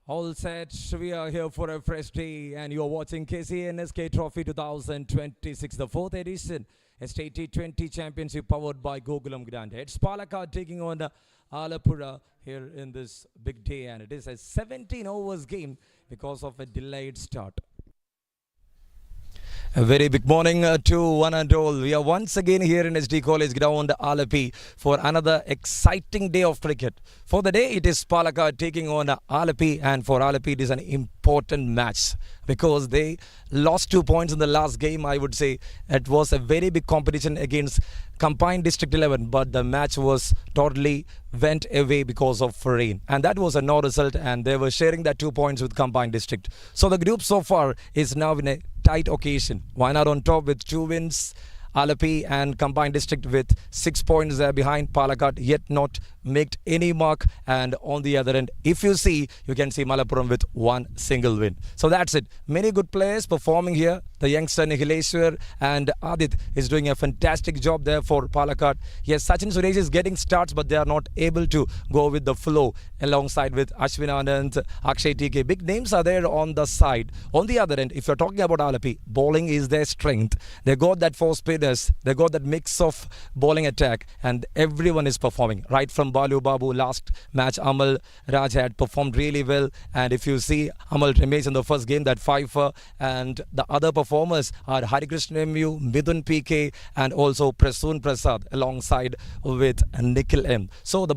All set, we are here for a fresh day, and you are watching KCNSK Trophy 2026, the fourth edition, a state T20 championship powered by Gokulam Grant. It's Palakkad taking on the Alappuzha here in this big day, and it is a 17 overs game because of a delayed start. A very big morning to one and all. We are once again here in SD College Ground, Alapi, for another exciting day of cricket. For the day, it is Palakkad taking on Alapi, and for Alapi, it is an important match because they lost 2 points in the last game. I would say it was a very big competition against Combined District 11, but the match was totally went away because of rain, and that was a no result, and they were sharing that 2 points with Combined District. So the group so far is now in a tight occasion. Wynad on top with 2 wins, Alapi and Combined District with 6 points there behind. Palakkad yet not made any mark, and on the other end, if you see, you can see Malappuram with 1 single win. So that's it. Many good players performing here. The youngster Nikhileshwar and Adit is doing a fantastic job there for Palakkad. Yes, Sachin Suresh is getting starts, but they are not able to go with the flow alongside with Ashwin Anand, Akshay TK. Big names are there on the side. On the other end, if you're talking about Alapi, bowling is their strength. They got that 4 spinners, they got that mix of bowling attack, and everyone is performing. Right from Balu Babu, last match Amal Raj had performed really well, and if you see, Amal remains in the first game that 5 and the other performers are Harikrishna MU, Midun PK, and also Prasoon Prasad alongside with Nikhil M. So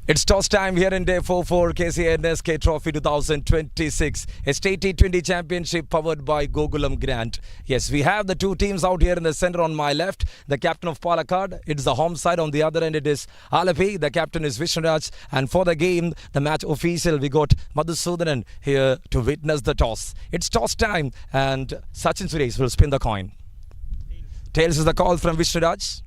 it's toss time here in day 4 for KCNSK Trophy 2026, a state T20 championship powered by Gokulam Grant. Yes, we have the 2 teams out here in the center on my left. The captain of Palakkad, it's the home side. On the other end, it is Alapi. The captain is Vishnuraj. And for the game, the match official, we got Madhusudanan here to witness the toss. It's toss time, and Sachin Suresh will spin the coin. Tails is the call from Vishnuraj.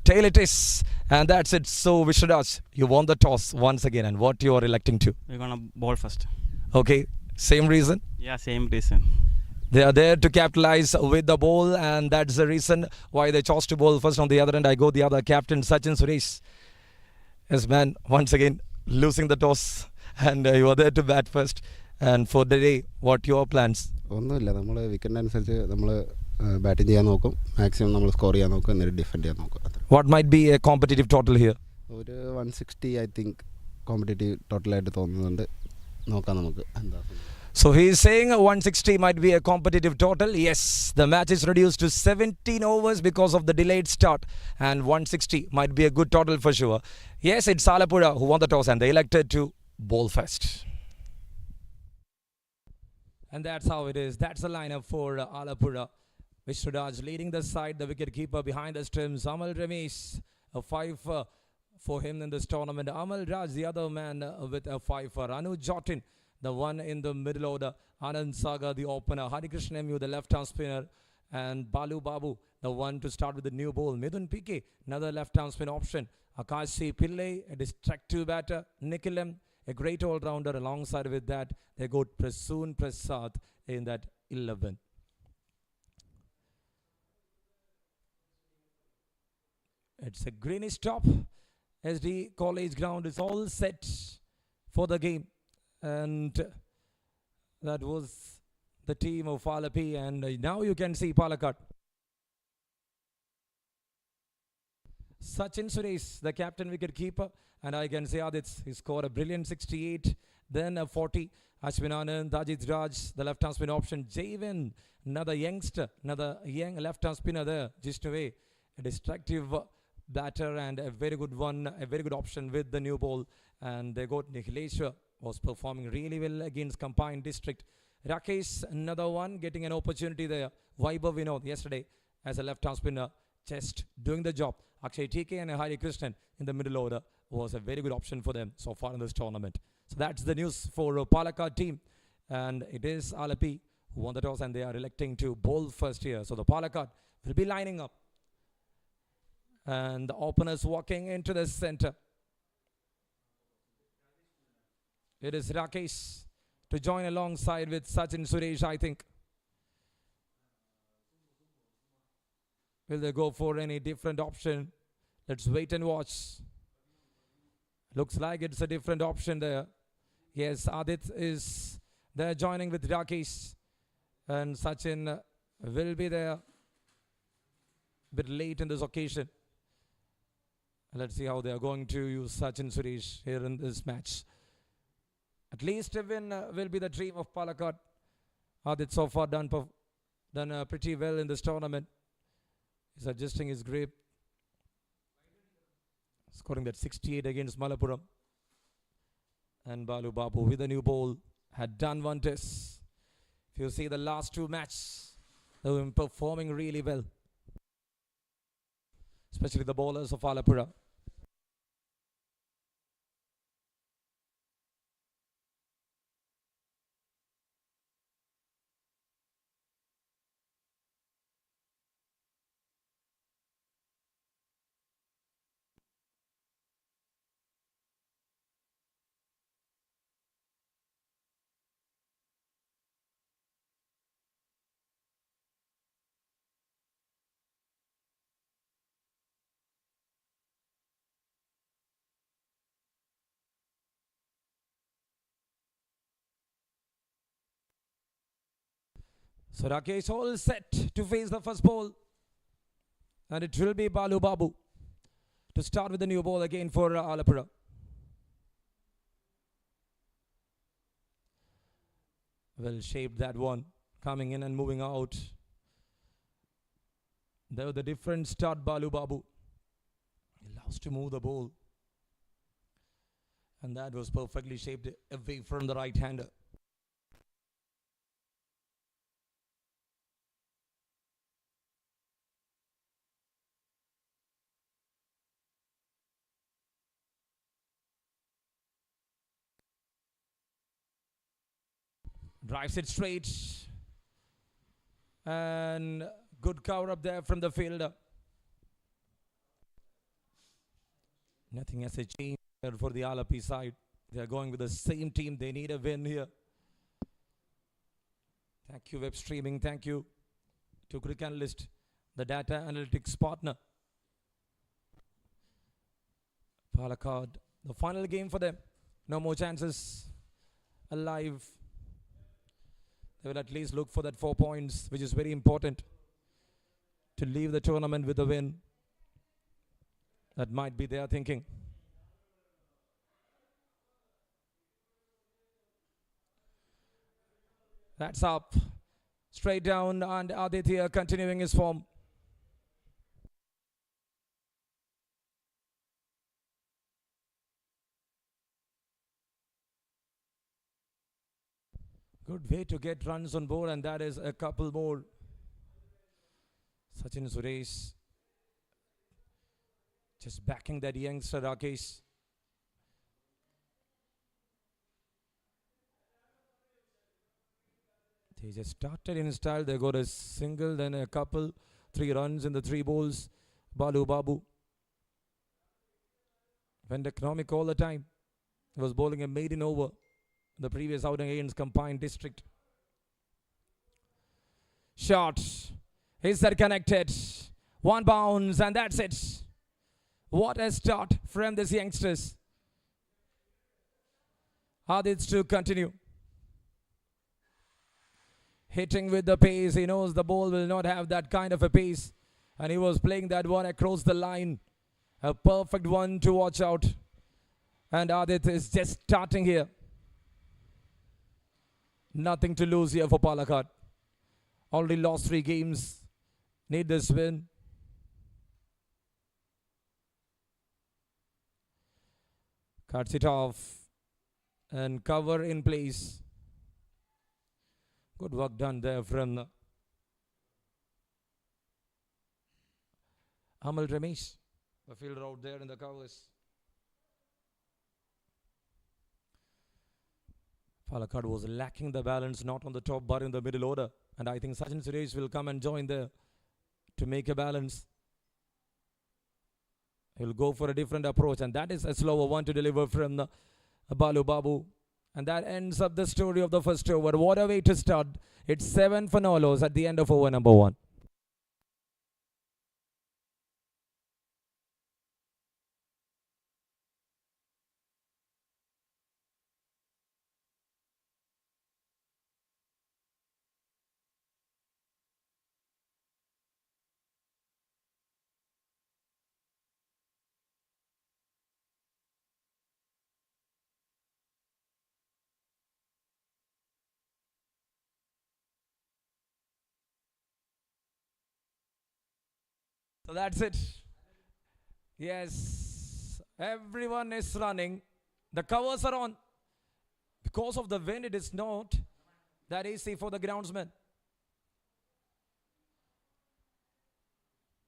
Tail it is, and that's it. So Vishnuraj, you won the toss once again, and what you are electing to? We're gonna bowl first. Okay, same reason? Yeah, same reason. They are there to capitalize with the ball, and that's the reason why they chose to bowl first. On the other end, I go the other captain, Sachin Suresh. Yes, man, once again, losing the toss, and you are there to bat first. And for the day, what your plans? Batting ചെയ്യാൻ നോക്കും, maximum നമ്മൾ score ചെയ്യാൻ നോക്കും, എന്നിട്ട് defend ചെയ്യാൻ നോക്കും. What might be a competitive total here? ഒരു 160 I think competitive ടോട്ടലായിട്ട് തോന്നുന്നുണ്ട്. നോക്കാം നമുക്ക് എന്താ. So he is saying 160 might be a competitive total. Yes, the match is reduced to 17 overs because of the delayed start, and 160 might be a good total for sure. Yes, it's Alappuzha who won the toss, and they elected to bowl first. And that's how it is. That's the lineup for Alappuzha. Vishnuraj leading the side, the wicket keeper behind the stumps. Amal Ramesh, a 5 for him in this tournament. Amal Raj, the other man with a 5 for Anu Jotin, the one in the middle order. Anand Sagar, the opener. Harikrishna MU, the left-arm spinner. And Balu Babu, the one to start with the new ball. Midun PK, another left-arm spin option. Akashi Pillai, a destructive batter. Nikhil M, a great all-rounder. Alongside with that, they got Prasoon Prasad in that 11. It's a greenish top. SD College Ground is all set for the game. And that was the team of Alapi. And now you can see Palakkad. Sachin Suresh, the captain wicket keeper. And I can say Adit, he scored a brilliant 68. Then a 40. Ashwin Anand, Ajit Raj, the left-arm spin option. Javin, another youngster, another young left-arm spinner there. Just away. A destructive batter and a very good one, a very good option with the new ball. And they got Nikhileshwar, was performing really well against Combined District. Rakesh, another one, getting an opportunity there. Vaibhav Vinod yesterday as a left-arm spinner, just doing the job. Akshay TK and Hari Krishnan in the middle order was a very good option for them so far in this tournament. So that's the news for Palakkad team. And it is Alapi who won the toss, and they are electing to bowl first here. So the Palakkad will be lining up. And the openers walking into the center. It is Rakesh to join alongside with Sachin Suresh, I think. Will they go for any different option? Let's wait and watch. Looks like it's a different option there. Yes, Adit is there joining with Rakesh, and Sachin will be there a bit late in this occasion. Let's see how they are going to use Sachin Suresh here in this match. At least a win will be the dream of Palakkad. Adit so far done pretty well in this tournament. He's adjusting his grip, scoring that 68 against Malappuram. And Balu Babu with a new ball had done one test. If you see the last two matches, they were performing really well, especially the bowlers of Alappuzha. So Rakesh all set to face the first ball. And it will be Balu Babu to start with the new ball again for Alappuzha. Well shaped that one, coming in and moving out. There was the different start Balu Babu. He loves to move the ball. And that was perfectly shaped away from the right-hander. Drives it straight. And good cover up there from the fielder. Nothing has a change for the Alapi side. They are going with the same team. They need a win here. Thank you, web streaming. Thank you to Cricket Analyst, the data analytics partner. Palakkad, the final game for them. No more chances alive. They will at least look for that 4 points, which is very important to leave the tournament with a win. That might be their thinking. That's up. Straight down, and Aditya continuing his form. Good way to get runs on board, and that is a couple more. Sachin Suresh just backing that youngster Rakesh. They just started in style. They got a single, then a couple, 3 runs in the 3 balls. Balu Babu went economic all the time. He was bowling a maiden over the previous outing against Combined District. Shot. Is that connected? One bounce, and that's it. What a start from these youngsters. Aditya to continue. Hitting with the pace. He knows the ball will not have that kind of a pace. And he was playing that one across the line. A perfect one to watch out. And Aditya is just starting here. Nothing to lose here for Palakkad. Already lost 3 games. Need this win. Cuts it off. And cover in place. Good work done there from Amal Ramesh. The fielder out there in the covers. Palakkad was lacking the balance, not on the top but in the middle order. And I think Sachin Suresh will come and join there to make a balance. He'll go for a different approach, and that is a slower one to deliver from the Balu Babu. And that ends up the story of the first over. What a way to start. It's 7 for Nolos at the end of over number 1. So that's it. Yes, everyone is running. The covers are on. Because of the wind, it is not that easy for the groundsman.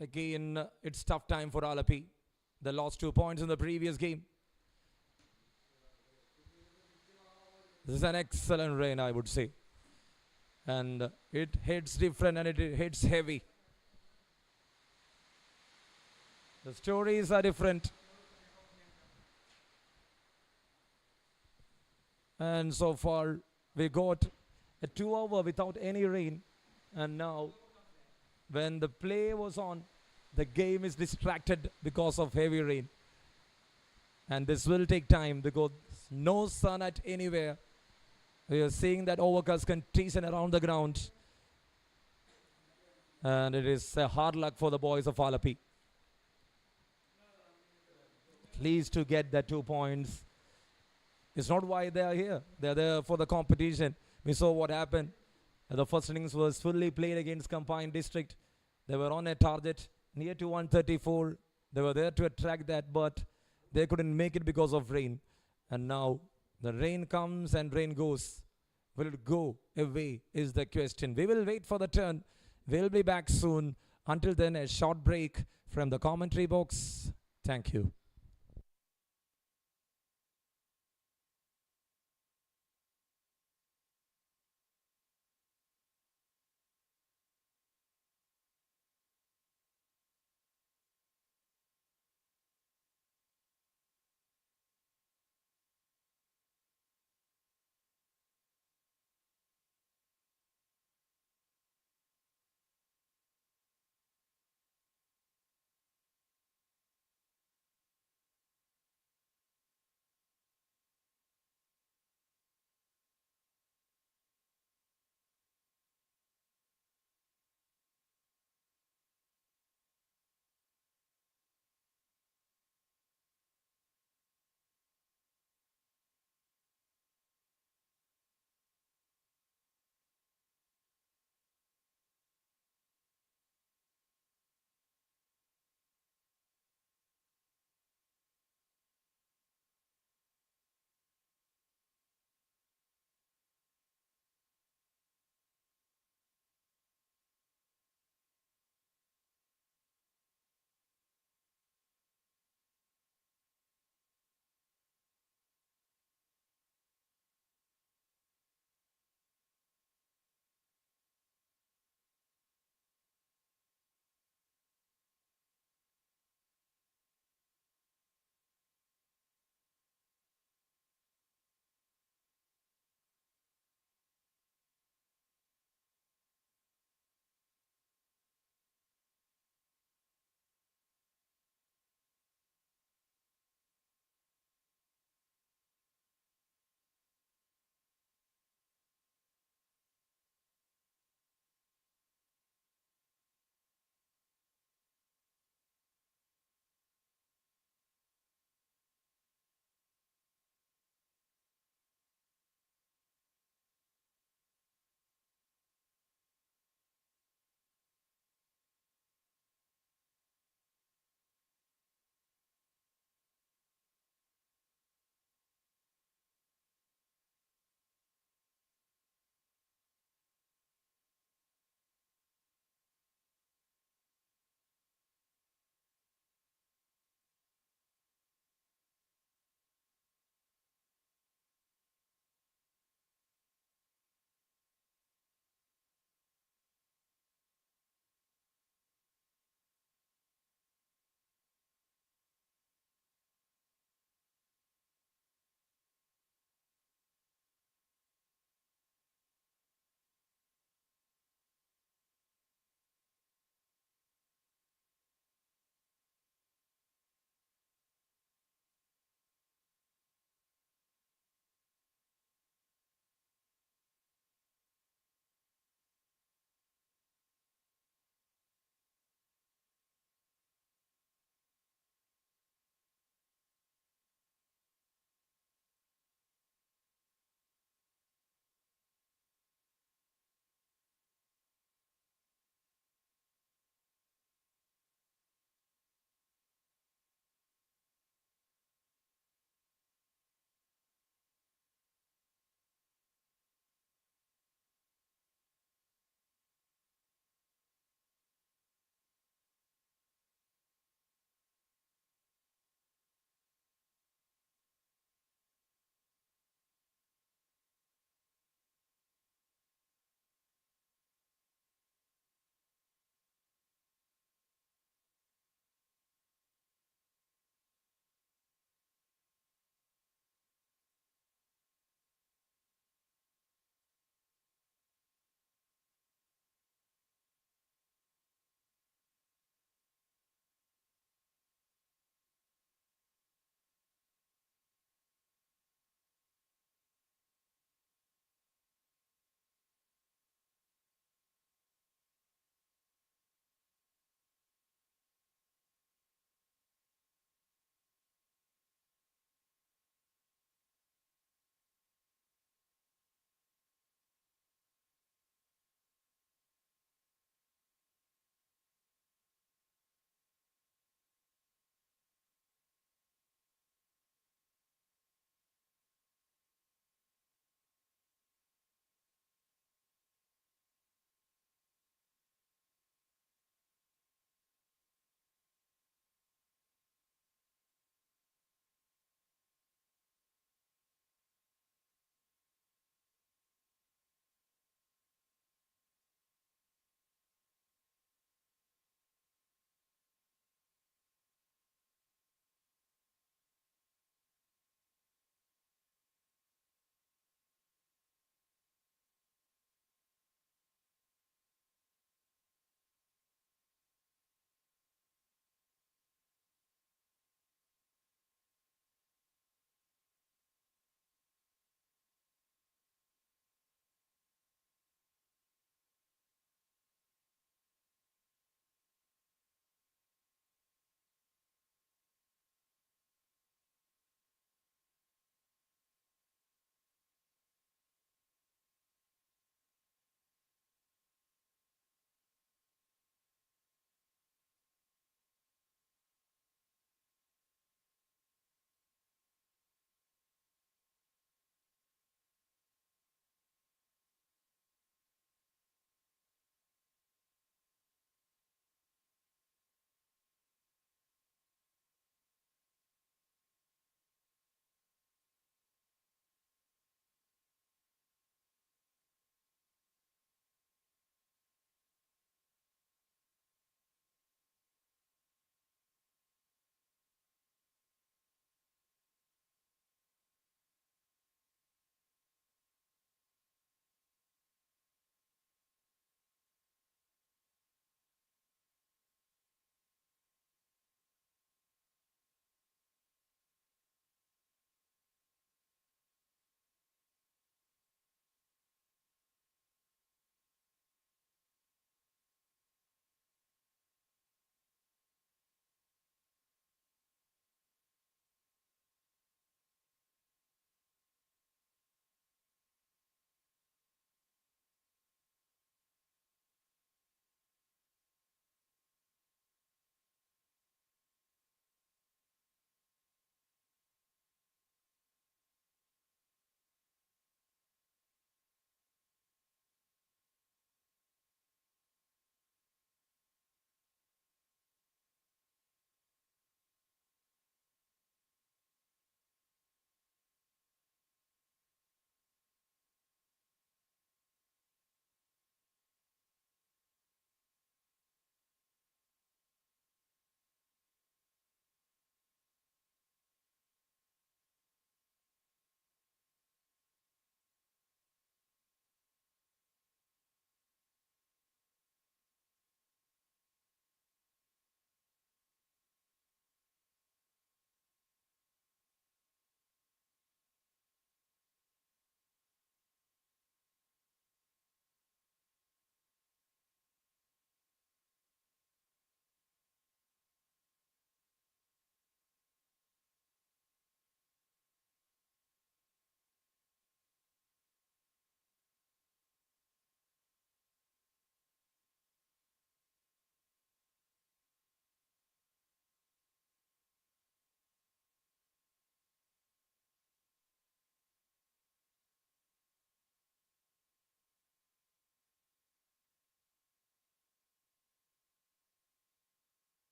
Again, it's tough time for Alapi. They lost 2 points in the previous game. This is an excellent rain, I would say. And it hits different and it hits heavy. The stories are different. And so far, we got a 2 hour without any rain. And now, when the play was on, the game is distracted because of heavy rain. And this will take time because no sun at anywhere. We are seeing that overcast condition around the ground. And it is a hard luck for the boys of Alapi. At least to get the 2 points. It's not why they are here. They are there for the competition. We saw what happened. The first innings was fully played against Combined District. They were on a target near to 134. They were there to attract that, but they couldn't make it because of rain. And now the rain comes and rain goes. Will it go away is the question. We will wait for the turn. We'll be back soon. Until then, a short break from the commentary box. Thank you.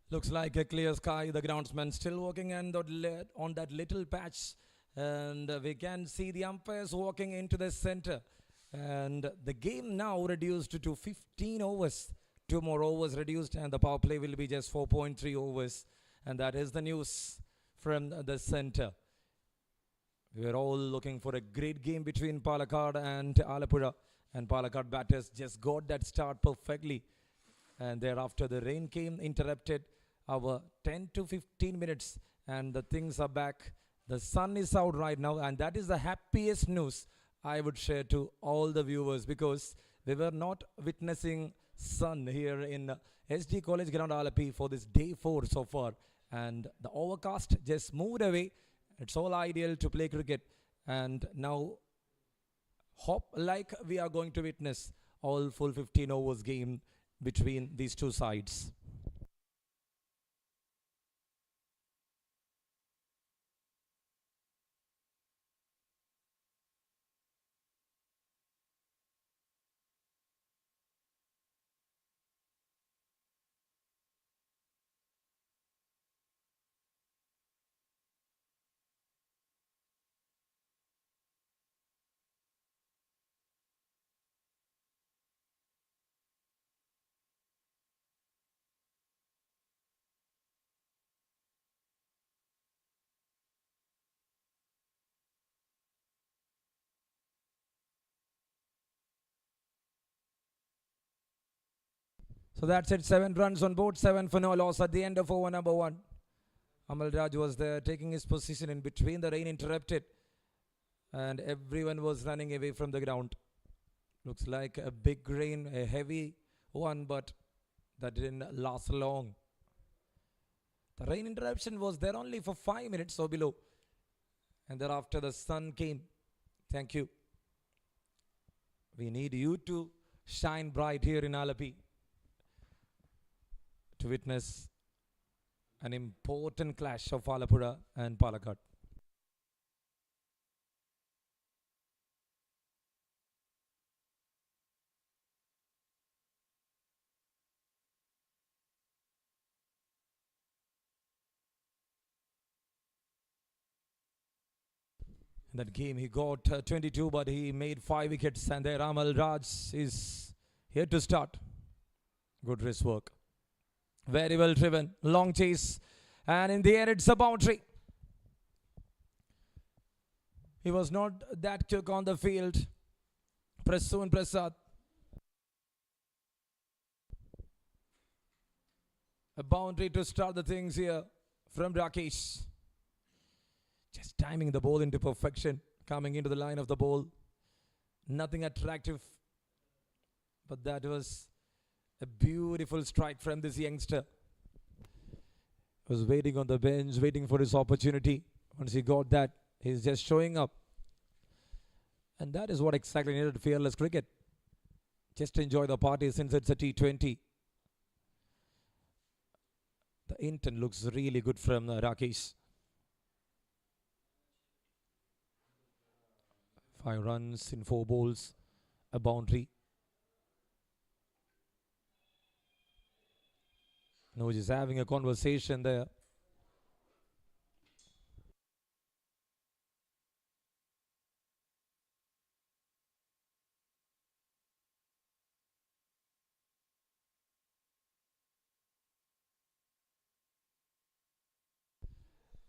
Looks like a clear sky. The groundsman still working on that little patch, and we can see the umpires walking into the center. And the game now reduced to 15 overs. Two more overs reduced, and the power play will be just 4.3 overs. And that is the news from the center. We are all looking for a great game between Palakkad and Alappuzha, and Palakkad batters just got that start perfectly. And thereafter the rain came, interrupted our 10 to 15 minutes, and the things are back. The sun is out right now, and that is the happiest news I would share to all the viewers, because we were not witnessing sun here in SD College Ground Alapi for this day 4 so far, and the overcast just moved away. It's all ideal to play cricket, and now hope like we are going to witness all full 15 overs game between these two sides. So that's it. 7 runs on board, 7 for no loss at the end of over number 1. Amal Raj was there taking his position in between. The rain interrupted, and everyone was running away from the ground. Looks like a big rain, a heavy one, but that didn't last long. The rain interruption was there only for 5 minutes or below, and thereafter the sun came. Thank you. We need you to shine bright here in Alapi to witness an important clash of Alappuzha and Palakkad. In that game he got 22, but he made 5 wickets, and there Amal Raj is here to start. Good wrist work. Very well driven. Long chase. And in the air it's a boundary. He was not that quick on the field. Prasoon Prasad. A boundary to start the things here from Rakesh. Just timing the ball into perfection. Coming into the line of the ball. Nothing attractive. But that was a beautiful strike from this youngster. He was waiting on the bench, waiting for his opportunity. Once he got that, he's just showing up. And that is what exactly needed fearless cricket. Just enjoy the party since it's a T20. The intent looks really good from Rakesh. 5 runs in 4 balls, a boundary. No, just having a conversation there.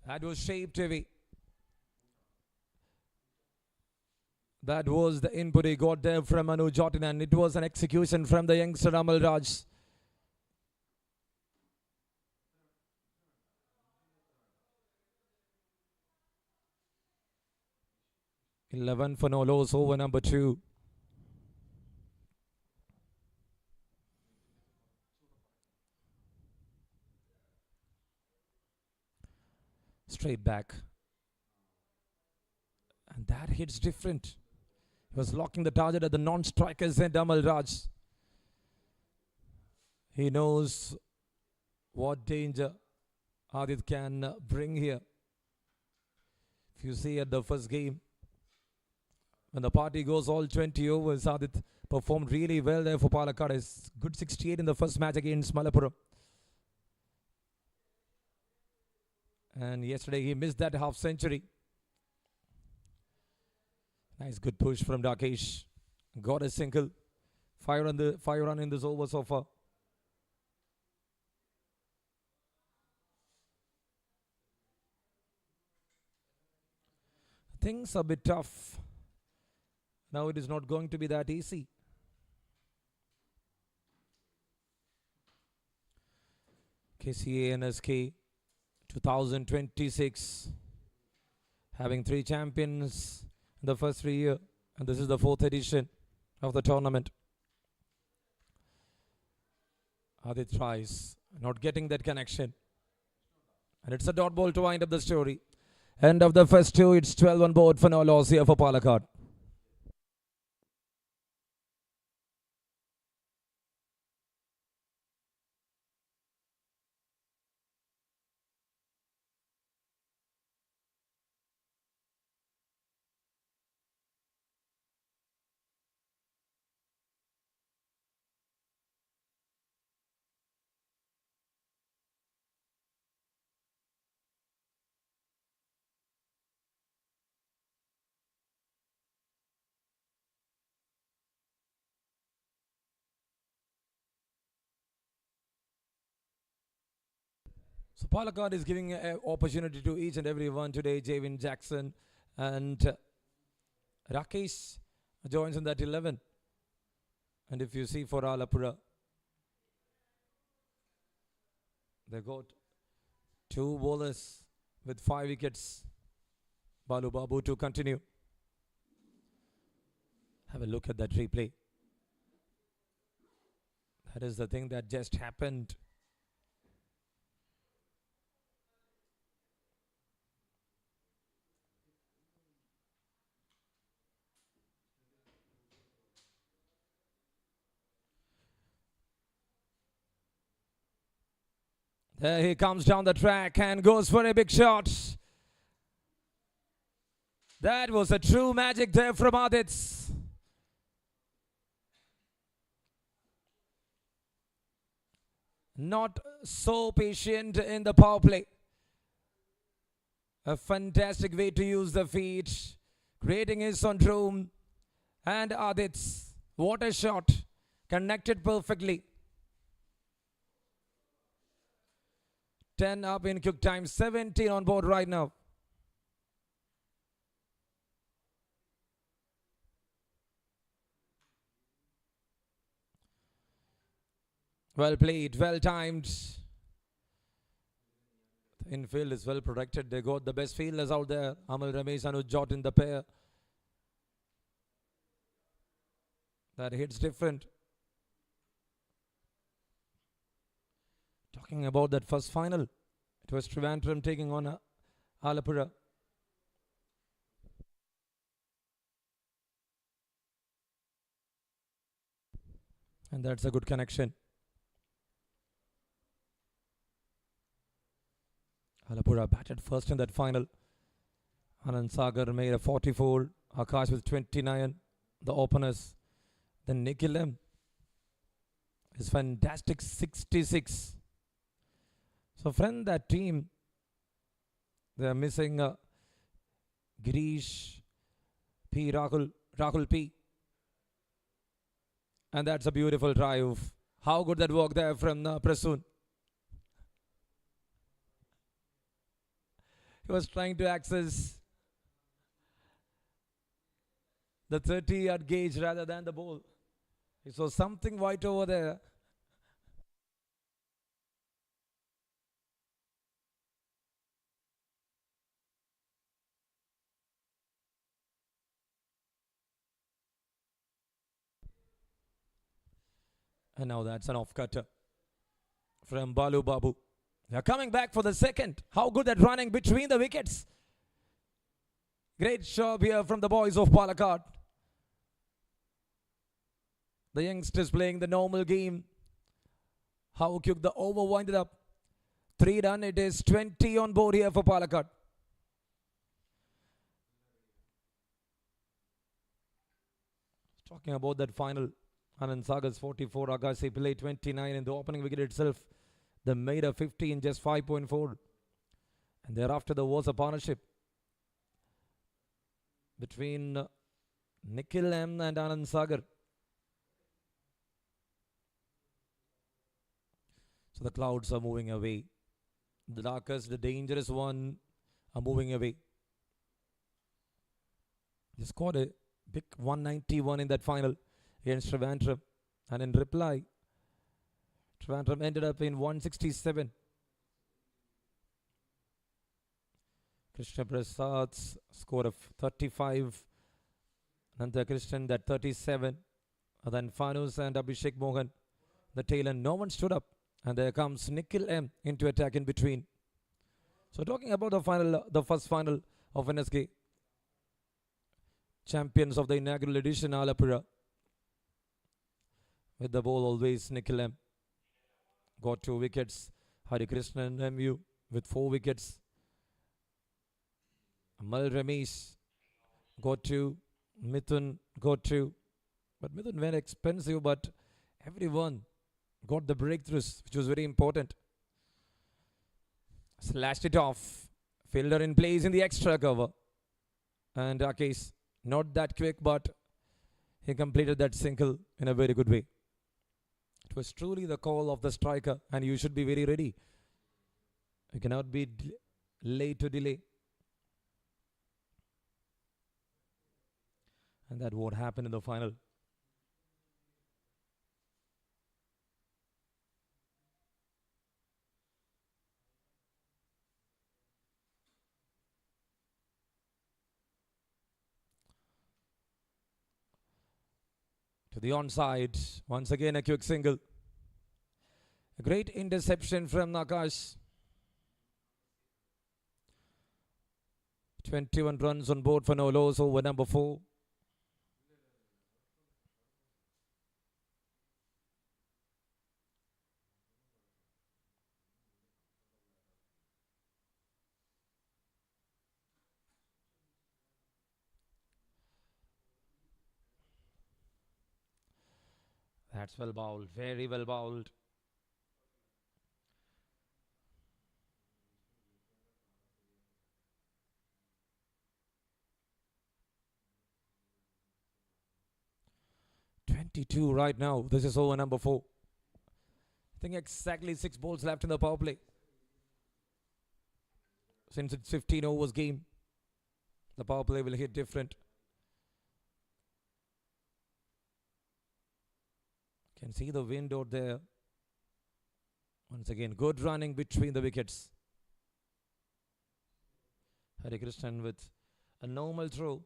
That was shaped heavy. That was the input he got there from Manu Jotin, and it was an execution from the youngster Amal Raj. "11 for no loss over number 2. Straight back. And that hits different. He was locking the target at the non-strikers and Amal Raj. He knows what danger Adit can bring here. If you see at the first game, when the party goes all 20 overs, Adit performed really well there for Palakkad. It's good 68 in the first match against Malappuram. And yesterday he missed that half century. Nice good push from Rakesh. Got a single. 5 run in this over so far. Things are a bit tough. Now it is not going to be that easy. KCA NSK 2026 having 3 champions in the first 3 years, and this is the 4th edition of the tournament. Adit tries, not getting that connection, and it's a dot ball to wind up the story. End of the first 2, it's 12 on board for no loss here for Palakkad. So Palakkad is giving an opportunity to each and every one today. Javin Jackson and Rakesh joins in that 11. And if you see for Alappuzha, they got 2 bowlers with 5 wickets. Balu Babu to continue. Have a look at that replay. That is the thing that just happened. There he comes down the track and goes for a big shot. That was a true magic there from Aditz. Not so patient in the power play. A fantastic way to use the feet, creating his own room. And Aditz, what a shot, connected perfectly. 10 up in quick time, 17 on board right now. Well played, well timed. The infield is well protected. They got the best fielders out there. Amal Ramesh and Ujjot in the pair. That hits different. Talking about that first final, it was Trivandrum taking on Alappuzha. And that's a good connection. Alappuzha batted first in that final. Anand Sagar made a 44. Akash with 29. The openers. Then Nikhil M. is fantastic 66. So friend, that team, they are missing Girish P. Rahul P. And that's a beautiful drive. How good that work there from Prasoon. He was trying to access the 30-yard gauge rather than the ball. He saw something white over there. And now that's an off-cutter from Balu Babu. They're coming back for the second. How good that running between the wickets. Great job here from the boys of Palakkad. The youngsters playing the normal game. How quick the over winded up. 3 done. It is 20 on board here for Palakkad. Talking about that final. Anand Sagar's 44, Akash Pillai 29 in the opening wicket itself. They made a 50 in just 5.4. And thereafter there was a partnership between Nikhil M and Anand Sagar. So the clouds are moving away. The darkest, the dangerous one are moving away. They scored a big 191 in that final against Trivandrum. And in reply, Trivandrum ended up in 167. Krishna Prasad's score of 35. Nanda Krishnan that 37. And then Fanus and Abhishek Mohan, the tail end. No one stood up. And there comes Nikhil M into attack in between. So talking about the first final of NSK. Champions of the inaugural edition, Alappuzha. With the ball always Nikhil M. Got 2 wickets. Hari Krishnan MU with 4 wickets. Amal Ramesh got 2. Mithun got 2. But Mithun went expensive, but everyone got the breakthroughs, which was very important. Slashed it off. Fielder in place in the extra cover. And Rakesh, not that quick, but he completed that single in a very good way. It was truly the call of the striker, and you should be very ready. You cannot be late to delay. And that what happened in the final. To the onside, once again a quick single. A great interception from Nakash. 21 runs on board for no loss over number 4. That's well bowled, very well bowled. .22 right now. This is over number 4. I think exactly 6 balls left in the power play. Since it's 15 overs game, the power play will hit different. Can see the wind out there. Once again, good running between the wickets. Hari Krishnan with a normal throw.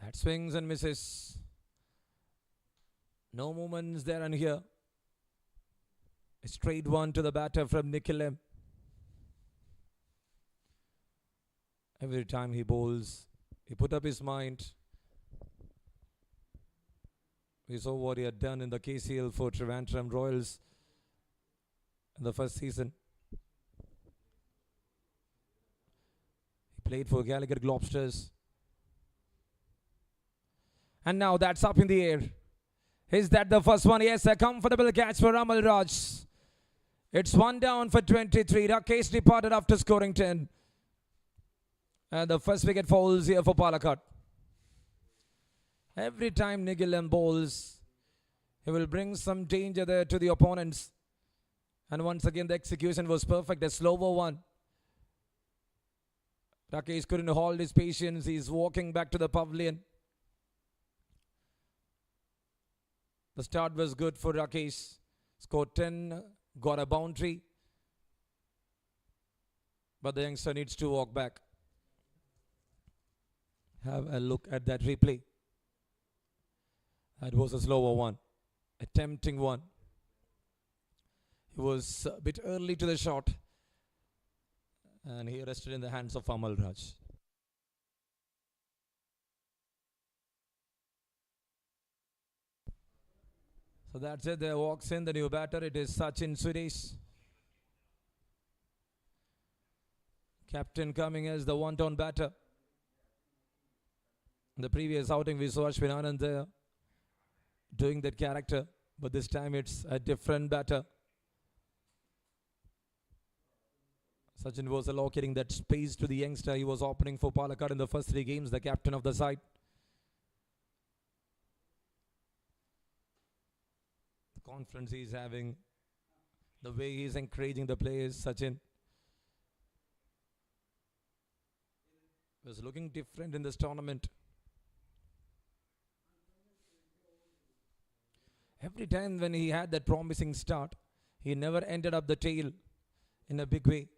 That swings and misses. No movements there and here. A straight one to the batter from Nikhil M. Every time he bowls, he put up his mind. We saw what he had done in the KCL for Trivandrum Royals in the first season. He played for Gallagher Globsters. And now that's up in the air. Is that the first one? Yes, a comfortable catch for Amal Raj. It's 1 down for 23. Rakesh departed after scoring 10. And the first wicket falls here for Palakkad. Every time Nikhil M bowls, he will bring some danger there to the opponents. And once again, the execution was perfect. A slower one. Rakesh couldn't hold his patience. He's walking back to the pavilion. The start was good for Rakesh. Scored 10, got a boundary. But the youngster needs to walk back. Have a look at that replay. That was a slower one. A tempting one. He was a bit early to the shot. And he rested in the hands of Amal Raj. So that's it. There walks in the new batter. It is Sachin Suresh. Captain coming as the one-down batter. In the previous outing, we saw Ashwin Anand there doing that character. But this time it's a different batter. Sachin was allocating that space to the youngster. He was opening for Palakkad in the first 3 games, the captain of the side. The confidence he's having, the way he's encouraging the players, Sachin was looking different in this tournament. Every time when he had that promising start, he never ended up the tail in a big way.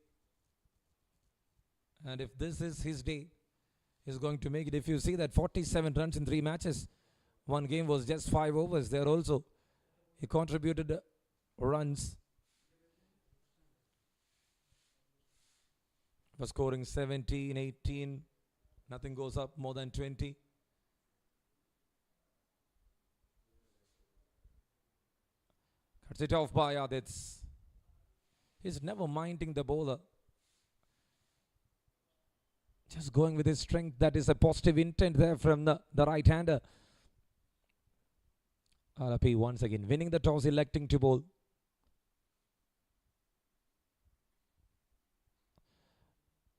And if this is his day, he's going to make it. If you see that 47 runs in 3 matches, one game was just 5 overs there also. He contributed runs for scoring 17, 18. Nothing goes up more than 20. Cuts it off by Aditya. He's never minding the bowler. Just going with his strength. That is a positive intent there from the right-hander. Alappuzha once again winning the toss, electing to bowl.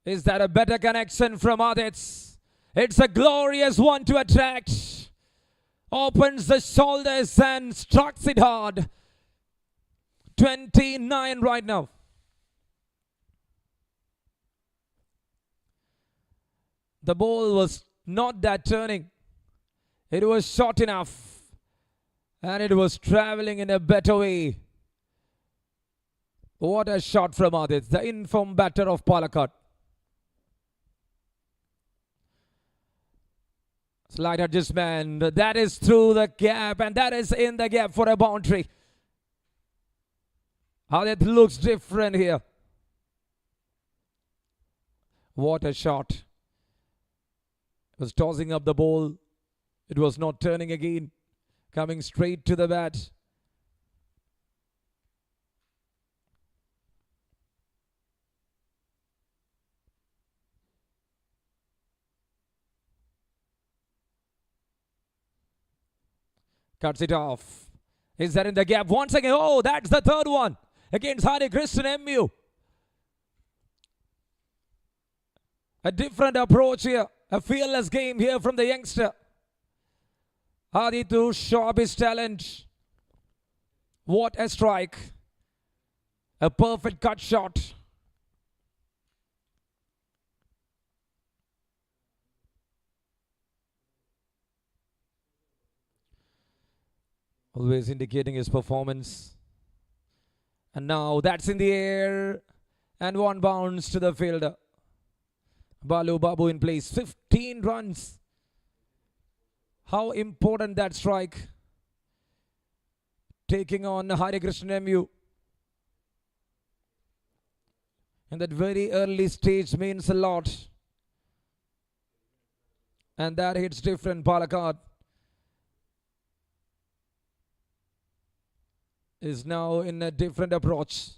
Is that a better connection from Aditya? It's a glorious one to attract. Opens the shoulders and strikes it hard. 29 right now. The ball was not that turning. It was short enough. And it was traveling in a better way. What a shot from Aditya, the informed batter of Palakkad. Slight adjustment. That is through the gap. And that is in the gap for a boundary. Aditya looks different here. What a shot. Was tossing up the ball. It was not turning again. Coming straight to the bat. Cuts it off. Is that in the gap once again? Oh, that's the third one against Harikrishnan MU. A different approach here. A fearless game here from the youngster. Adi to show up his talent. What a strike. A perfect cut shot. Always indicating his performance. And now that's in the air. And one bounce to the fielder. Balu Babu in place. 15 runs. How important that strike. Taking on Harikrishnan MU. And that very early stage means a lot. And that hits different. Palakkad is now in a different approach.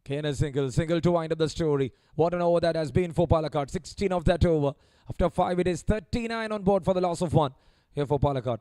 Kane single to wind up the story. What an over that has been for Palakkad. 16 of that over. After 5 it is 39 on board for the loss of 1 here for Palakkad.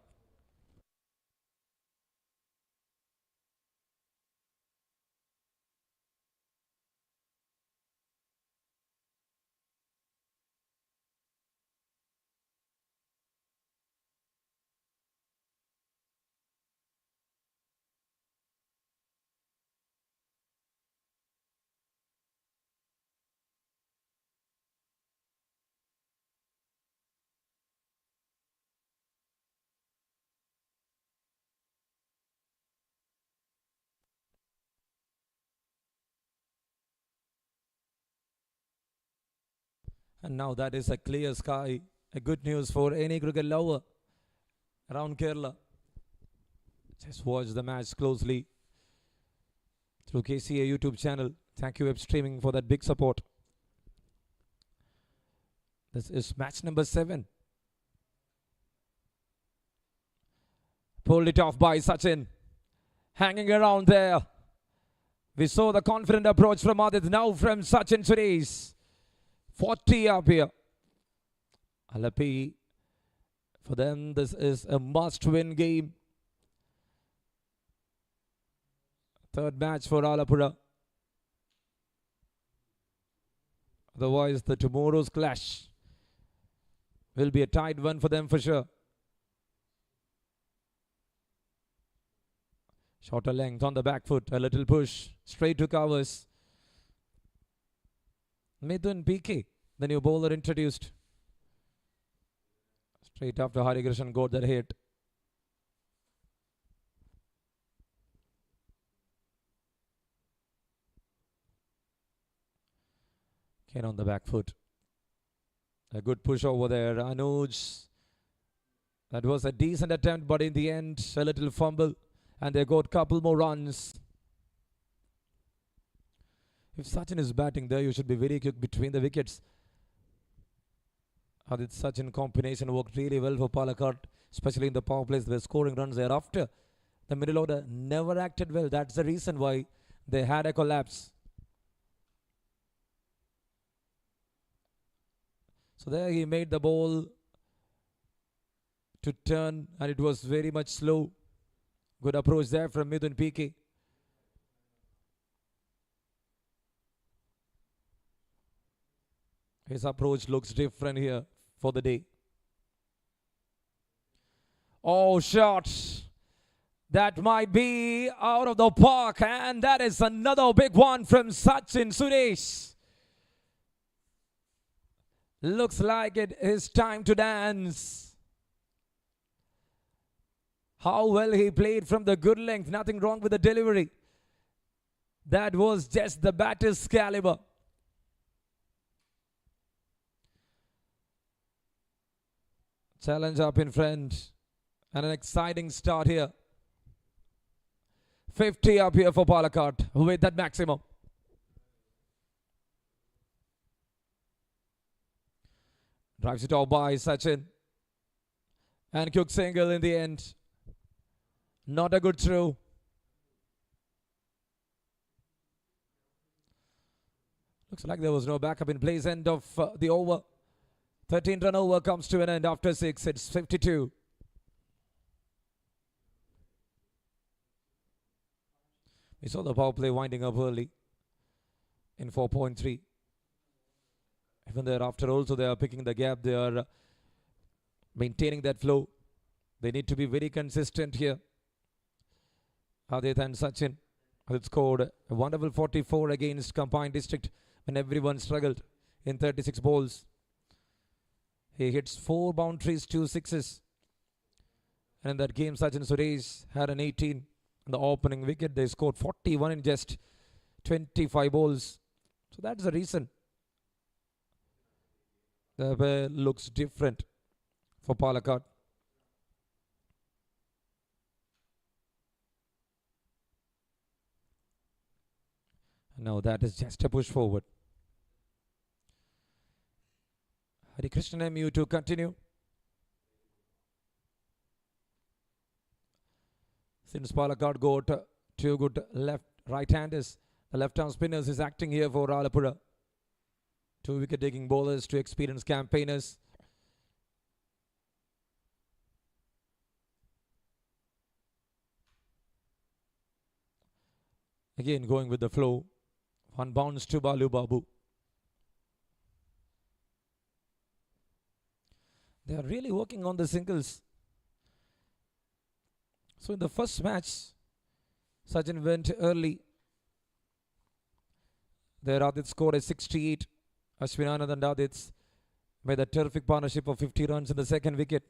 And now that is a clear sky. A good news for any cricket lover around Kerala. Just watch the match closely through KCA YouTube channel. Thank you, web streaming, for that big support. This is match number 7. Pulled it off by Sachin. Hanging around there. We saw the confident approach from Adit. Now from Sachin Suresh. 40 up here. Alappuzha. For them, this is a must-win game. Third match for Alappuzha. Otherwise, the tomorrow's clash will be a tight one for them for sure. Shorter length on the back foot. A little push. Straight to covers. Mithun PK, the new bowler introduced. Straight after Hari Krishnan got that hit. Again on the back foot. A good push over there. Anuj. That was a decent attempt, but in the end, a little fumble. And they got a couple more runs. If Sachin is batting there, you should be very quick between the wickets. Adit Sachin combination worked really well for Palakkad, especially in the power plays. They were scoring runs thereafter. The middle order never acted well. That's the reason why they had a collapse. So there he made the ball to turn, and it was very much slow. Good approach there from Mithun PK. His approach looks different here for the day. Oh, shot. That might be out of the park, and that is another big one from Sachin Suresh. Looks like it is time to dance. How well he played from the good length. Nothing wrong with the delivery. That was just the batter's caliber. Challenge up in front. And an exciting start here. 50 up here for Palakkad with that maximum. Drives it off by Sachin. And quick single in the end. Not a good throw. Looks like there was no backup in place. End of the over. 13-run over comes to an end after 6. It's 52. We saw the power play winding up early in 4.3. Even thereafter also they are picking the gap. They are maintaining that flow. They need to be very consistent here. Adit and Sachin. Adit scored a wonderful 44 against Combined District when everyone struggled in 36 balls. He hits 4 boundaries, 2 sixes. And in that game, Sachin Suresh had an 18 on the opening wicket. They scored 41 in just 25 balls. So that's the reason. The way looks different for Palakkad. No, that is just a push forward. Hari Krishnan MU to continue. Since Palakkad got 2 good right-handers, the left-arm spinners is acting here for Alappuzha. 2 wicket-taking bowlers, 2 experienced campaigners. Again going with the flow. 1 bounce to Balu Babu. They are really working on the singles. So in the first match, Sachin went early. There Adit scored a 68. Ashwin Anand and Adit made a terrific partnership of 50 runs in the second wicket.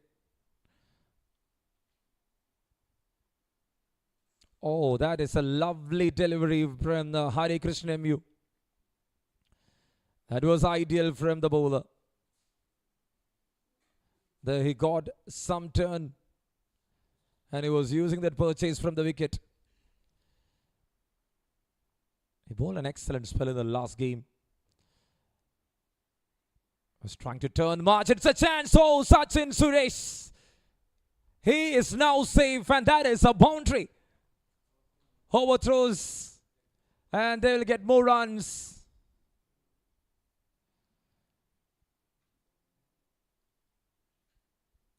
Oh, that is a lovely delivery from the Hari Krishnan MU. That was ideal from the bowler. There he got some turn. And he was using that purchase from the wicket. He bowled an excellent spell in the last game. Was trying to turn March. It's a chance. Oh, Sachin Suresh. He is now safe, and that is a boundary. Overthrows, and they will get more runs.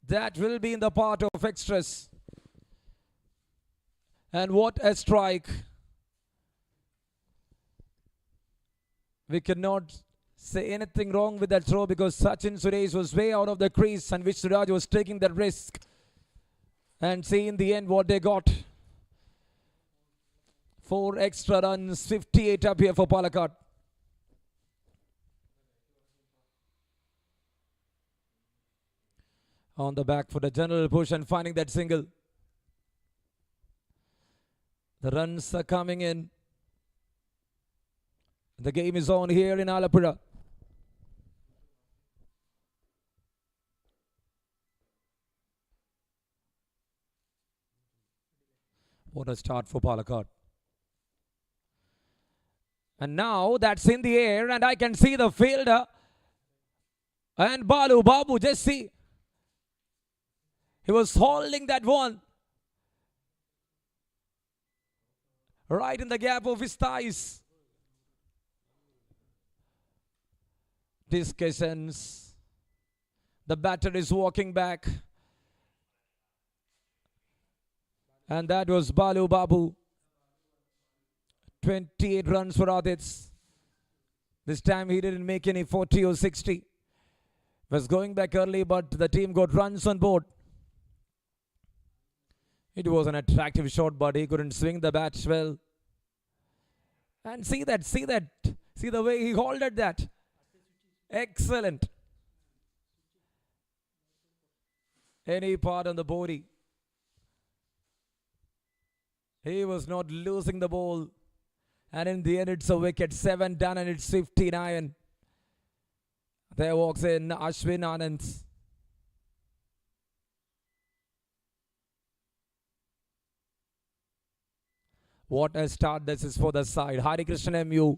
That will be in the part of extras. And what a strike. We cannot say anything wrong with that throw because Sachin Suresh was way out of the crease and Vishnu was taking that risk. And see in the end what they got. 4 extra runs, 58 up here for Palakkad. On the back for the general push and finding that single. The runs are coming in. The game is on here in Alappuzha. What a start for Palakkad. And now that's in the air and I can see the fielder. And Babu, just see. He was holding that one. Right in the gap of his thighs. Discussions. The batter is walking back. And that was Babu. 28 runs for Aditya. This time he didn't make any 40 or 60. Was going back early, but the team got runs on board. It was an attractive shot, but he couldn't swing the bat well. And see that. See the way he holded that. Excellent. Any part on the body. He was not losing the ball. And in the end, it's a wicket. 7 done and it's 59. There walks in Ashwin Anand. What a start this is for the side. Hari Krishnan MU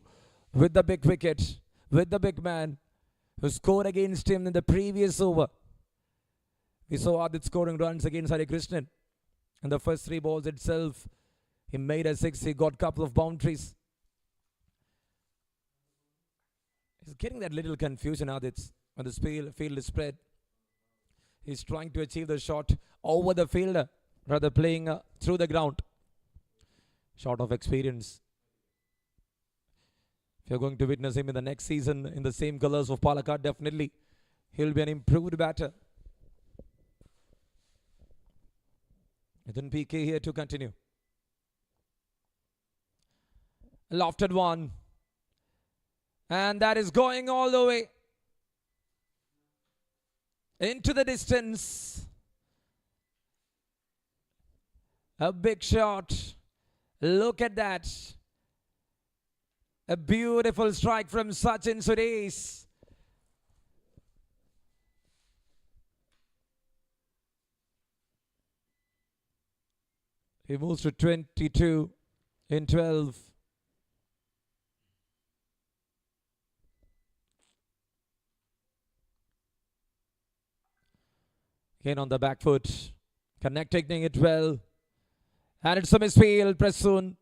with the big wicket, with the big man who scored against him in the previous over. We saw Aditya scoring runs against Hari Krishnan. In the first 3 balls itself, he made a 6. He got a couple of boundaries. He's getting that little confusion, Aditya, when the field is spread. He's trying to achieve the shot over the fielder, rather playing through the ground. Short of experience. If you're going to witness him in the next season in the same colors of Palakkad, definitely he'll be an improved batter. Then PK here to continue. Lofted one. And that is going all the way into the distance. A big shot. Look at that. A beautiful strike from Sachin Suresh. He moves to 22 in 12. Again on the back foot. Connecting it well. And it's a misfield, press soon.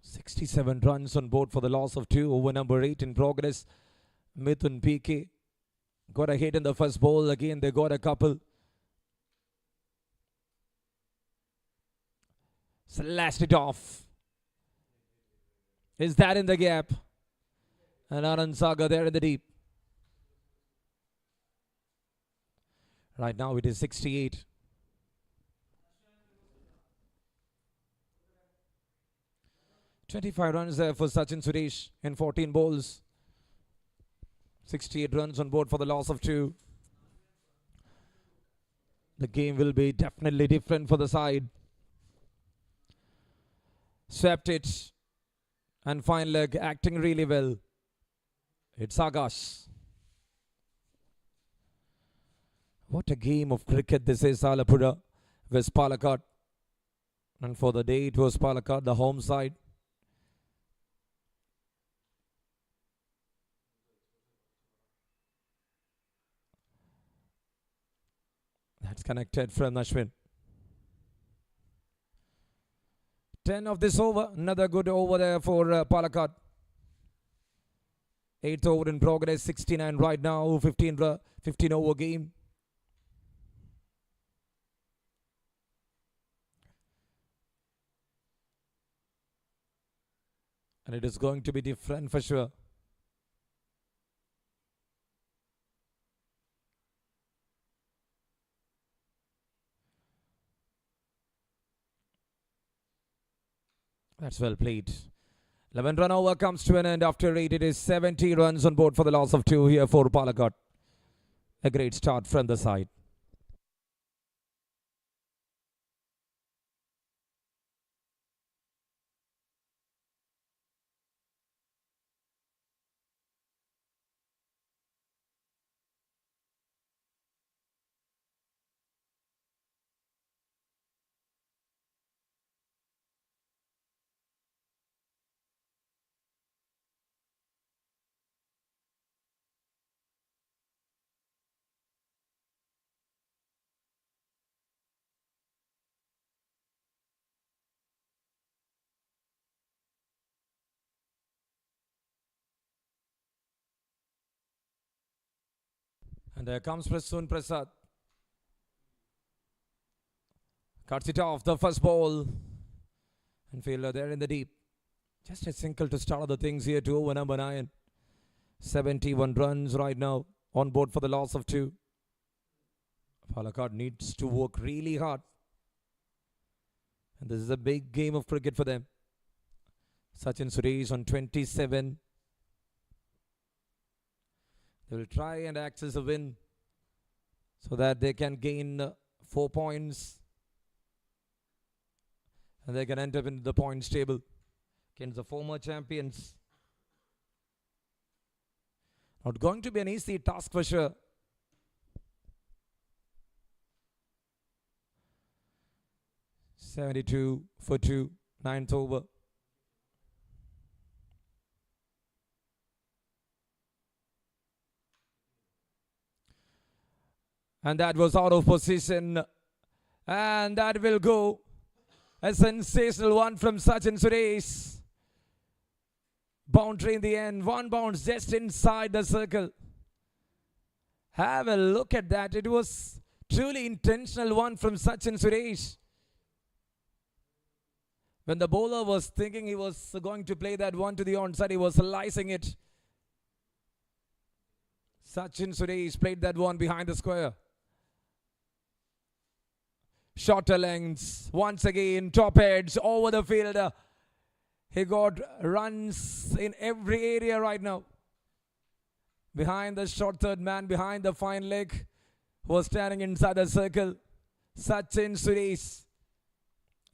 "67 runs on board for the loss of 2. Over number 8 in progress. Mithun PK got a hit in the first ball. Again, they got a couple. Slashed it off. Is that in the gap? And Anand Sagar there in the deep. Right now it is 68. "25 runs there for Sachin Suresh in 14 balls. 68 runs on board for the loss of 2. The game will be definitely different for the side. Swept it. And fine leg, acting really well. It's Akash. What a game of cricket this is, Alappuzha with Palakkad. And for the day, it was Palakkad, the home side. That's connected from Ashwin. 10 of this over. Another good over there for Palakkad. 8th over in progress. 69 right now. 15 over game. And it is going to be different for sure. That's well played. 11 run over comes to an end after 8. It is 70 runs on board for the loss of 2 here for Palakkad. A great start from the side. And there comes Prasoon Prasad. Cuts it off the first ball. And fielder there in the deep. Just a single to start the things here to over number 9. 71 runs right now on board for the loss of 2. Palakkad needs to work really hard. And this is a big game of cricket for them. Sachin Suresh on 27. They will try and access a win so that they can gain 4 points. And they can enter into the points table against the former champions. Not going to be an easy task for sure. .72 for 2, 9th over. And that was out of position. And that will go. A sensational one from Sachin Suresh. Boundary in the end. 1 bounce just inside the circle. Have a look at that. It was truly intentional one from Sachin Suresh. When the bowler was thinking he was going to play that one to the onside, he was slicing it. Sachin Suresh played that one behind the square. Shorter lengths. Once again, top edge over the fielder. He got runs in every area right now. Behind the short third man, behind the fine leg, was standing inside the circle. Sachin Suresh.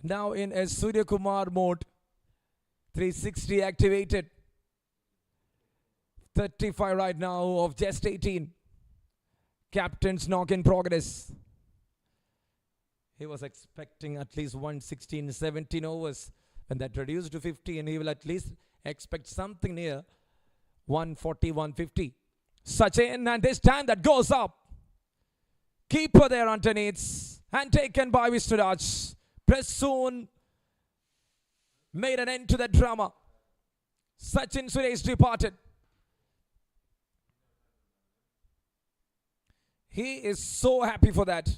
Now in a Surya Kumar mode. 360 activated. 35 right now of just 18. Captain's knock in progress. He was expecting at least 116, 17 overs. When that reduced to 50, and he will at least expect something near 140, 150. Sachin, and this time that goes up. Keeper there underneath. And taken by Vishnuraj. Prasoon made an end to that drama. Sachin Suresh departed. He is so happy for that.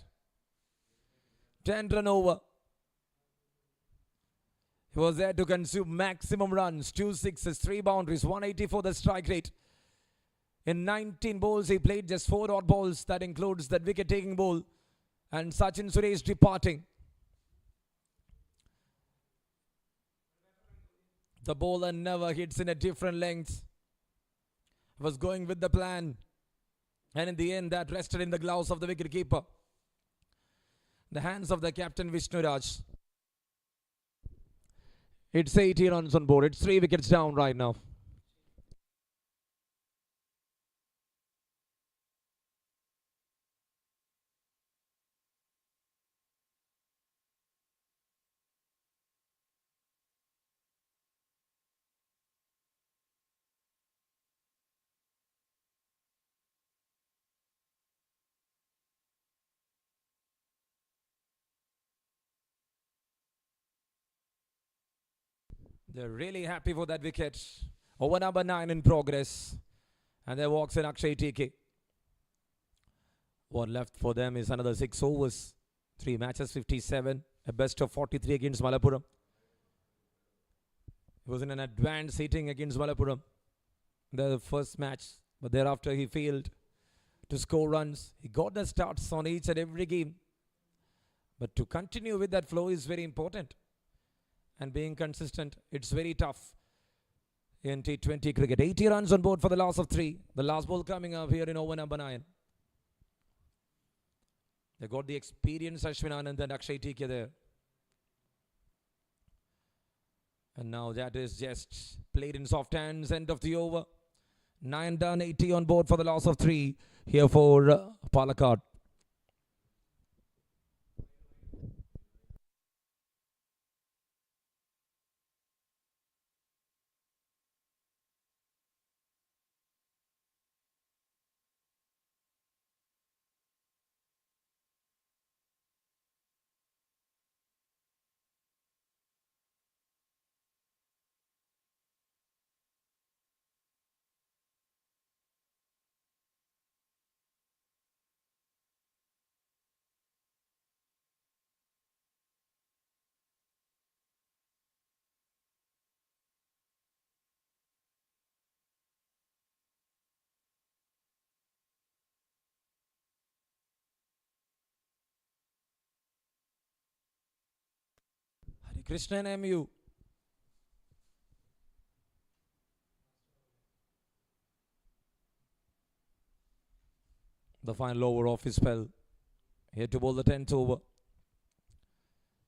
10 run over. He was there to consume maximum runs. 2 sixes, 3 boundaries, 184 the strike rate. In 19 balls, he played just 4 odd balls. That includes that wicket-taking ball. And Sachin Suresh departing. The bowler never hits in a different length. Was going with the plan. And in the end, that rested in the gloves of the wicket-keeper. The hands of the captain, Vishnuraj. It's 80 runs on board. It's 3 wickets down right now. They're really happy for that wicket. Over number 9 in progress. And there walks in Akshay TK. What left for them is another 6 overs. 3 matches, 57. A best of 43 against Malappuram. He was in an advanced hitting against Malappuram. The first match. But thereafter he failed to score runs. He got the starts on each and every game. But to continue with that flow is very important. And being consistent, it's very tough in T20 cricket. 80 runs on board for the loss of 3. The last ball coming up here in over number 9. They got the experienced Ashwin Anand and Akshay TK there. And now that is just played in soft hands. End of the over. 9 done, 80 on board for the loss of 3 here for Palakkad. Hari Krishnan MU. The final over of his spell. Here to bowl the 10th over.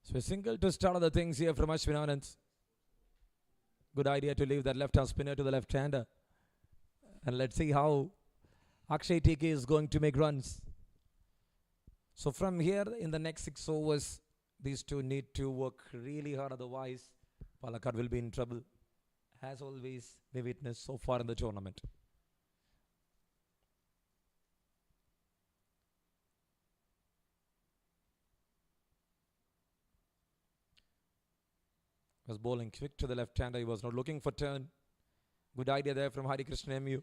So a single to start the things here from Ashwin Anand. Good idea to leave that left-hand spinner to the left-hander. And let's see how Akshay TK is going to make runs. So from here in the next 6 overs, these two need to work really hard. Otherwise, Palakkad will be in trouble. As always, we witnessed so far in the tournament. Was bowling quick to the left-hander. He was not looking for turn. Good idea there from Hari Krishnan MU.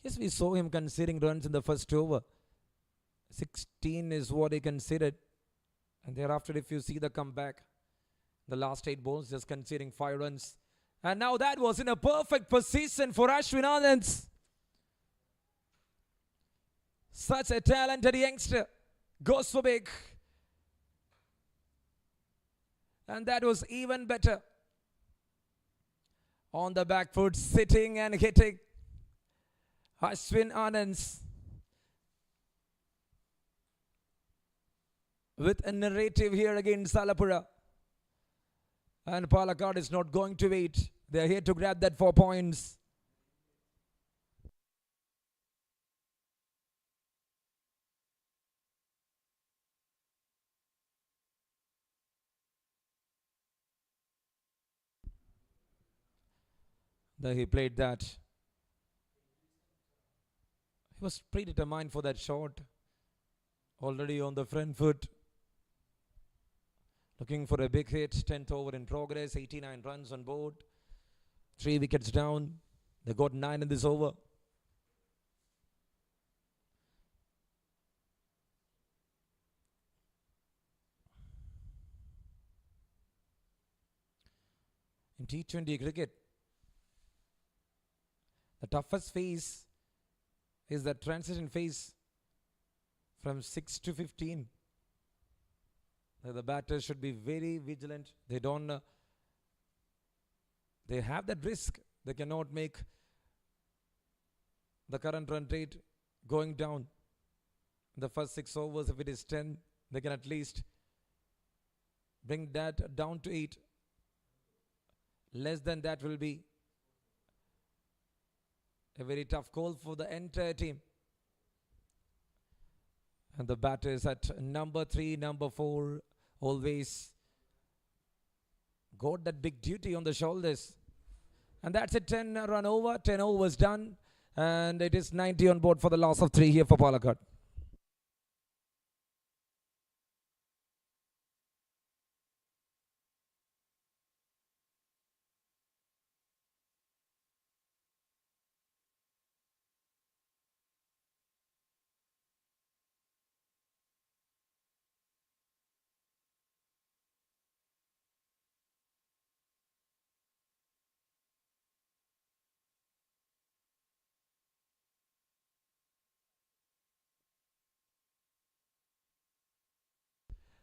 Yes, we saw him conceding runs in the first over. 16 is what he conceded. And thereafter, if you see the comeback, the last 8 balls just conceding 5 runs. And now that was in a perfect position for Ashwin Anand. Such a talented youngster. Goes for big. And that was even better. On the back foot, sitting and hitting. Ashwin Anand. With a narrative here against Alappuzha. And Palakkad is not going to wait. They are here to grab that 4 points. There he played that. He was predetermined for that shot. Already on the front foot. Looking for a big hit. 10th over in progress. 89 runs on board. 3 wickets down. They got 9 in this over. In T20 cricket, the toughest phase is the transition phase from 6 to 15. The batters should be very vigilant. They don't. They have that risk. They cannot make the current run rate going down. In the first 6 overs, if it is 10, they can at least bring that down to 8. Less than that will be a very tough call for the entire team. And the batters at number 3, number 4 always got that big duty on the shoulders. And that's a 10 run over. 10 overs done. And it is 90 on board for the loss of 3 here for Palakkad.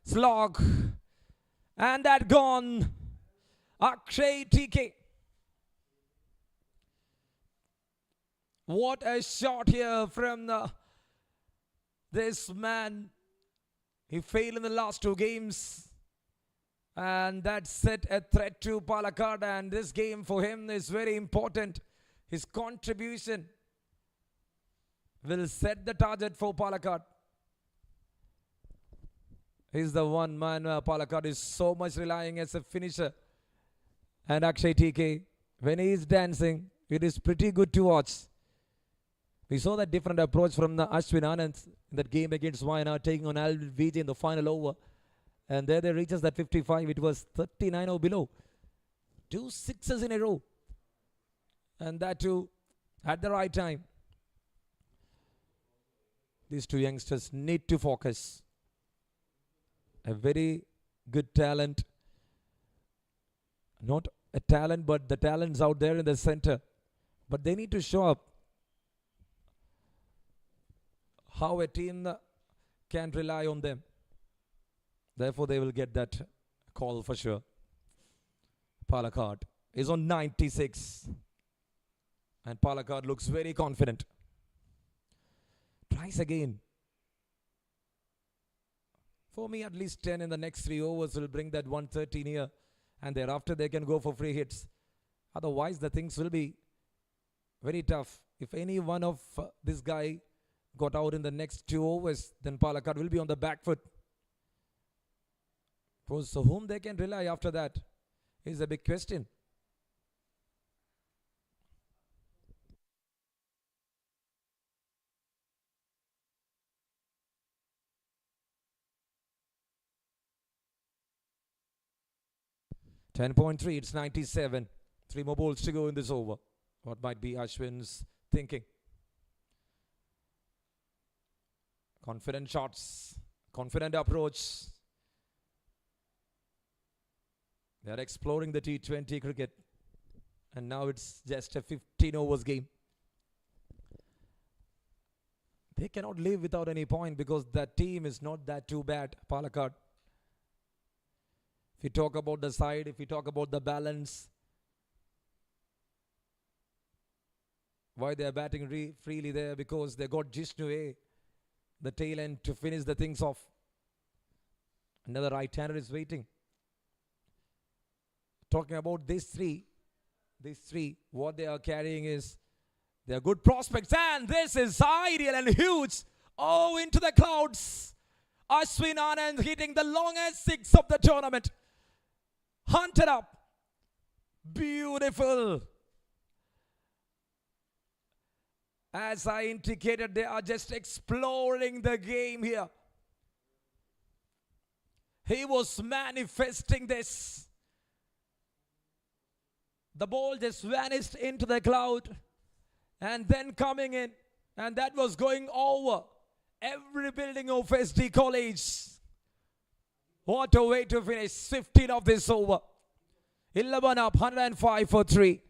Slog. And that gone. Akshay TK. What a shot here from this man. He failed in the last two games. And that set a threat to Palakkad. And this game for him is very important. His contribution will set the target for Palakkad. He's the one man Palakkad is so much relying as a finisher. And Akshay TK, when he is dancing, it is pretty good to watch. We saw that different approach from the Ashwin Anand in that game against Wayanad, taking on Alappuzha in the final over. And there they reaches that 55. It was 39 or below. 2 sixes in a row. And that too at the right time. These two youngsters need to focus. A very good talent. Not a talent, but the talent's out there in the center. But they need to show up how a team can rely on them. Therefore, they will get that call for sure. Palakkad is on 96. And Palakkad looks very confident. Tries again. For me, at least 10 in the next 3 overs will bring that 130 near. And thereafter, they can go for free hits. Otherwise, the things will be very tough. If any one of this guy got out in the next 2 overs, then Palakkad will be on the back foot. So whom they can rely after that is a big question. .3, it's 97. 3 more balls to go in this over. What might be Ashwin's thinking? Confident shots, confident approach. They are exploring the T20 cricket. And now it's just a 15 overs game. They cannot live without any point because that team is not that too bad, Palakkad. If we talk about the side, if we talk about the balance, why they are batting freely there? Because they got Jishnu A, the tail end, to finish the things off. Another right-hander is waiting. Talking about these three, what they are carrying is, they are good prospects. And this is ideal and huge. Oh, into the clouds. Ashwin Anand hitting the longest 6 of the tournament. Hunted up. Beautiful. As I indicated, they are just exploring the game here. He was manifesting this. The ball just vanished into the cloud and then coming in, and that was going over every building of SD College. What a way to finish 15 of this over. 11 up, 105 for 3.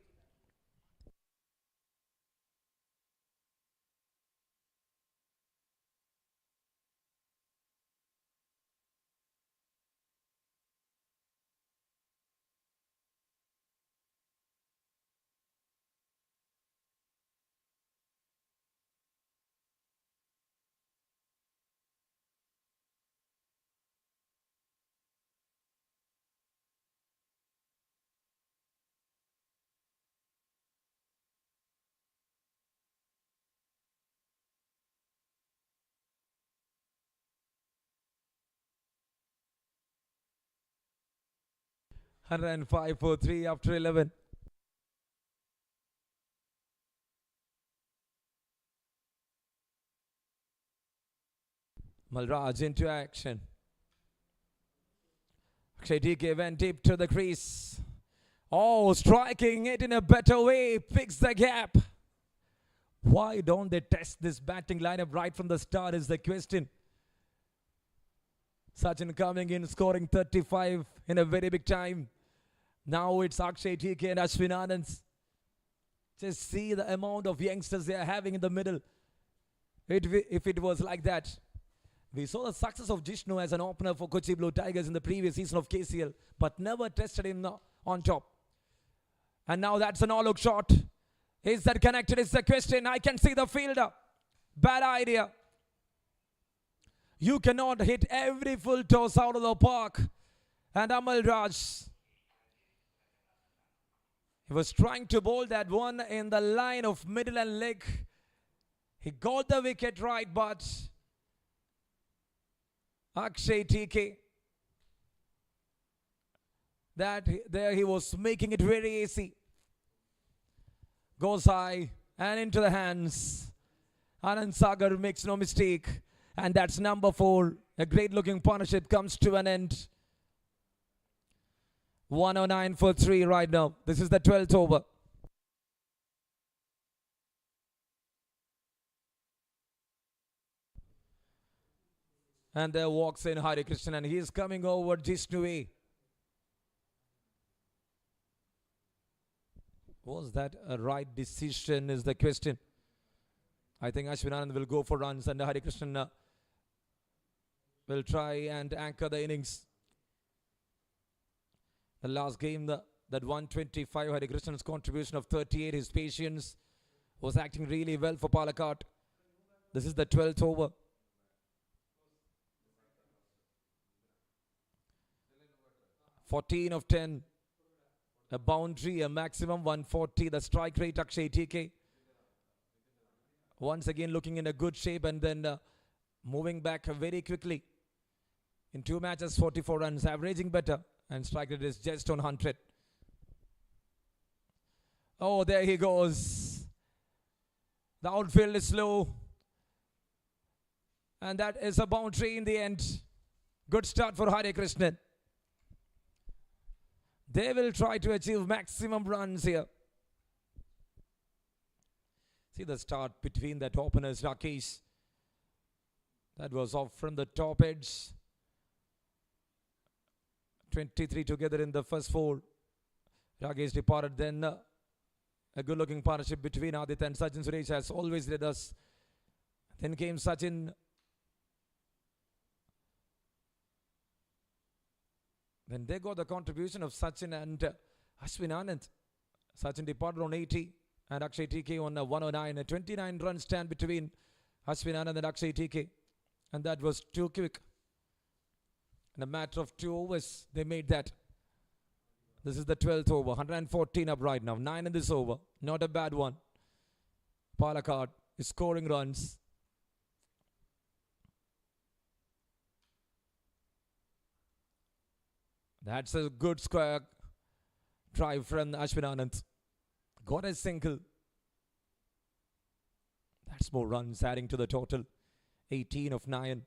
And 5 for 3 after 11. Malraj into action. Akshay TK went deep to the crease. Oh, striking it in a better way. Picks the gap. Why don't they test this batting lineup right from the start is the question. Sachin coming in, scoring 35 in a very big time. Now it's Akshay TK and Ashwin Anand. Just see the amount of youngsters they are having in the middle. If it was like that, We saw the success of Jishnu as an opener for Kochi Blue Tigers in the previous season of KCL, but never tested him on top. And now that's an all-look shot. Is that connected? Is the question. I can see the fielder. Bad idea. You cannot hit every full toss out of the park. And Amal Raj, he was trying to bowl that one in the line of middle and leg. He got the wicket right, but Akshay TK, there he was making it very easy. Goes high and into the hands. Anand Sagar makes no mistake. And that's number 4. A great looking partnership comes to an end. 109 for 3 right now. This is the 12th over. And there walks in Hari Krishnan and he is coming over Jishnu. Was that a right decision is the question. I think Ashwin Anand will go for runs and Hari Krishnan will try and anchor the innings. The last game, that 125, Hari Krishnan's contribution of 38, his patience was acting really well for Palakkad. This is the 12th over. (14 of 10). A boundary, a maximum 140. The strike rate, Akshay TK. Once again looking in a good shape and then moving back very quickly. In 2 matches, 44 runs, averaging better. And strike rate is just on 100. Oh, there he goes. The outfield is slow. And that is a boundary in the end. Good start for Hari Krishnan. They will try to achieve maximum runs here. See the start between the openers, Rakesh. That was off from the top edge. 23 together in the first 4. Rakesh departed. Then a good looking partnership between Aditya and Sachin Suresh has always led us. Then came Sachin. Then they got the contribution of Sachin and Ashwin Anand. Sachin departed on 80 and Akshay TK on 109. A 29 run stand between Ashwin Anand and Akshay TK. And that was too quick. In a matter of 2 overs, they made that. This is the 12th over. 114 up right now. 9 in this over. Not a bad one. Palakkad is scoring runs. That's a good square drive from Ashwin Anand. Got a single. That's more runs adding to the total. 18 of 9.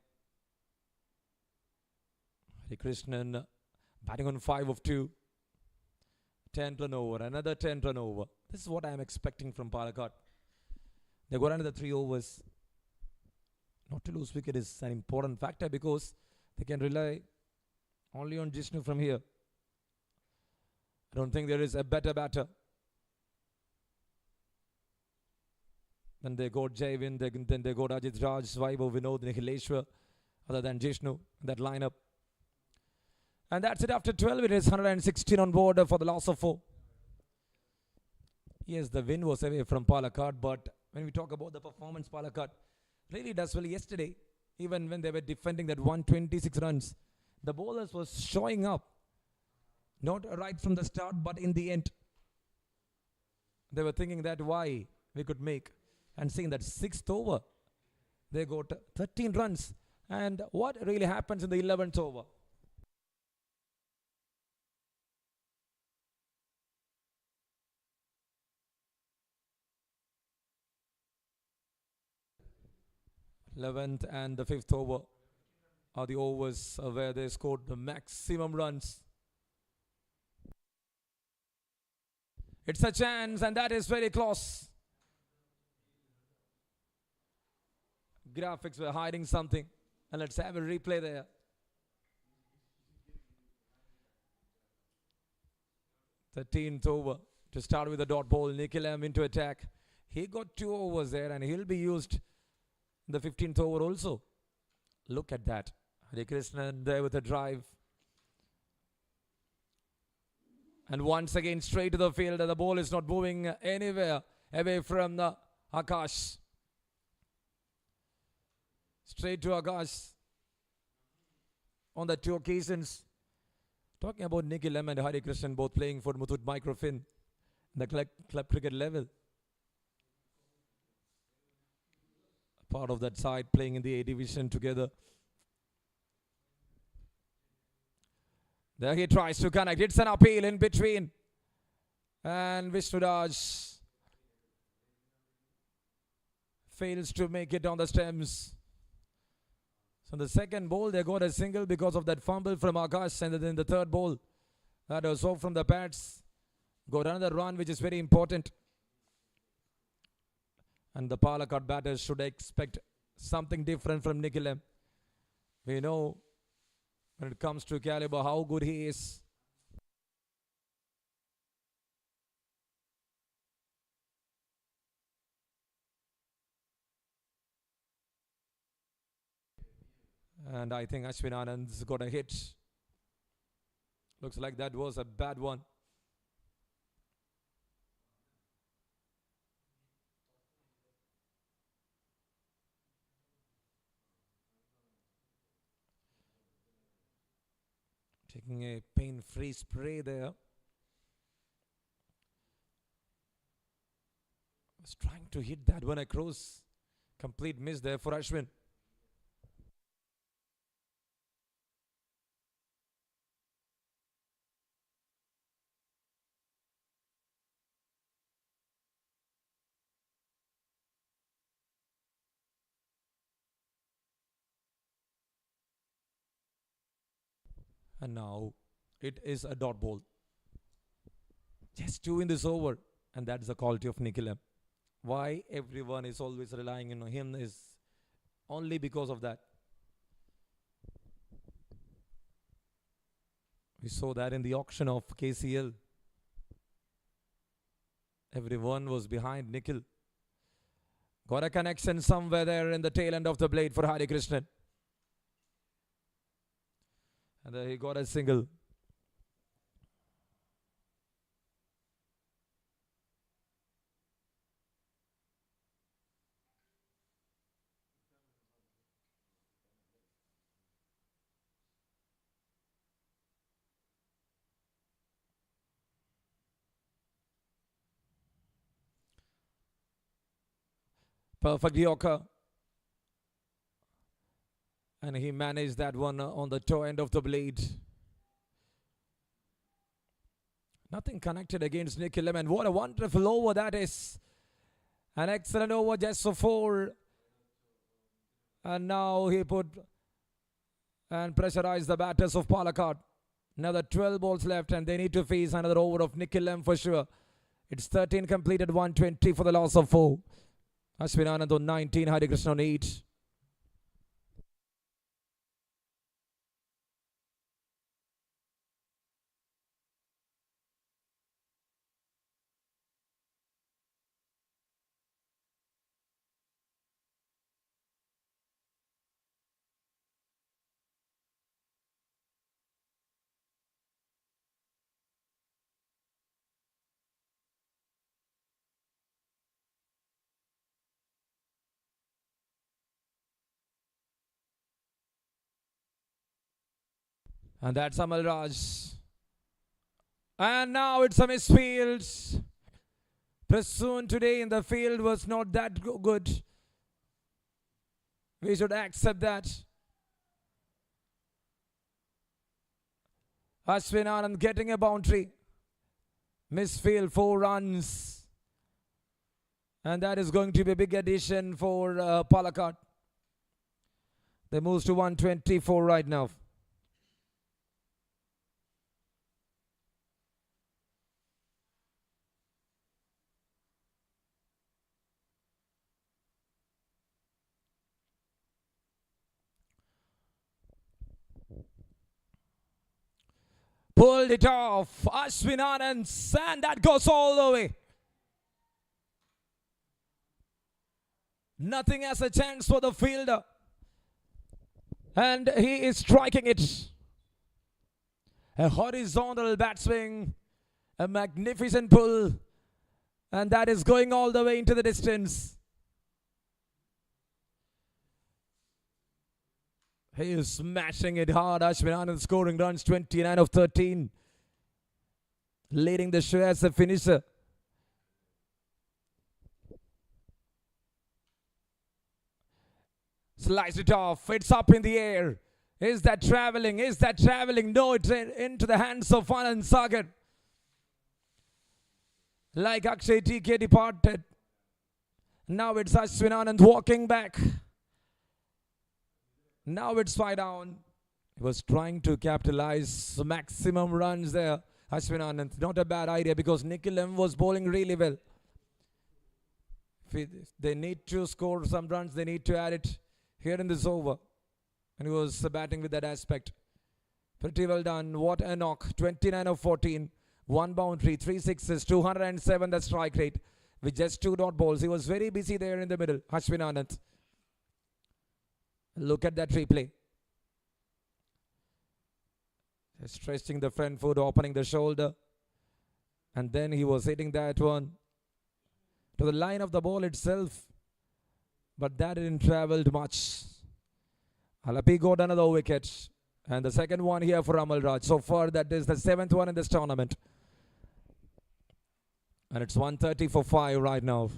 Hari Krishnan batting on 5 of 2. 10 run over. Another 10 run over. This is what I am expecting from Palakkad. They got another 3 overs. Not to lose wicket is an important factor because they can rely only on Jishnu from here. I don't think there is a better batter. Then they got Jayvin, then they got Ajit Raj, Vaibhav, Vinod, Nikhileshwar, other than Jishnu in that lineup. And that's it after 12. It is 116 on board for the loss of 4. Yes, the win was away from Palakkad, but when we talk about the performance, Palakkad really does well yesterday. Even when they were defending that 126 runs, the bowlers was showing up. Not right from the start, but in the end. They were thinking that why we could make. And seeing that 6th over, they got 13 runs. And what really happens in the 11th over? Eleventh and the 5th over are the overs where they scored the maximum runs. It's a chance and that is very close. Graphics were hiding something. And let's have a replay there. Thirteenth over to start with a dot ball. Nikhil into attack. He got 2 overs there and he'll be used in the 15th over also. Look at that. Hare Krishnan there with a drive. And once again, straight to the field. The ball is not moving anywhere away from the Akash. Straight to Akash on the two occasions. Talking about Nikhil M and Hare Krishnan both playing for Muthoot Microfin in the club cricket level. Part of that side playing in the A division together. There he tries to connect. It's an appeal in between. And Vishnuraj fails to make it on the stems. So in the second ball, they got a single because of that fumble from Akash. And then in the third ball, that was off from the pads. Got another run, which is very important. And the Palakkad batters should expect something different from Nikhil M. We know when it comes to caliber how good he is. And I think Ashwin Anand's got a hit. Looks like that was a bad one. Taking a pain-free spray there. Was trying to hit that one across. Complete miss there for Ashwin. And now it is a dot ball. Just two in this over. And that's the quality of Nikhil M. Why everyone is always relying on him is only because of that. We saw that in the auction of KCL. Everyone was behind Nikhil. Got a connection somewhere there in the tail end of the blade for Hare Krishnan. And he got a single. Perfect Yorker. And he managed that one on the toe end of the blade. Nothing connected against Nikhil M. And what a wonderful over that is. An excellent over just for 4. And now he put and pressurized the batters of Palakkad. Another 12 balls left and they need to face another over of Nikhil M for sure. It's 13 completed, 120 for the loss of 4. Ashwin Anand on 19, Hare Krishnan on 8. And that's Amal Raj. And now it's a misfield. Prasoon today in the field was not that good. We should accept that. Ashwin Anand getting a boundary. Misfield, 4 runs. And that is going to be a big addition for Palakkad. They move to 124 right now. Pulled it off. Ashwin Anand, and that goes all the way. Nothing as a chance for the fielder. And he is striking it. A horizontal bat swing. A magnificent pull. And that is going all the way into the distance. He is smashing it hard. Ashwin Anand scoring runs 29 of 13. Leading the show as a finisher. Slice it off. It's up in the air. Is that traveling? Is that traveling? No, it's into the hands of Anand Sagar. Like Akshay TK departed. Now it's Ashwin Anand walking back. Now it's 5 down. He was trying to capitalize maximum runs there. Ashwin Anand. Not a bad idea because Nikhil M was bowling really well. If they need to score some runs, they need to add it here in this over. And he was batting with that aspect. Pretty well done. What a knock. 29 of 14. 1 boundary, 3 sixes, 207 the strike rate. With just 2 dot balls. He was very busy there in the middle. Ashwin Anand. Look at that replay. Stretching the front foot, opening the shoulder. And then he was hitting that one to the line of the ball itself. But that didn't travel much. Alappuzha got another wicket. And the second one here for Amal Raj. So far, that is the 7th one in this tournament. And it's 130 for 5 right now.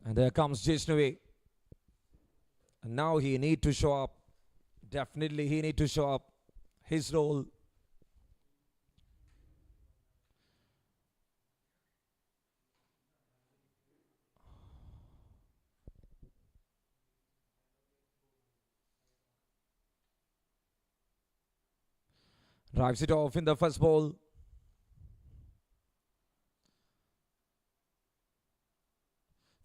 And there comes Jishnu. And now he need to show up. Definitely he need to show up his role. Drives it off in the first ball.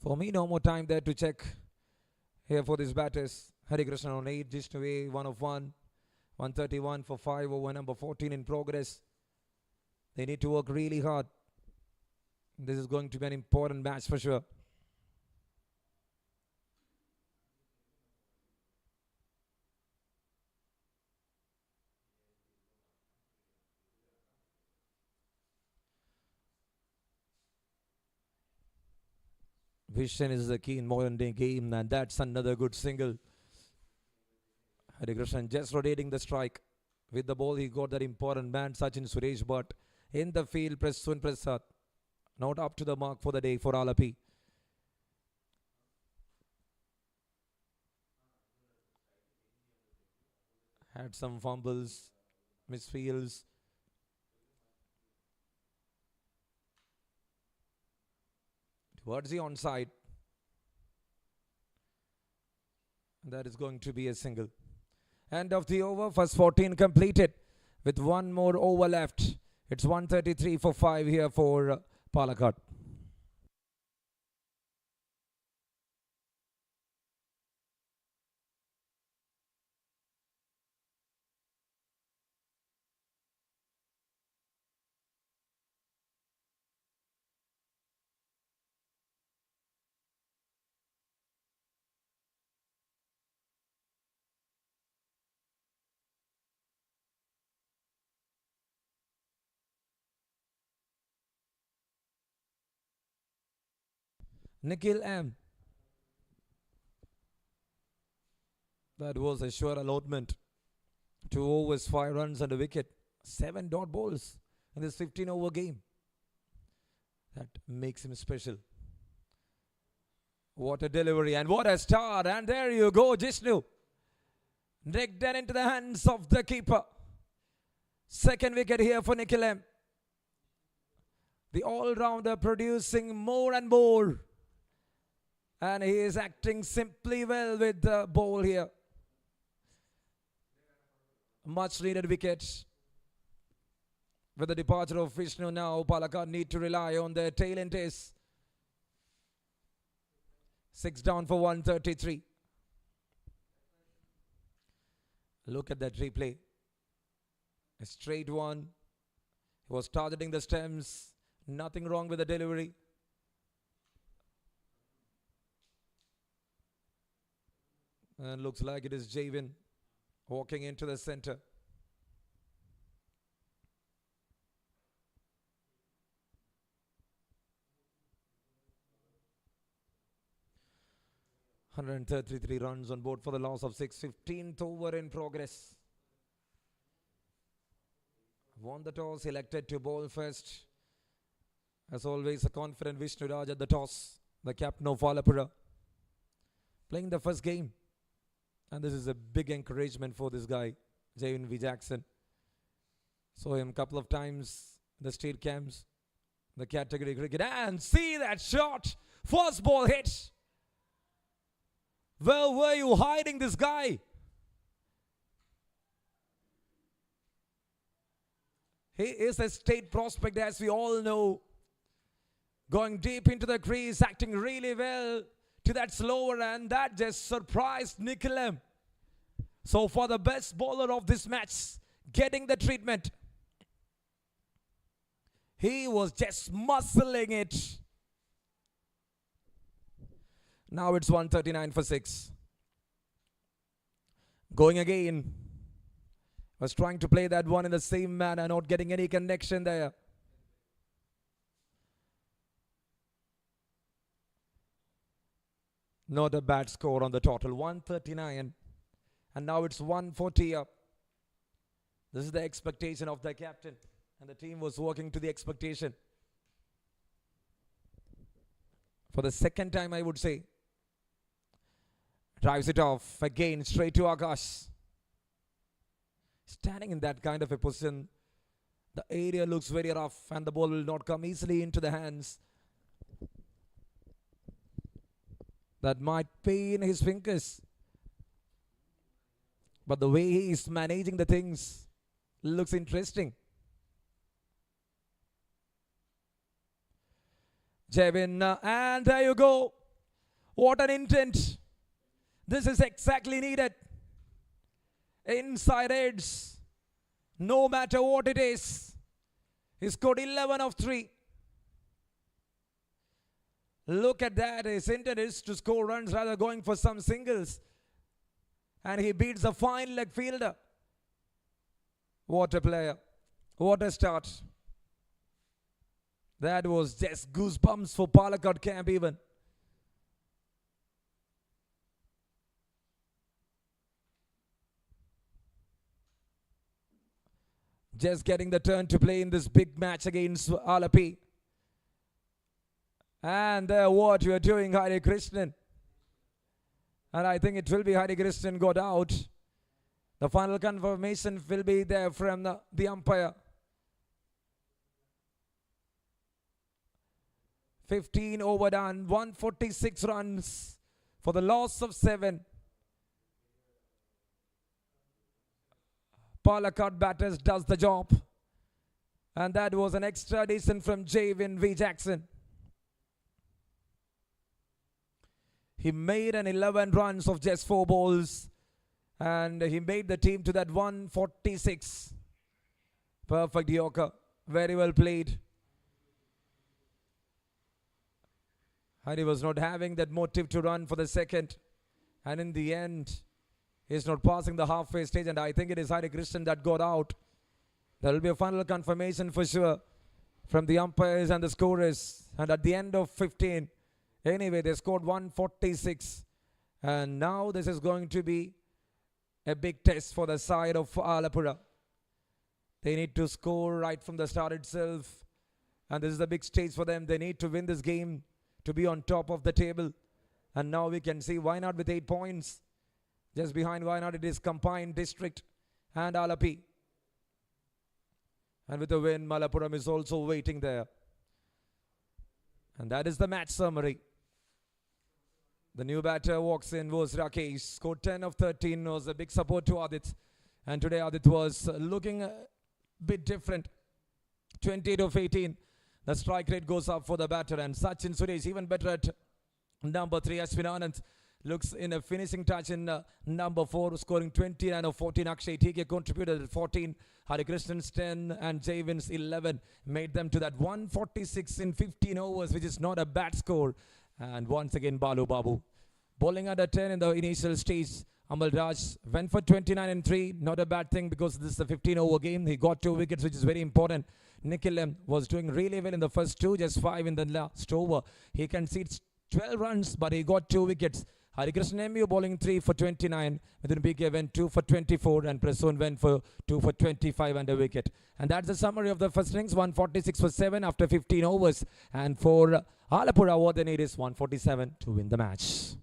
For me, no more time there to check here for these batters. Hari Krishnan on 8, Jishnu 1 of 1. 131 for 5 over number 14 in progress. They need to work really hard. This is going to be an important match for sure. Vision is the key in modern day game, and that's another good single. Hari Krishnan just rotating the strike. With the ball, he got that important man, Sachin Suresh, but in the field, Prasun Prasad. Not up to the mark for the day for Alappuzha. Had some fumbles, misfields. Towards the onside. That is going to be a single. End of the over. First 14 completed with one more over left. It's 133 for 5 here for Palakkad. Nikhil M. That was a sure allotment. 2 overs, 5 runs and a wicket. 7 dot balls in this 15 over game. That makes him special. What a delivery and what a start. And there you go, Jishnu. Nicked that into the hands of the keeper. Second wicket here for Nikhil M. The all-rounder producing more and more. And he is acting simply well with the ball here. Much needed wicket. With the departure of Vishnu now, Palakkad need to rely on their tail end ace. 6 down for 133. Look at that replay. A straight one. He was targeting the stems. Nothing wrong with the delivery. And looks like it is Javin walking into the center. ...133 runs on board for the loss of 6. 15th over in progress. Won the toss, elected to bowl first. As always, a confident Vishnu Raj at the toss. The captain of Alappuzha. Playing the first game. And this is a big encouragement for this guy, Javin V. Jackson. Saw him a couple of times in the state camps. The category cricket. And see that shot! First ball hit! Where were you hiding this guy? He is a state prospect, as we all know. Going deep into the crease, acting really well to that slower, and that just surprised Nicolam. So for the best bowler of this match, getting the treatment. He was just muscling it. Now it's 139 for 6. Going again. Was trying to play that one in the same manner, not getting any connection there. Not a bad score on the total. 139. And now it's 140 up. This is the expectation of the captain. And the team was working to the expectation. For the second time, I would say. Drives it off again, straight to Akash. Standing in that kind of a position, the area looks very rough and the ball will not come easily into the hands. That might pain his fingers. But the way he is managing the things looks interesting. Javin, and there you go. What an intent. This is exactly needed. Inside edge. No matter what it is. He scored 11 of 3. Look at that. His intent is to score runs rather going for some singles. And he beats a fine leg fielder. What a player. What a start. That was just goosebumps for Palakkad camp even. Just getting the turn to play in this big match against Alappuzha. And what you are doing, Hari Krishnan. And I think it will be Hari Krishnan got out. The final confirmation will be there from the umpire. 15 over done, 146 runs for the loss of 7. Palakkad batters does the job. And that was an extra addition from Javin V. Jackson. He made an 11 runs of just 4 balls. And he made the team to that 146. Perfect Yorker. Very well played. Hari was not having that motive to run for the second. And in the end, he's not passing the halfway stage. And I think it is Hari Krishnan that got out. There will be a final confirmation for sure from the umpires and the scorers. And at the end of 15, anyway, they scored 146. And now this is going to be a big test for the side of Alappuzha. They need to score right from the start itself. And this is the big stage for them. They need to win this game to be on top of the table. And now we can see Wayanad with 8 points. Just behind Wayanad it is Combined District and Alappuzha. And with the win, Malappuram is also waiting there. And that is the match summary. The new batter walks in was Rakesh. Scored 10 of 13. Was a big support to Adit. And today Adit was looking a bit different. 28 of 18. The strike rate goes up for the batter, and Sachin Suresh even better at number 3. Ashwin Anand looks in a finishing touch in number 4, scoring 29 of 14. Akshay TK contributed at 14. Hari Krishnan's 10 and Javin's 11 made them to that 146 in 15 overs, which is not a bad score. And once again, Balu Babu bowling under 10 in the initial stage. Amal Raj went for 29 and 3. Not a bad thing because this is a 15 over game. He got 2 wickets, which is very important. Nikhil M was doing really well in the first 2, just 5 in the last over. He conceded 12 runs, but he got 2 wickets. Harikrishnan MU bowling 3 for 29. Mithun BK went 2 for 24, and Prasoon went for 2 for 25 and a wicket. And that's the summary of the first innings. 146 for 7 after 15 overs. And for Alappuzha, what they need is 147 to win the match.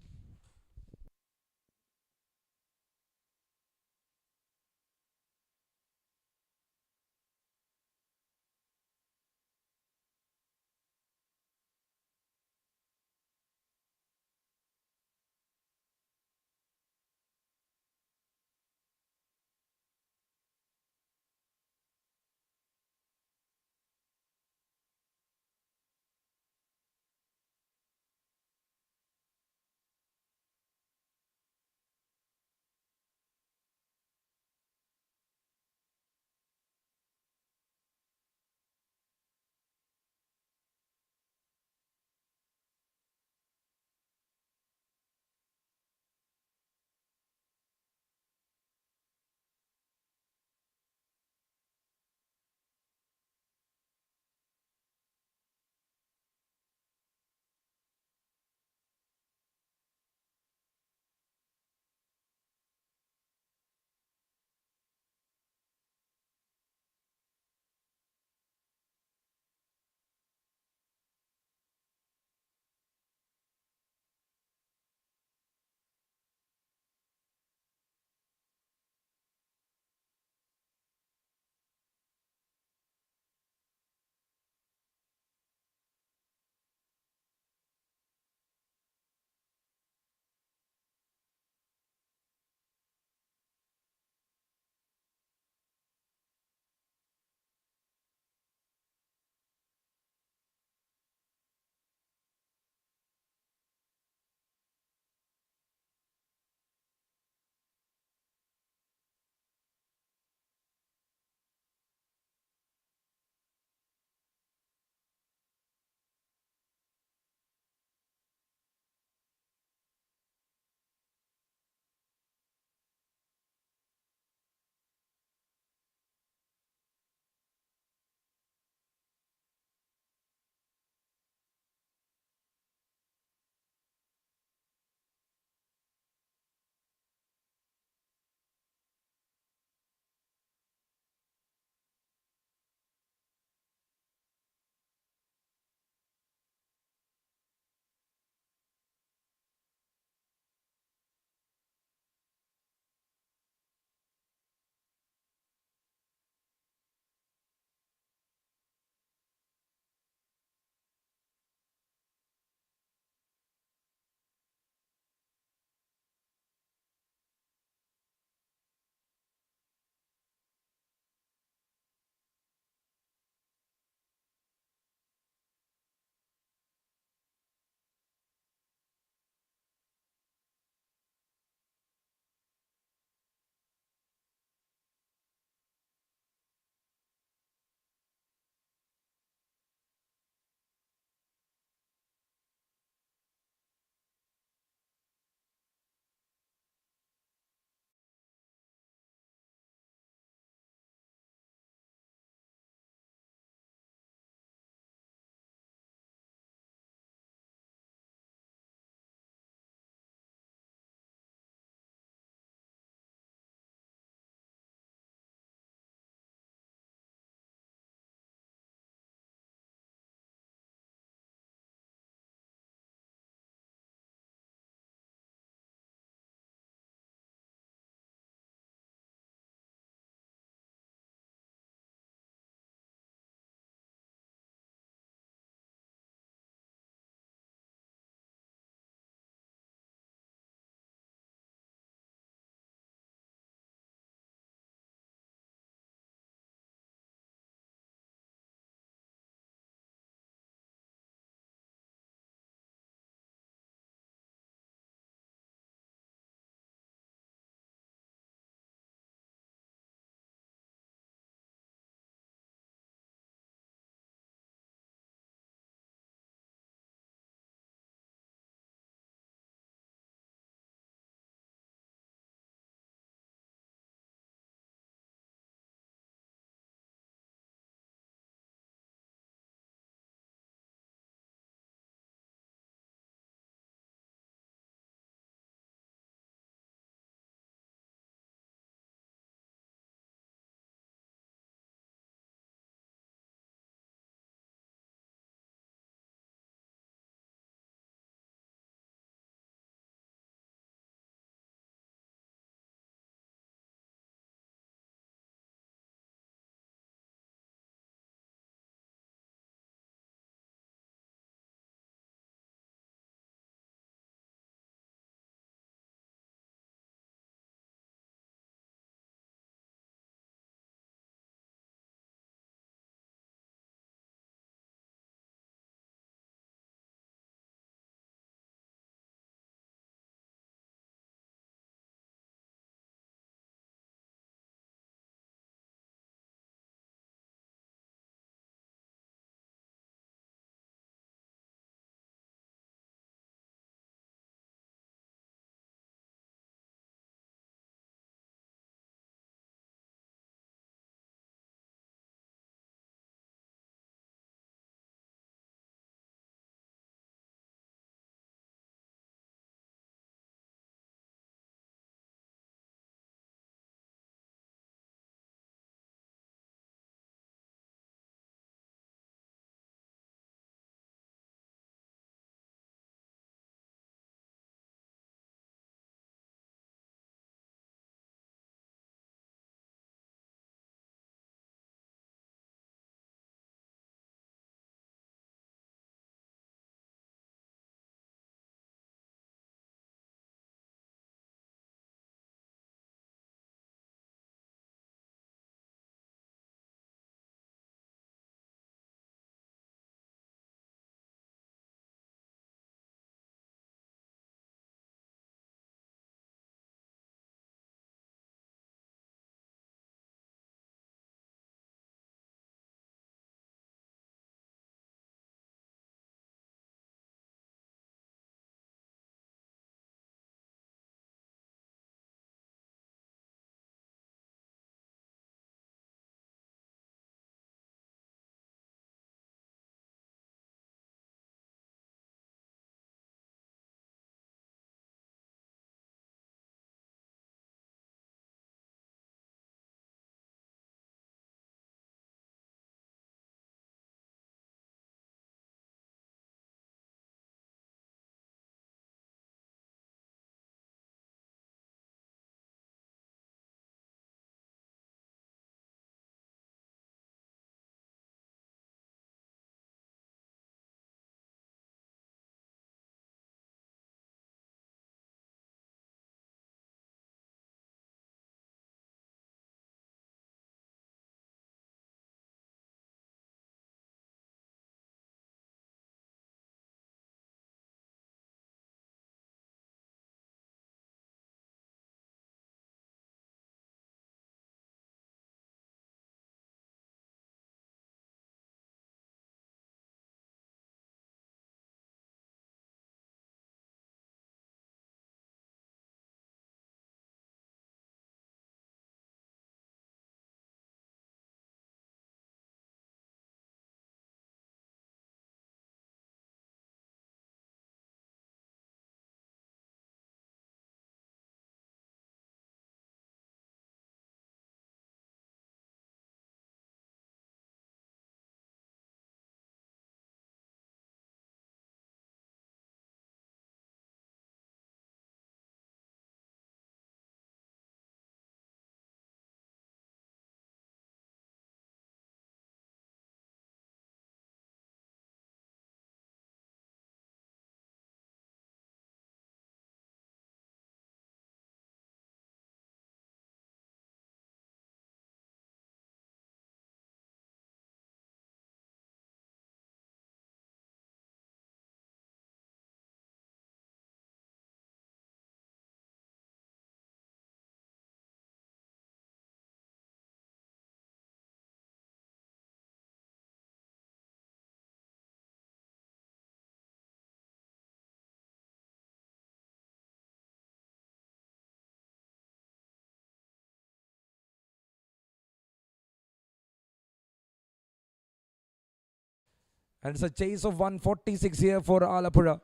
And it's a chase of 146 here for Alappuzha.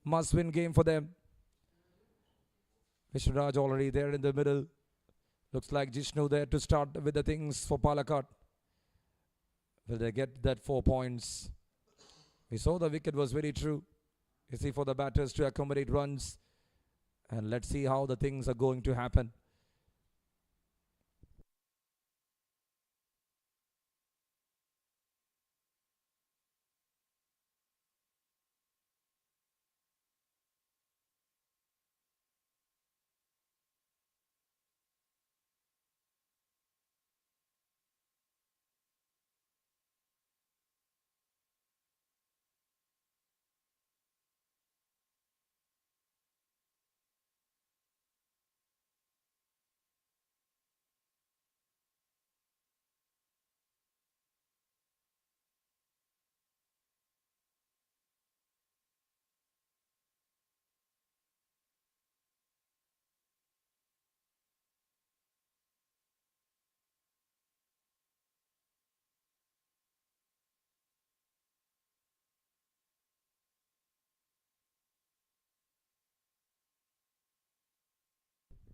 Must win game for them. Vishnuraj already there in the middle. Looks like Jishnu there to start with the things for Palakkad. Will they get that 4 points? We saw the wicket was very true. You see, for the batters to accommodate runs. And let's see how the things are going to happen.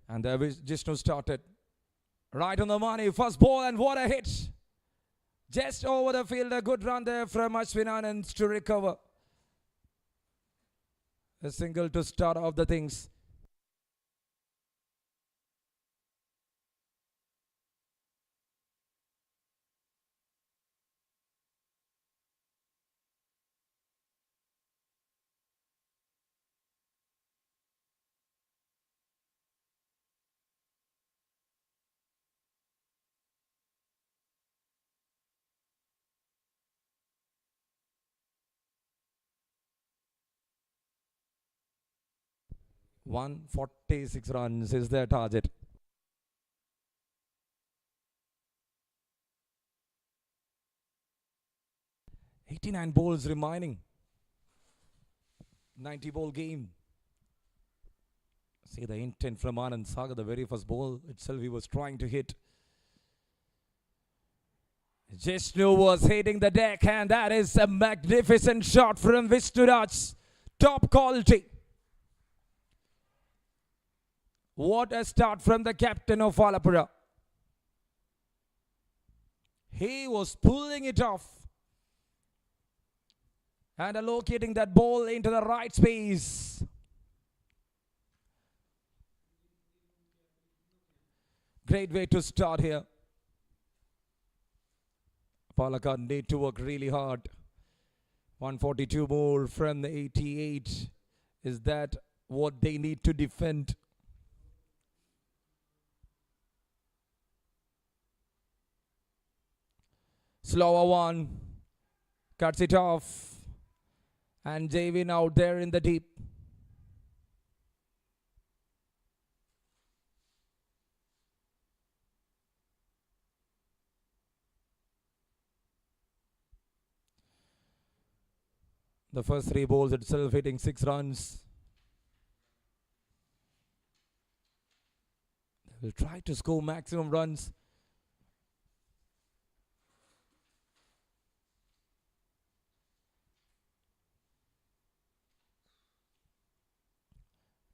And there Jishnu started. Right on the money. First ball and what a hit. Just over the field. A good run there from Ashwin Anand to recover. A single to start off the things. "146 runs is their target. "89 balls remaining. 90-ball game. See the intent from Anand Sagar. The very first ball itself he was trying to hit. Jishnu was hitting the deck, and that is a magnificent shot from Vishnuraj. Top quality. What a start from the captain of Alappuzha. He was pulling it off and allocating that ball into the right space. Great way to start here. Palakkad need to work really hard. 142 more from the 88. Is that what they need to defend? Slower one. Cuts it off. And Javin out there in the deep. The first 3 balls itself hitting 6 runs. They will try to score maximum runs.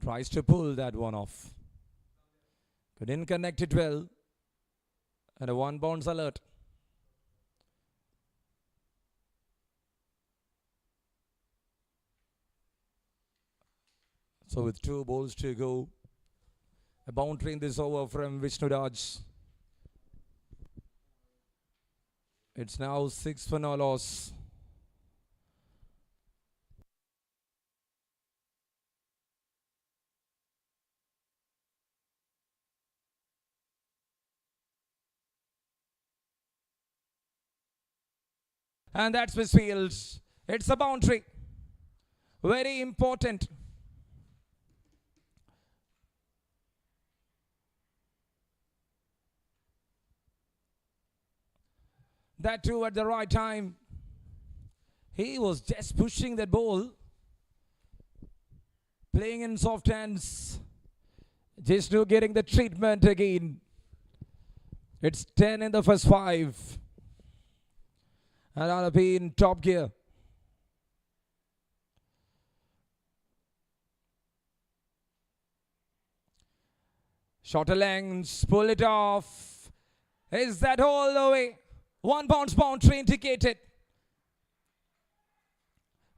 Tries to pull that one off. Couldn't connect it well. And a 1 bounce alert. So with 2 balls to go, a boundary in this over from Vishnuraj. It's now 6 for no loss. And that's Misfield. It's a boundary. Very important. That too at the right time. He was just pushing that ball. Playing in soft hands. Jishnu getting the treatment again. It's 10 in the first 5. And Alappuzha in top gear. Shorter lengths, pull it off. Is that all the way? 1 bounce boundary indicated.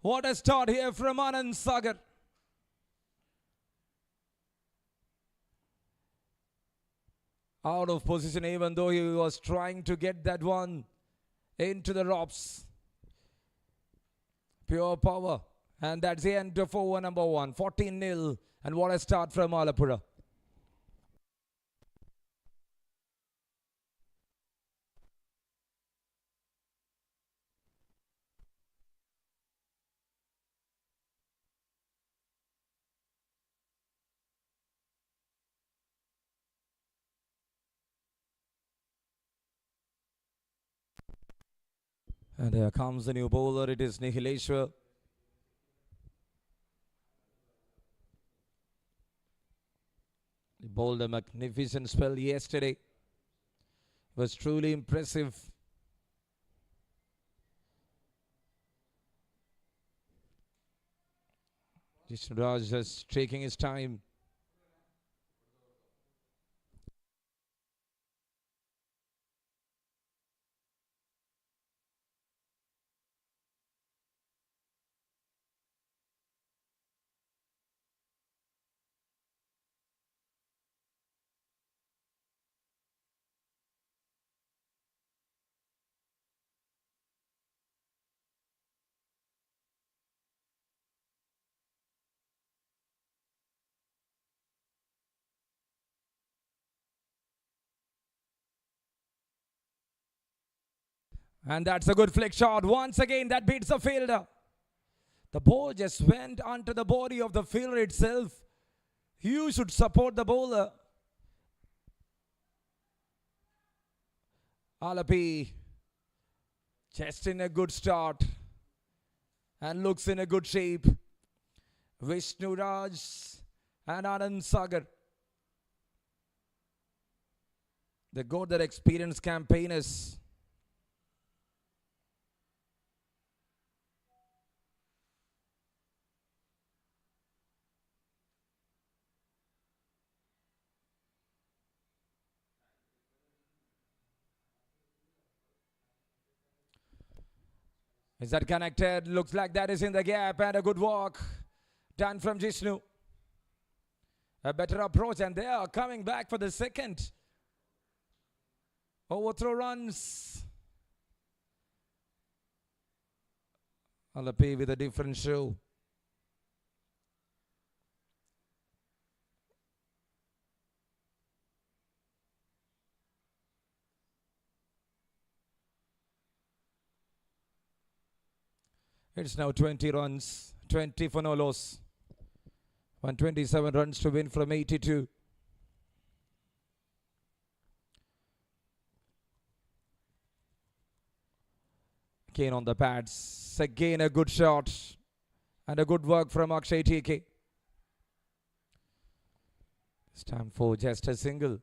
What a start here from Anand Sagar. Out of position even though he was trying to get that one into the ropes. Pure power. And that's the end of over number 1. 14-0. And what a start from Alappuzha. And here comes the new bowler. It is Nihileshwar. He bowled a magnificent spell yesterday. It was truly impressive. Raj just taking his time. And that's a good flick shot. Once again, that beats the fielder. The ball just went onto the body of the fielder itself. You should support the bowler. Alapi just in a good start and looks in a good shape. Vishnu Raj and Anand Sagar. They got their experienced campaigners. Is that connected? Looks like that is in the gap and a good walk done from Jishnu. A better approach and they are coming back for the second. Overthrow runs. Alapi with a different show. It's now 20 runs, 20 for no loss. 127 runs to win from 82. Again on the pads. Again a good shot. And a good work from Akshay TK. It's time for just a single.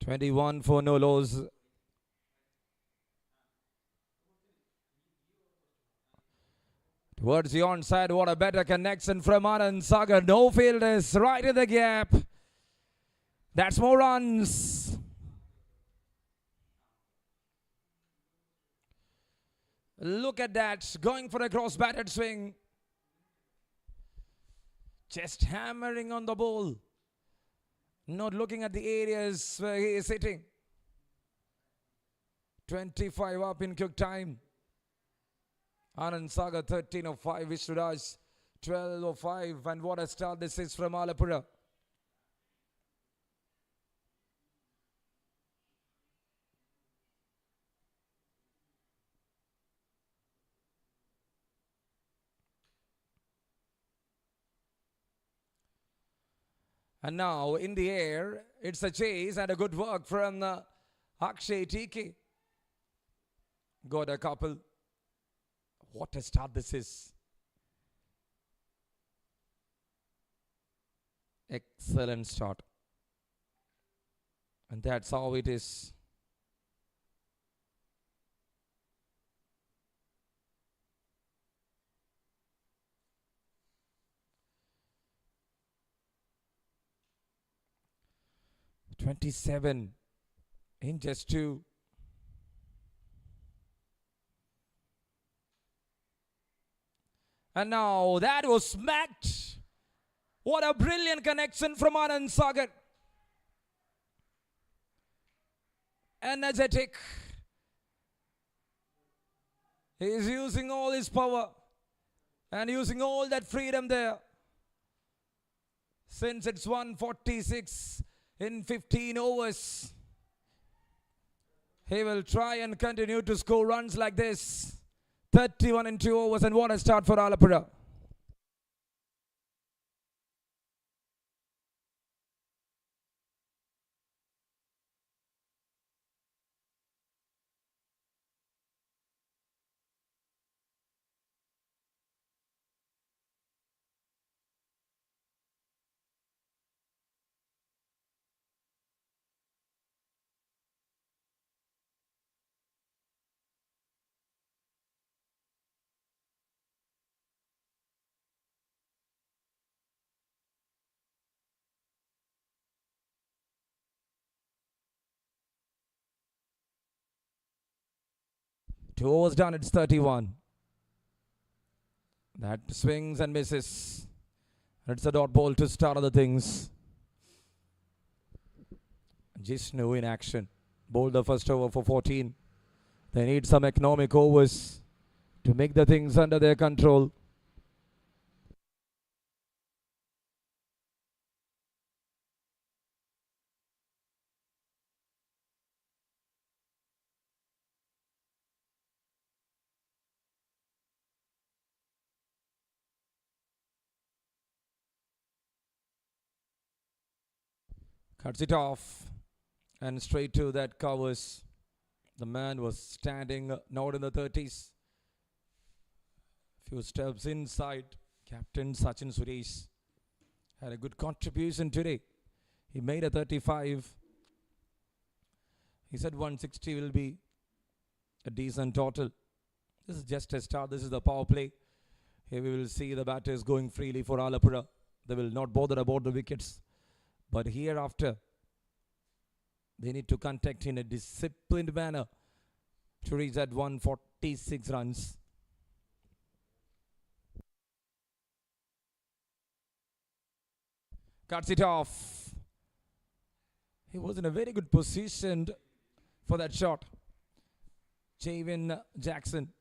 $21 for no loss. Towards the onside, what a better connection from Anand Sagar. No fielders, right in the gap. That's more runs. Look at that, going for a cross-batted swing. Just hammering on the ball. Not looking at the areas where he is sitting. 25 up in quick time. Anand Sagar 13 of 5. Vishnu Raj 12 of 5. And what a start this is from Alappuzha. And now in the air, it's a chase and a good work from Akshay TK. Got a couple. What a start this is. Excellent start. And that's how it is. "27 in just 2. And now that was smacked. What a brilliant connection from Anand Sagar. Energetic. He is using all his power and using all that freedom there. Since it's 146 in 15 overs, he will try and continue to score runs like this. 31 in 2 overs, and what a start for Alappuzha. Two overs done, it's 31. That swings and misses. It's a dot ball to start other things. Jishnu in action. Bowled the first over for 14. They need some economic overs to make the things under their control. Cuts it off and straight to that covers. The man was standing not in the 30s. Few steps inside. Captain Sachin Suresh had a good contribution today. He made a 35. He said 160 will be a decent total. This is just a start. This is the power play. Here we will see the batters going freely for Alappuzha. They will not bother about the wickets. But hereafter, they need to contact in a disciplined manner to reach that 146 runs. Cuts it off. He was in a very good position for that shot. Javin Jackson.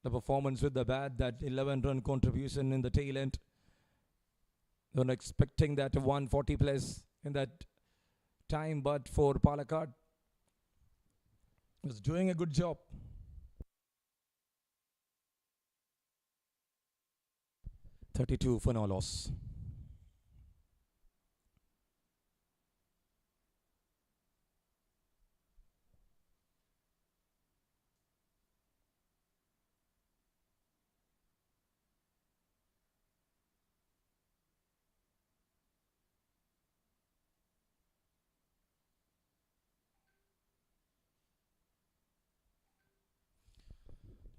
The performance with the bat, that 11-run contribution in the tail end. They were expecting that 140 plus in that time, but for Palakkad, was doing a good job. "32 for no loss."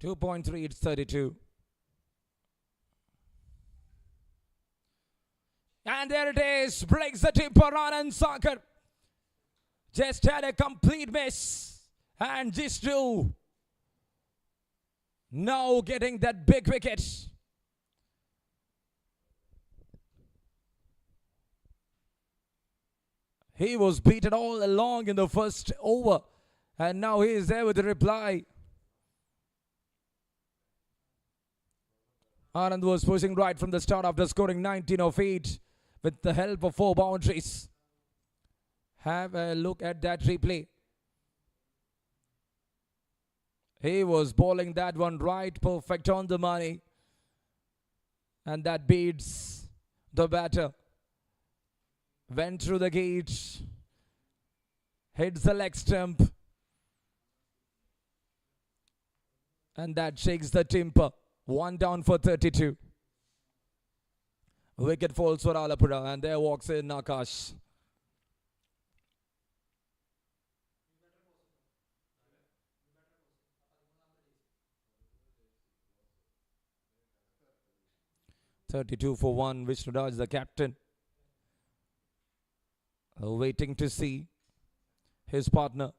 .3, it's 32. And there it is. Breaks the tip for Anand Sagar. Just had a complete miss. And Jishnu now getting that big wicket. He was beaten all along in the first over. And now he is there with the reply. Anand was pushing right from the start after scoring 19 of 8 with the help of 4 boundaries. Have a look at that replay. He was bowling that one right, perfect on the money. And that beats the batter. Went through the gate. Hits the leg stump. And that shakes the timber. 1 down for 32. Wicket falls for Alappuzha, and there walks in Akash. "32 for 1. Vishnu Raj, the captain, waiting to see his partner.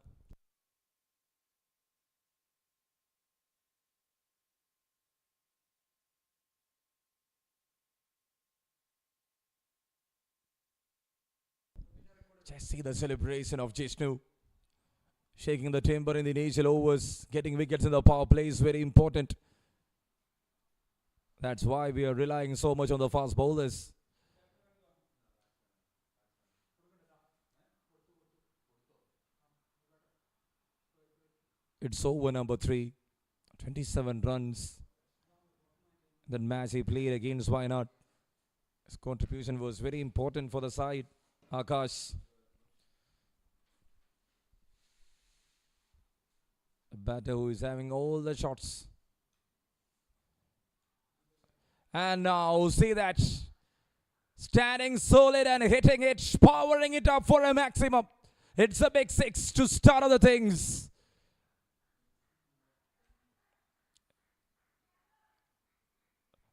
Just see the celebration of Jishnu. Shaking the timber in the initial overs. Getting wickets in the power play is very important. That's why we are relying so much on the fast bowlers. It's over number 3. 27 runs. That match he played against Wynad. His contribution was very important for the side. Akash. A batter who is having all the shots. And now see that. Standing solid and hitting it, powering it up for a maximum. It's a big 6 to start other things.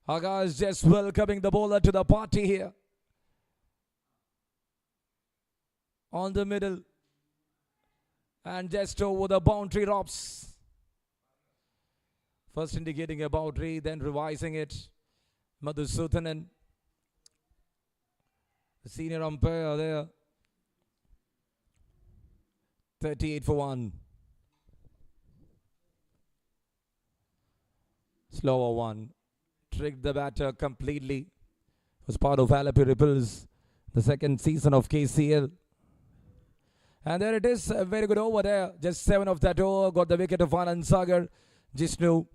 Akash just welcoming the bowler to the party here. On the middle. And just over the boundary drops. First indicating a boundary, then revising it. Madhusudhanan, the senior umpire there. 38 for 1. Slower one. Tricked the batter completely. Was part of Alappuzha Ripples, the second season of KCL. And there it is, a very good over there. Just 7 of that over. Got the wicket of Anand Sagar. Jishnu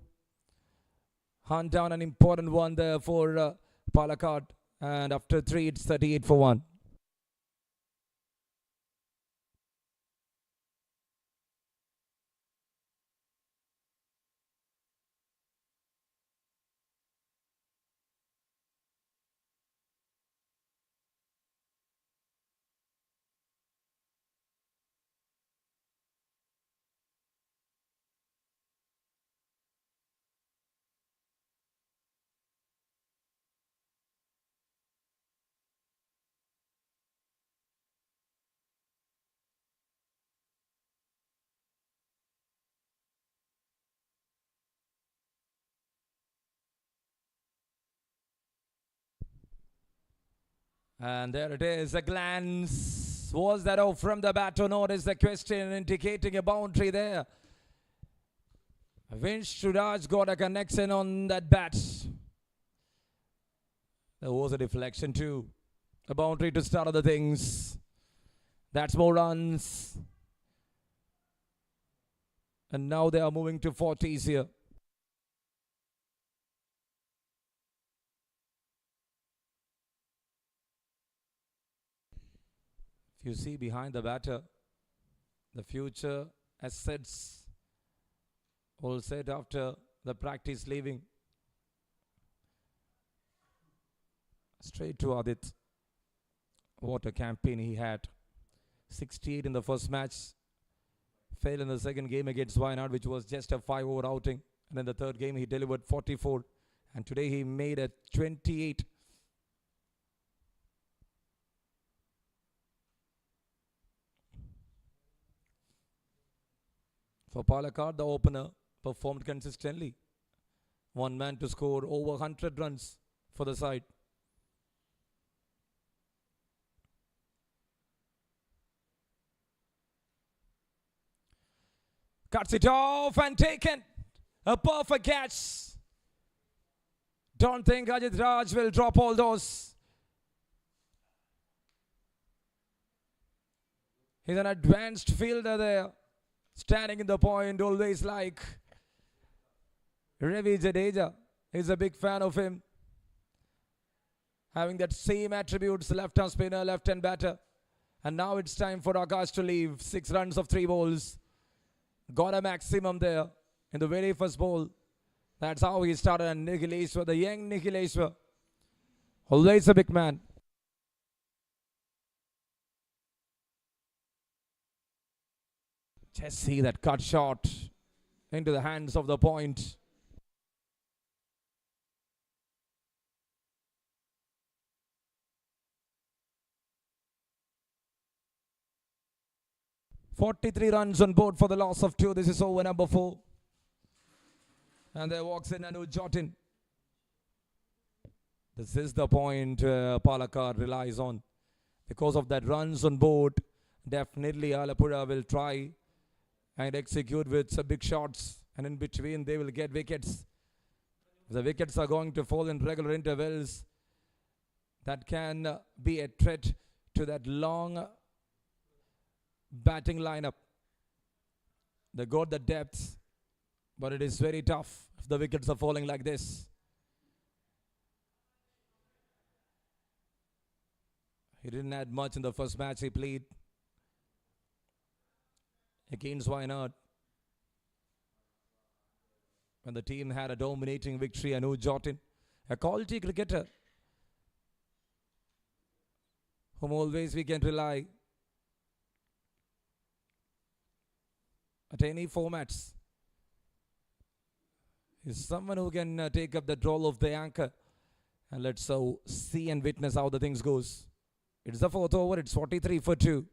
hunt down an important one there for Palakkad. And after 3, it's 38 for 1. And there it is, a glance. Was that off from the bat or not is the question, indicating a boundary there. Vishnu Raj got a connection on that bat. There was a deflection too. A boundary to start other things. That's more runs. And now they are moving to 40s here. If you see behind the batter, the future assets all set after the practice leaving. Straight to Adit. What a campaign he had. 68 in the first match. Failed in the second game against Wynad, which was just a 5-over outing. And in the third game, he delivered 44. And today he made a 28. For Palakkad, the opener performed consistently. One man to score over 100 runs for the side. Cuts it off and taken. A perfect catch. Don't think Ajit Raj will drop all those. He's an advanced fielder there. Standing in the point, always like Ravi Jadeja. He's a big fan of him. having that same attributes, left-hand spinner, left-hand batter. And now it's time for Akash to leave. 6 runs of 3 balls. Got a maximum there in the very first ball. That's how he started. And Nikhileshwar, the young Nikhileshwar, always a big man. Just see that cut shot into the hands of the point. "43 runs on board for the loss of 2. This is over number 4. And there walks in Anuj Jotin. This is the point Palakkad relies on. Because of that runs on board, definitely Alappuzha will try and execute with some big shots. And in between, they will get wickets. The wickets are going to fall in regular intervals. That can be a threat to that long batting lineup. They got the depth, but it is very tough if the wickets are falling like this. He didn't add much in the first match he played against Wayanad, when the team had a dominating victory. Anuj Jotin, a quality cricketer whom always we can rely at any formats. He's someone who can take up the role of the anchor. And let's see and witness how the things goes. It's the 4th over. It's 43 for 2.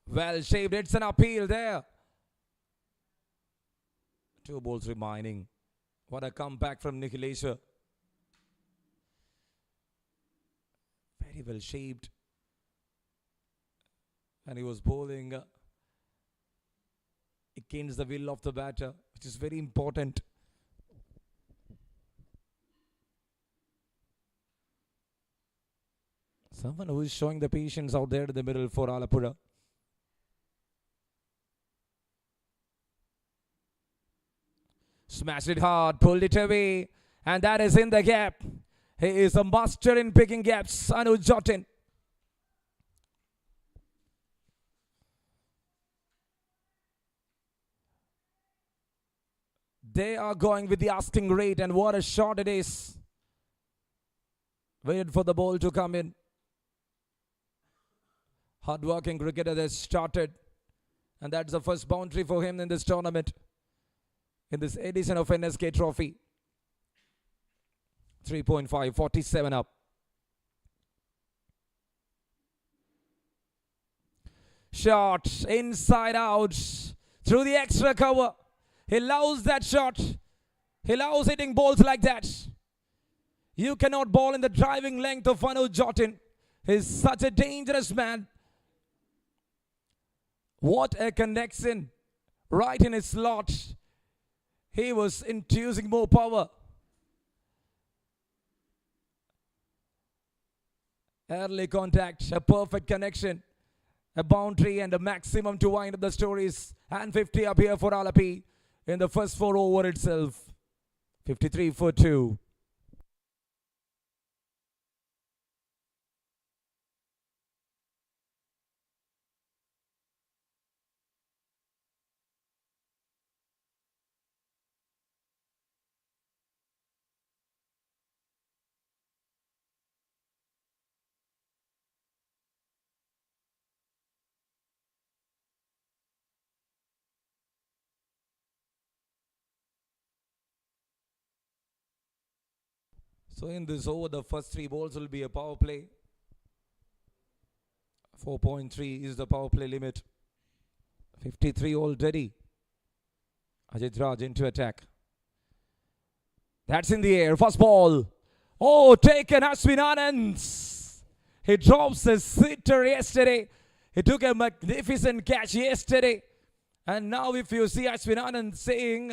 Well shaped. It's an appeal there. 2 balls remaining. What a comeback from Nikhileshwar. Very well shaped. And he was bowling against the will of the batter, which is very important. Someone who is showing the patience out there in the middle for Alappuzha. Smashed it hard, pulled it away, and that is in the gap. He is a master in picking gaps, Anuj Jotin. They are going with the asking rate, and what a shot it is. Waited for the ball to come in. Hard-working cricketer that started. And that's the first boundary for him in this tournament, in this edition of NSK Trophy. 3.5, 47 up. Shot, inside out, through the extra cover. He loves that shot. He loves hitting balls like that. You cannot bowl in the driving length of Anuj Jotin. He's such a dangerous man. What a connection. Right in his slot. He was infusing more power. Early contact, a perfect connection, a boundary and a maximum to wind up the stories. And 50 up here for Alappuzha in the first 4 over itself. 53 for 2. So in this over, the first 3 balls will be a power play. 4.3 is the power play limit. 53 already. Ajit Raj into attack. That's in the air. First ball. Oh, taken Ashwin Anand. He drops a sitter yesterday. He took a magnificent catch yesterday. And now if you see Ashwin Anand saying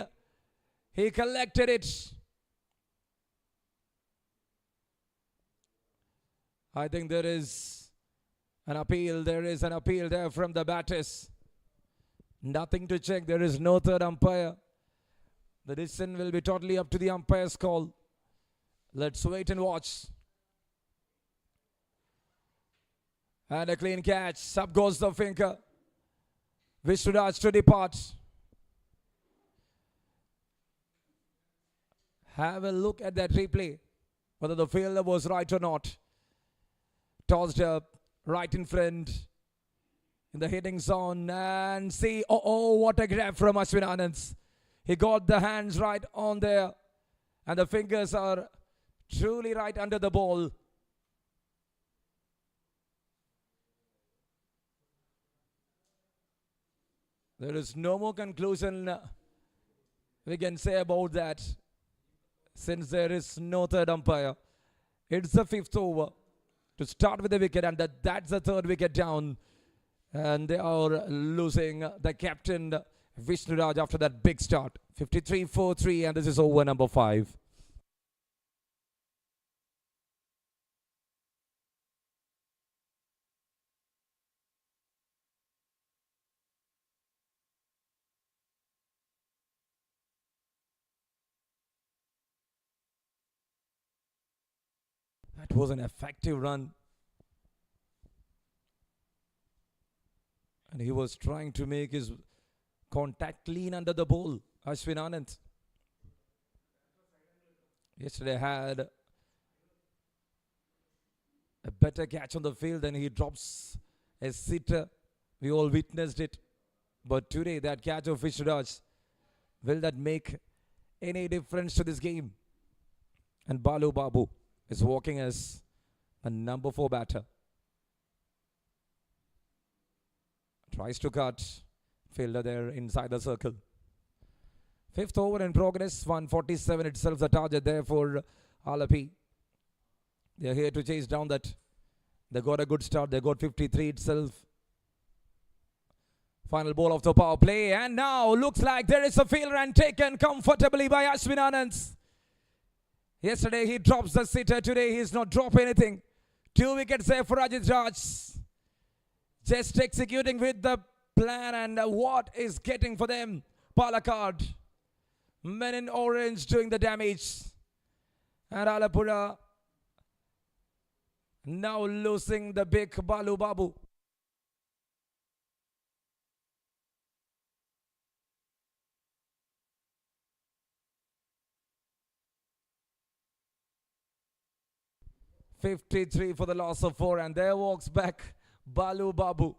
he collected it. I think there is an appeal. There is an appeal there from the batters. Nothing to check. There is no third umpire. The decision will be totally up to the umpire's call. Let's wait and watch. And a clean catch. Up goes the finger. Vishnuraj to depart. Have a look at that replay. Whether the fielder was right or not. Tossed up right in front. In the hitting zone. And see, what a grab from Ashwin Anand. He got the hands right on there. And the fingers are truly right under the ball. There is no more conclusion we can say about that, since there is no third umpire. It's the fifth over to start with the wicket, and that's the third wicket down. And they are losing the captain Vishnuraj after that big start. 53-4-3, and this is over number 5. That was an effective run. And he was trying to make his contact clean under the ball, Ashwin Anand. Yesterday had a better catch on the field, and he drops a sitter. We all witnessed it. But today, that catch of Vishnuraj, will that make any difference to this game? And Balu Babu is walking as a number 4 batter. Tries to cut. Fielder there inside the circle. Fifth over in progress. 147 itself the target there for Alappuzha. They are here to chase down that. They got a good start. They got 53 itself. Final ball of the power play. And now looks like there is a field run taken comfortably by Ashwin Anand. Yesterday he drops the sitter. Today he is not drop anything. 2 wickets there for Ajit Raj. Just executing with the plan, and what is getting for them? Palakkad. Men in orange doing the damage. And Alappuzha now losing the big Balu Babu. .53 for the loss of 4, and there walks back Balu Babu.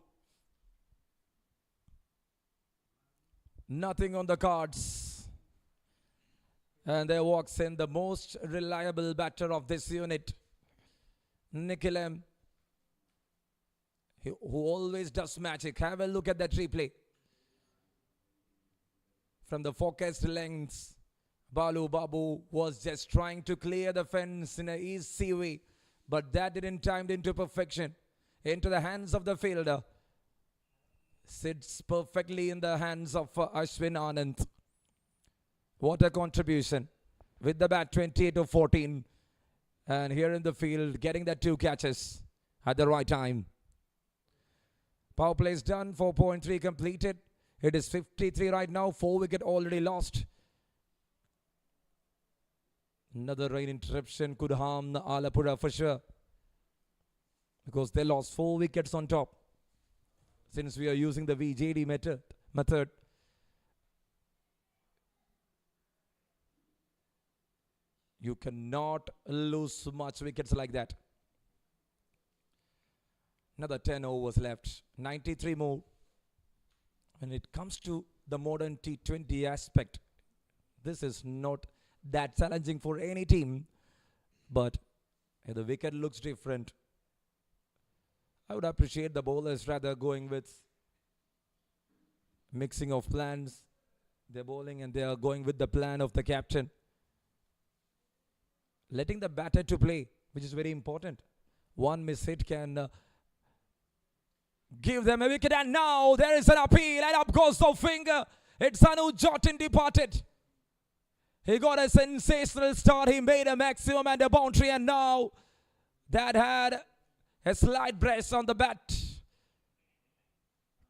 Nothing on the cards. And there walks in the most reliable batter of this unit, Nikhil M, who always does magic. Have a look at that replay. From the focused lengths, Balu Babu was just trying to clear the fence in an easy way, but that didn't time into perfection. Into the hands of the fielder. Sits perfectly in the hands of Ashwin Anand. What a contribution. With the bat 28-14. And here in the field, getting that 2 catches at the right time. Power play is done. 4.3 completed. It is 53 right now. 4 wicket already lost. Another rain interruption could harm the Alappuzha for sure, because they lost 4 wickets on top. Since we are using the VJD method. You cannot lose much wickets like that. Another 10 overs left. 93 more. When it comes to the modern T20 aspect, this is not that challenging for any team. But the wicket looks different. I would appreciate the bowlers rather going with mixing of plans. They're bowling and they are going with the plan of the captain. Letting the batter to play, which is very important. One miss hit can give them a wicket, and now there is an appeal, and up goes the finger. It's Anu Jotin departed. He got a sensational start. He made a maximum and a boundary, and now that had a slight brace on the bat.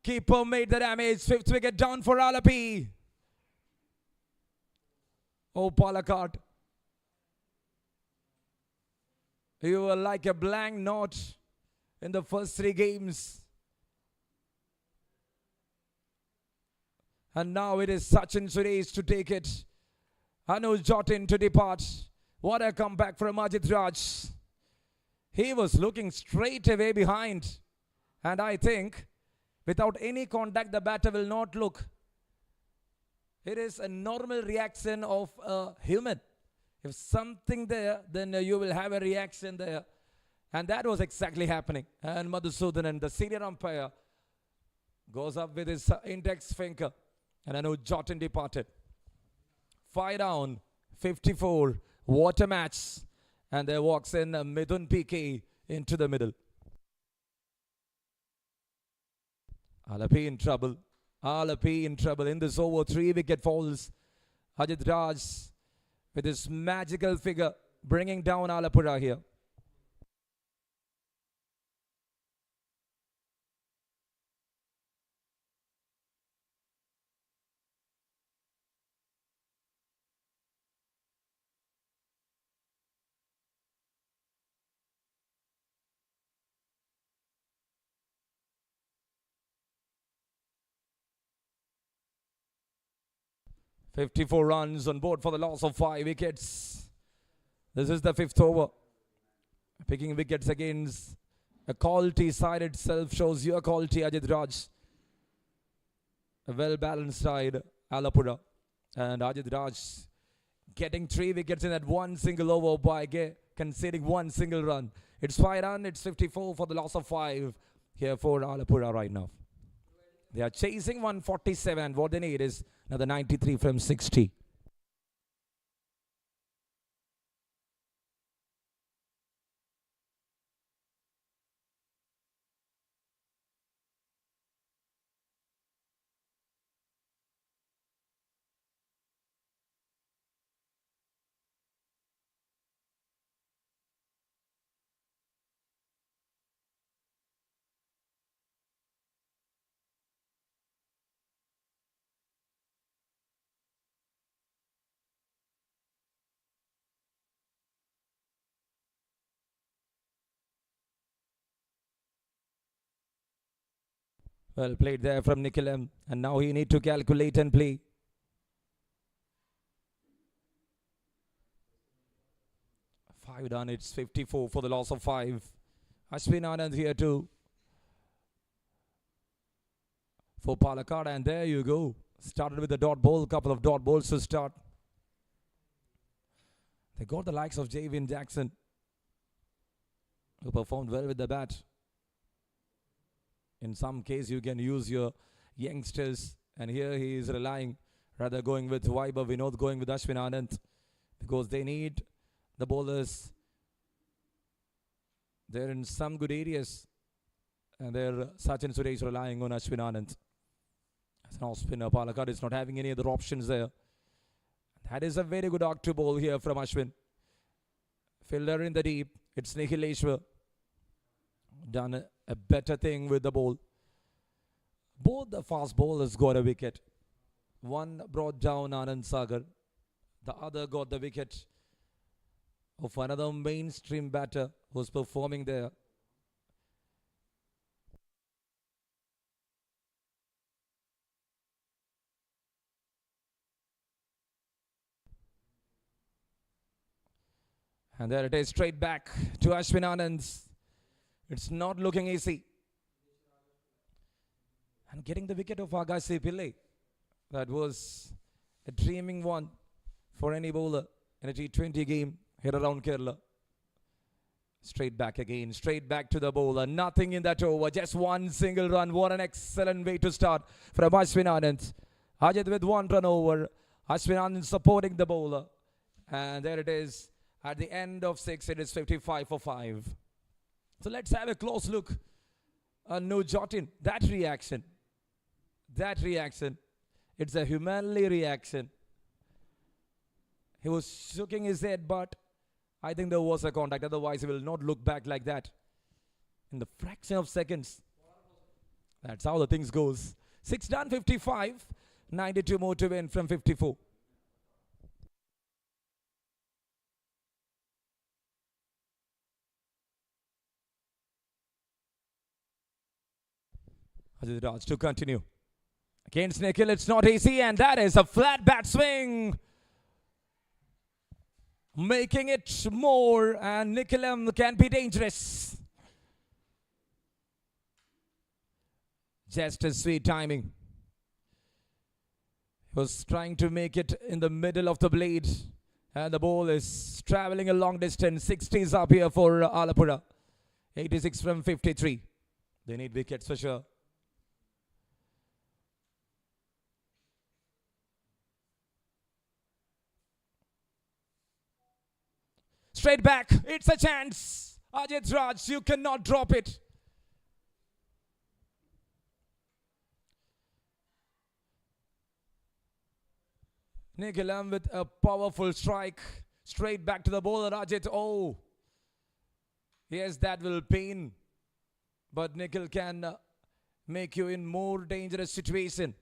Keeper made the damage. 5th wicket down for Alappuzha. Oh, Palakkad. You were like a blank note in the first 3 games. And now it is Sachin Suresh to take it. Anuj Jotin to depart. What a comeback from Ajit Raj. He was looking straight away behind. And I think without any contact, the batter will not look. It is a normal reaction of a human. If something there, then you will have a reaction there. And that was exactly happening. And Madhusudanan, the senior umpire, goes up with his index finger. And Anuj Jotin departed. 5 down, 54. What a match. And there walks in Midun PK into the middle. Alappuzha in trouble. Alappuzha in trouble. In this over, 3 wicket falls. Ajit Raj with his magical figure bringing down Alappuzha here. "54 runs on board for the loss of 5 wickets. This is the 5th over. Picking wickets against a quality side itself shows your quality, Ajit Raj. A well-balanced side, Alappuzha. And Ajit Raj getting 3 wickets in that one single over by conceding 1 single run. It's 5 runs, it's 54 for the loss of 5 here for Alappuzha right now. They are chasing 147 and what they need is another 93 from 60. Well played there from Nikhil, and now he need to calculate and play. Five done, it's 54 for the loss of 5. Ashwin Anand here too for Palakkad, and there you go. Started with a dot ball, couple of dot balls to start. They got the likes of Javin Jackson, who performed well with the bat. In some case, you can use your youngsters, and here he is relying, rather going with Vaibhav Vinod, going with Ashwin Anand, because they need the bowlers. They're in some good areas, and they're Sachin Suresh relying on Ashwin Anand. As an off spinner, Palakkad is not having any other options there. That is a very good arc to bowl here from Ashwin. Fielder in the deep, it's Nikhileshwar. Done a better thing with the ball. Both the fast bowlers got a wicket. One brought down Anand Sagar. The other got the wicket of another mainstream batter who's performing there. And there it is, straight back to Ashwin Anand. It's not looking easy. And getting the wicket of Agassi Pillai, that was a dreaming one for any bowler in a T20 game here around Kerala. Straight back again, straight back to the bowler. Nothing in that over, just 1 single run. What an excellent way to start from Ashwin Anand. Ajit with 1 run over. Ashwin Anand supporting the bowler. And there it is. At the end of 6, it is 55 for 5. So let's have a close look. No Jotin. That reaction. It's a humanly reaction. He was shaking his head, but I think there was a contact. Otherwise, he will not look back like that. In the fraction of seconds. That's how the things goes. 6 done, 55. 92 more to win from 54. Ajit Raj to continue. Against Nikhil, it's not easy, and that is a flat bat swing. Making it more, and Nikhil can be dangerous. Just a sweet timing. He was trying to make it in the middle of the blade, and the ball is traveling a long distance. 60s up here for Alappuzha. 86 from 53. They need wickets for sure. Straight back, it's a chance. Ajit Raj, you cannot drop it. Nikhil with a powerful strike. Straight back to the bowler, Ajit. Oh, yes, that will pain. But Nikhil can make you in more dangerous situation.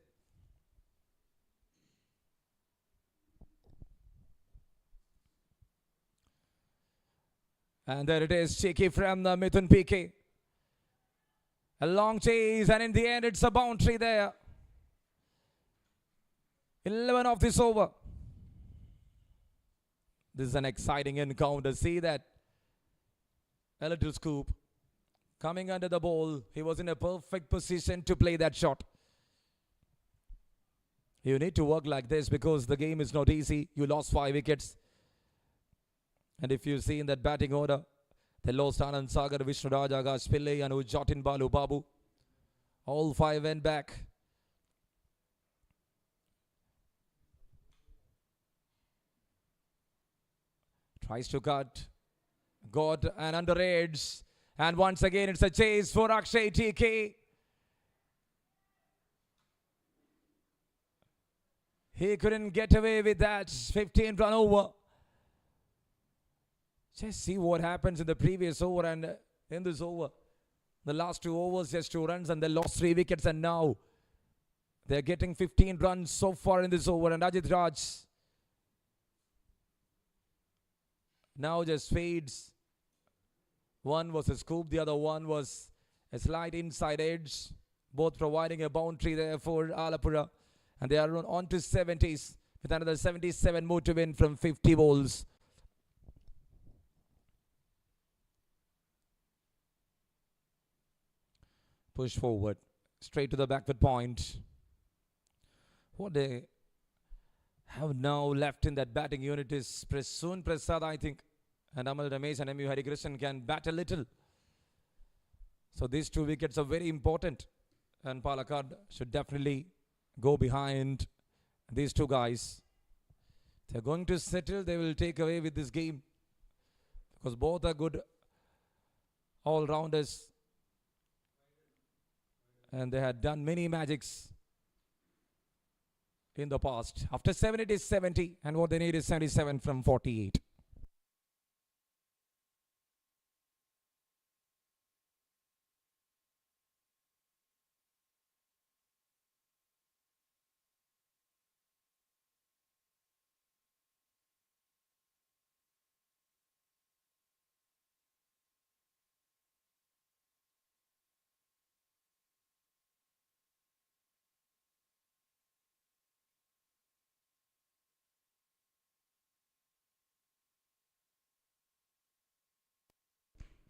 And there it is, cheeky from the Mithun PK. A long chase, and in the end, it's a boundary there. 11 of this over. This is an exciting encounter. See that? A little scoop. Coming under the ball. He was in a perfect position to play that shot. You need to work like this because the game is not easy. You lost 5 wickets. And if you see in that batting order, they lost Anand Sagar, Vishnu Raj, Akash Pillai, and Jatin Balu Babu. All 5 went back. Tries to cut. Got an under edge. And once again, it's a chase for Akshay TK. He couldn't get away with that 15 run over. Just see what happens in the previous over and in this over. The last 2 overs, just 2 runs, and they lost 3 wickets, and now they're getting 15 runs so far in this over. And Ajit Raj now just fades. One was a scoop, the other one was a slight inside edge, both providing a boundary there for Alappuzha. And they are on to 70s with another 77 more to win from 50 balls. Push forward, straight to the backward point. What they have now left in that batting unit is Prasoon Prasad, I think. And Amal Ramesh and M.U. Harikrishnan can bat a little. So these 2 wickets are very important. And Palakkad should definitely go behind these 2 guys. They're going to settle. They will take away with this game. Because both are good all-rounders. And they had done many magics in the past. After 7, it is 70. And what they need is 77 from 48.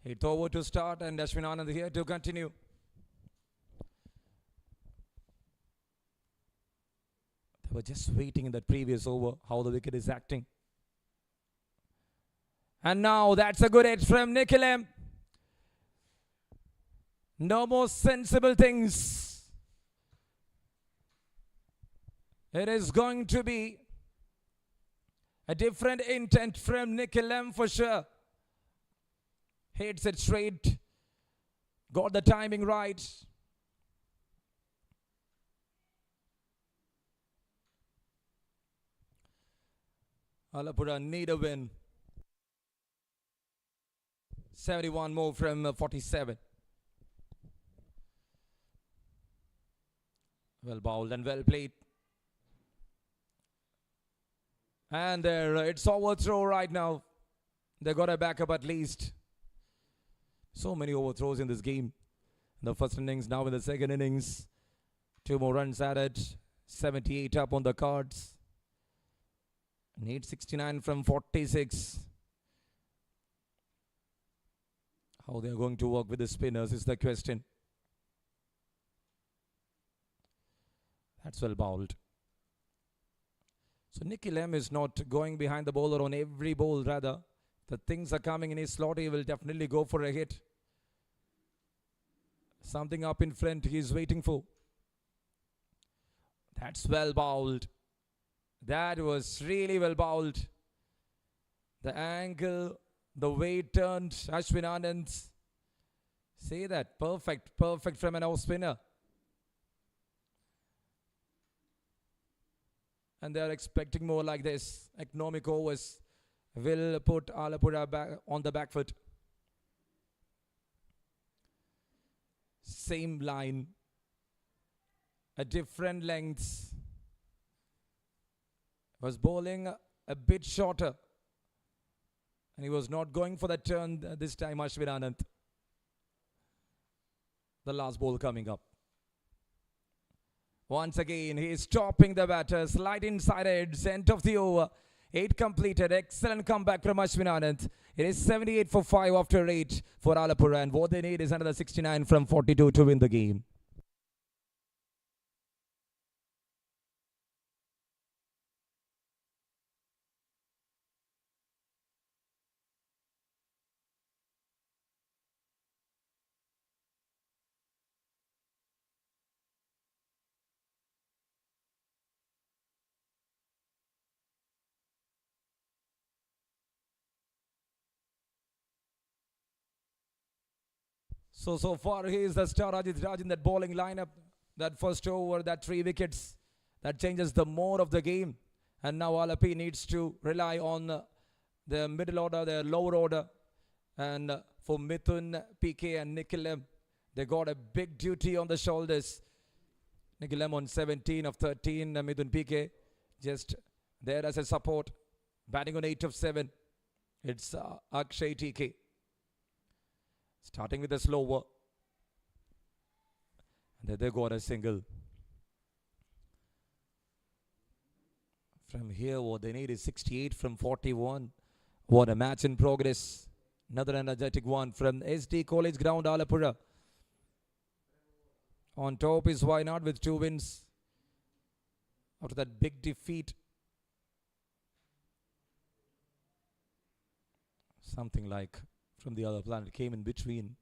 It's over to start, and Ashwin Anand here to continue. They were just waiting in that previous over, how the wicket is acting. And now that's a good edge from Nikhil M. No more sensible things. It is going to be a different intent from Nikhil M for sure. Hits it straight. Got the timing right. Alappuzha need a win. 71 more from 47. Well bowled and well played. And there, it's overthrow right now. They got a backup at least. So many overthrows in this game. in the first innings. Now in the second innings, 2 more runs added. 78 up on the cards. Need 69 from 46. How they are going to work with the spinners is the question. That's well bowled. So Nicky Lem is not going behind the bowler on every ball. Rather, the things are coming in his slot. He will definitely go for a hit. Something up in front he is waiting for. That's well bowled. That was really well bowled. The angle, the way it turned, Ashwin Anand. See that? Perfect, perfect from an off spinner. And they are expecting more like this. Economic overs will put Alappuzha back on the back foot. Same line. A different lengths. Was bowling a bit shorter. And he was not going for the turn this time, Ashwin Anand. The last ball coming up. Once again, he is stopping the batter. Slight inside edge, end of the over. 8 completed. Excellent comeback from Ashwin Anand. It is 78 for 5 after 8 for Alappuzha. And what they need is another 69 from 42 to win the game. So far he is the star Ajit Raj in that bowling lineup. That first over, that 3 wickets, that changes the mode of the game. And now Alappuzha needs to rely on the middle order, the lower order. And for Mithun, PK and Nicky Lem, they got a big duty on the shoulders. Nicky Lem on 17 of 13, Mithun PK just there as a support. Batting on 8 of 7. It's Akshay TK. Starting with a slower. And then they got a single. From here, what they need is 68 from 41. What a match in progress. Another energetic one from SD College Ground, Alappuzha. On top is why not with 2 wins. After that big defeat. Something like from the other planet came in between.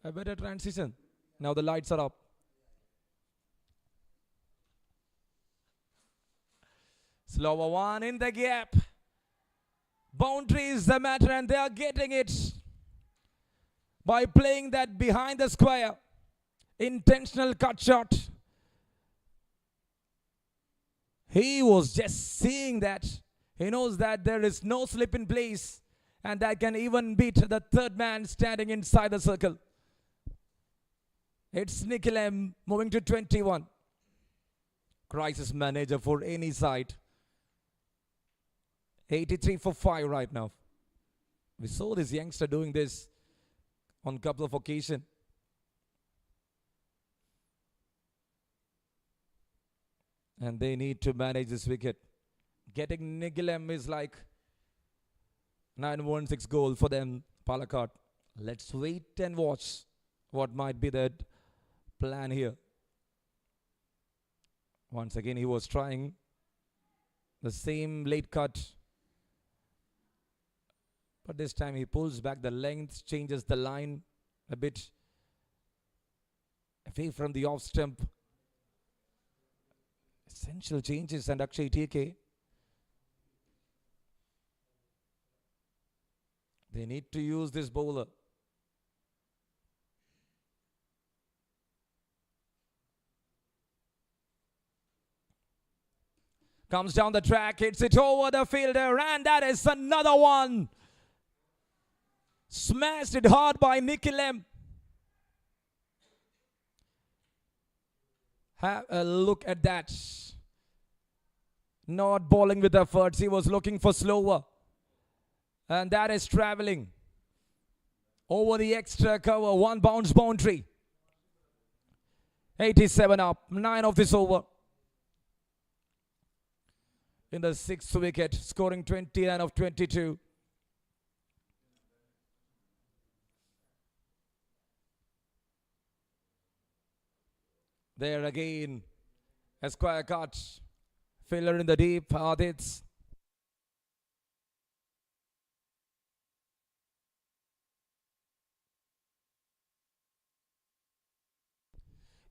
A better transition. Now the lights are up. Slower one in the gap. Boundary is the matter and they are getting it by playing that behind the square. Intentional cut shot. He was just seeing that. He knows that there is no slip in place and that can even beat the third man standing inside the circle. It's Nicky Lem moving to 21. Crisis manager for any side. 83 for 5 right now. We saw this youngster doing this on a couple of occasions. And they need to manage this wicket. Getting Nicky Lem is like 916 goal for them, Palakkad. Let's wait and watch what might be the plan here. Once again, he was trying the same late cut. But this time he pulls back the length, changes the line a bit away from the off stump. Essential changes and Akshay TK. They need to use this bowler. Comes down the track, hits it over the fielder, and that is another one. Smashed it hard by Nicky Lem. Have a look at that. Not bowling with efforts. He was looking for slower. And that is traveling. over the extra cover. One bounce boundary. 87 up. 9 of this over. In the 6th wicket, scoring 29 of 22. There again, a square cut. Filler in the deep. Adit's.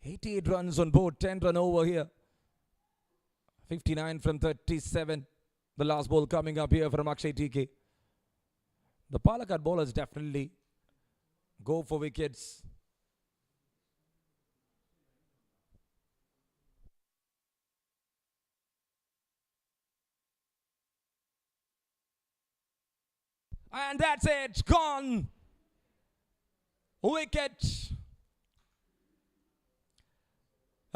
"88 runs on board, 10 run over here. 59 from 37. The last ball coming up here from Akshay TK. The Palakkad bowlers definitely go for wickets. And that's it. Gone. Wicket.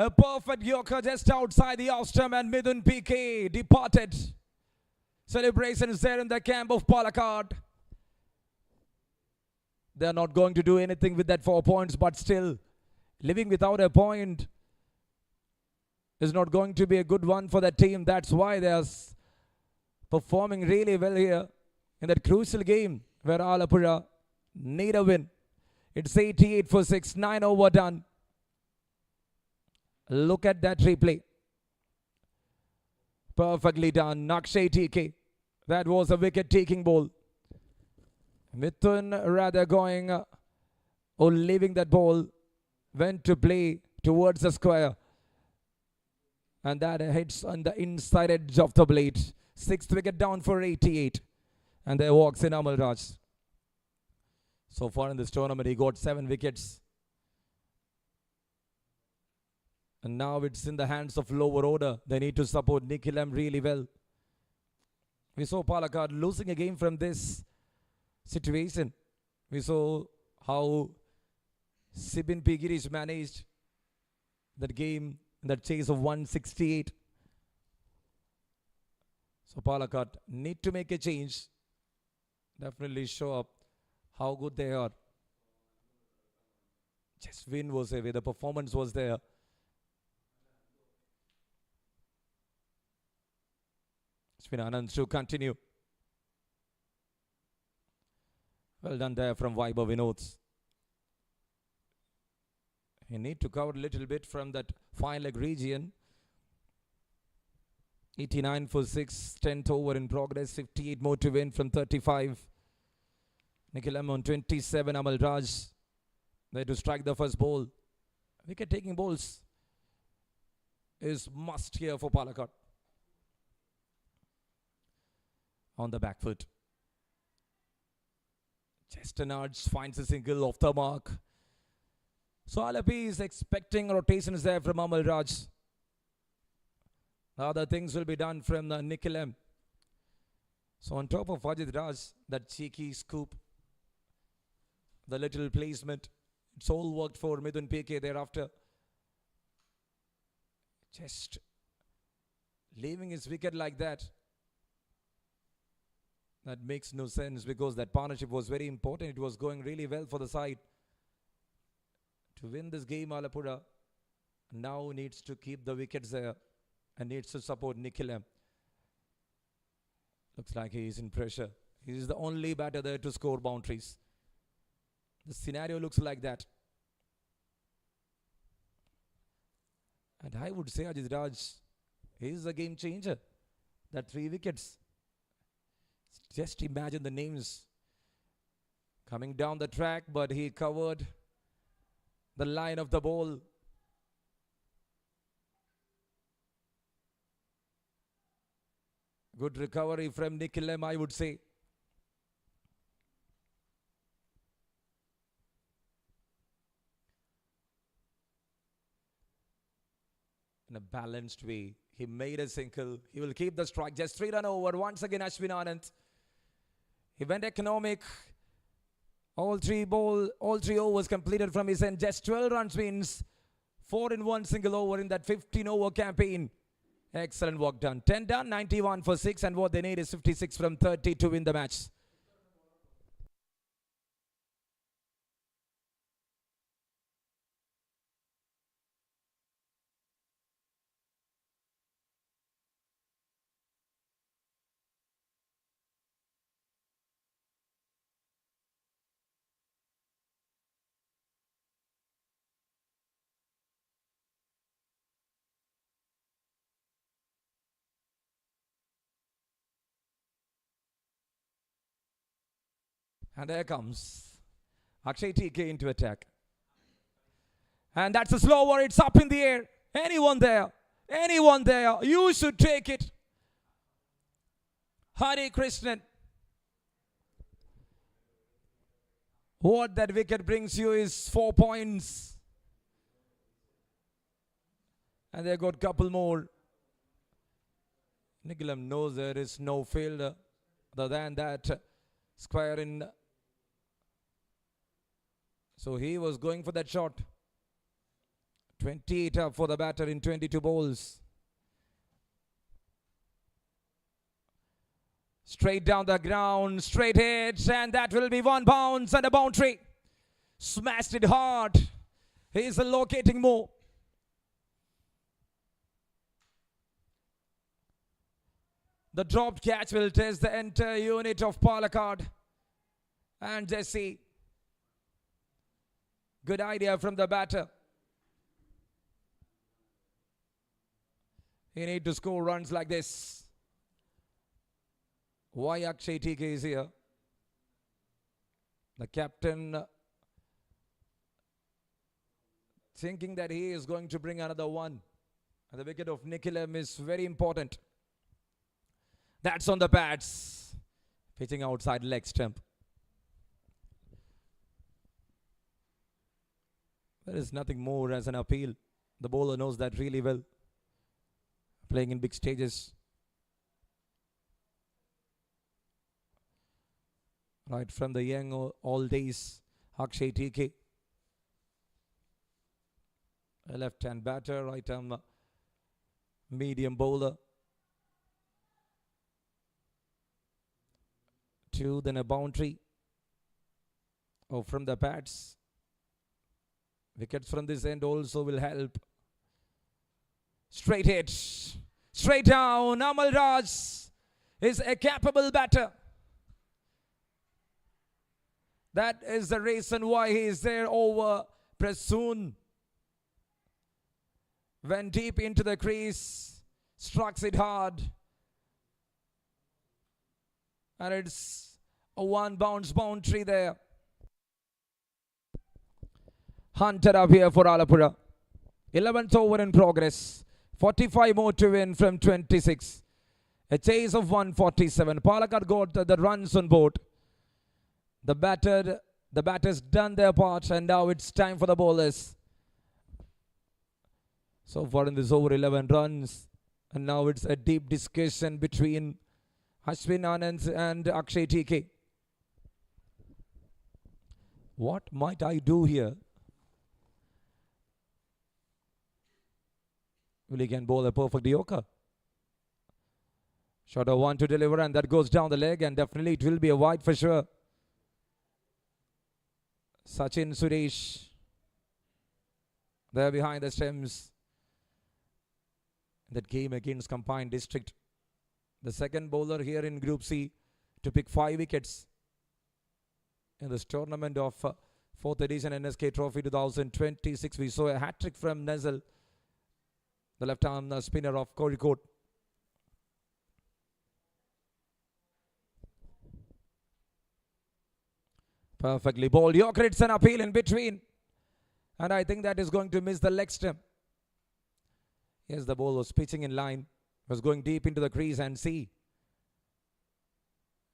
A perfect yorker just outside the off stump, and Midun PK departed. Celebrations there in the camp of Palakkad. They are not going to do anything with that 4 points, but still, living without a point is not going to be a good one for the team. That's why they are performing really well here in that crucial game where Alappuzha need a win. It's 88 for 6, 9 over done. Look at that replay. Perfectly done. Akshay TK. That was a wicket-taking ball. Mithun rather going or leaving that ball, went to play towards the square. And that hits on the inside edge of the blade. 6th wicket down for 88. And there walks in Amal Raj. So far in this tournament, he got 7 wickets. And now it's in the hands of lower order. They need to support Nikhil really well. We saw Palakkad losing a game from this situation. We saw how Sibin P. Girish managed that game in that chase of 168. So Palakkad need to make a change. Definitely show up how good they are. Just win was away. The performance was there. Spin Anand to continue. Well done there from Vaibhav Vinods. You need to cover a little bit from that fine leg region. 89 for 6, 10th over in progress, 58 more to win from 35. Nikhil on 27, Amal Raj there to strike the first ball. Wicket taking balls is must here for Palakkad. On the back foot. Chestanards finds a single off the mark. So Alapi is expecting rotations there from Amal Raj. Other things will be done from Nikhil M. So on top of Ajit Raj, that cheeky scoop, the little placement, it's all worked for Midun PK thereafter. Just leaving his wicket like that. That makes no sense because that partnership was very important. It was going really well for the side. To win this game, Alappuzha now needs to keep the wickets there and needs to support Nikhil M. Looks like he is in pressure. He is the only batter there to score boundaries. The scenario looks like that. And I would say Ajit Raj is a game changer. That 3 wickets. Just imagine the names coming down the track, but he covered the line of the ball. Good recovery from Nikhil M, I would say. In a balanced way, he made a single. He will keep the strike. Just 3 run over. Once again, Ashwin Anand. He went economic. All three overs completed from his end. Just 12 runs means 4 in 1 single over in that 15 over campaign. Excellent work done. 10 done, 91 for 6, and what they need is 56 from 30 to win the match. And there comes Akshay TK into attack. And that's a slower. It's up in the air. Anyone there? Anyone there? You should take it. Hare Krishnan. What that wicket brings you is 4 points. And they got couple more. Nikilam knows there is no fielder other than that square in. So he was going for that shot. 28 up for the batter in 22 balls. Straight down the ground, straight hit, and that will be one bounce and a boundary. Smashed it hard. He's locating more. The dropped catch will test the entire unit of Palakkad. And Jesse. Good idea from the batter. You need to score runs like this. Why Akshay TK is here? The captain thinking that he is going to bring another one. And the wicket of Nikilam is very important. That's on the pads. Pitching outside leg stump. There is nothing more as an appeal. The bowler knows that really well. Playing in big stages. Right from the young old days, Akshay TK. A left-hand batter, right-arm medium bowler. 2, then a boundary. Oh, from the pads. Wickets from this end also will help. Straight hit. Straight down. Amal Raj is a capable batter. That is the reason why he is there over Prasoon. Went deep into the crease. Struck it hard. And it's a one bounce boundary there. Hunted up here for Alappuzha. 11th over in progress. 45 more to win from 26. A chase of 147. Palakkad got the runs on board. The batters done their part, and now it's time for the bowlers. So far in this over 11 runs, and now it's a deep discussion between Ashwin Anand and Akshay TK. What might I do here? Will he can bowl a perfect Yorker? Shot of 1 to deliver, and that goes down the leg, and definitely it will be a wide for sure. Sachin Suresh there behind the stems. That game against Combined District. The second bowler here in Group C to pick 5 wickets in this tournament of 4th edition NSK Trophy 2026. We saw a hat-trick from Nezal, the left-arm spinner of Kozhikode. Perfectly bowled. Yorker, it's an appeal in between. And I think that is going to miss the leg stump. Yes, the ball was pitching in line. Was going deep into the crease, and see.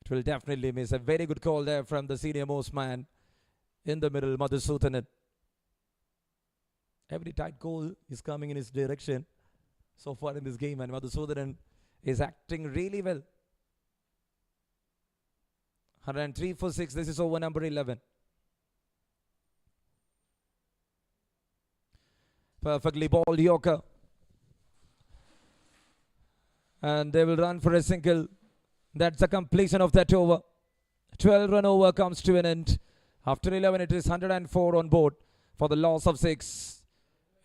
It will definitely miss. A very good call there from the senior most man in the middle, Madhusudhanan. Every tight goal is coming in his direction so far in this game, and Madhusudhanan is acting really well. 103 for 6. This is over number 11. Perfectly bowled Yorker. And they will run for a single. That's the completion of that over. 12-run over comes to an end. After 11, it is 104 on board for the loss of 6.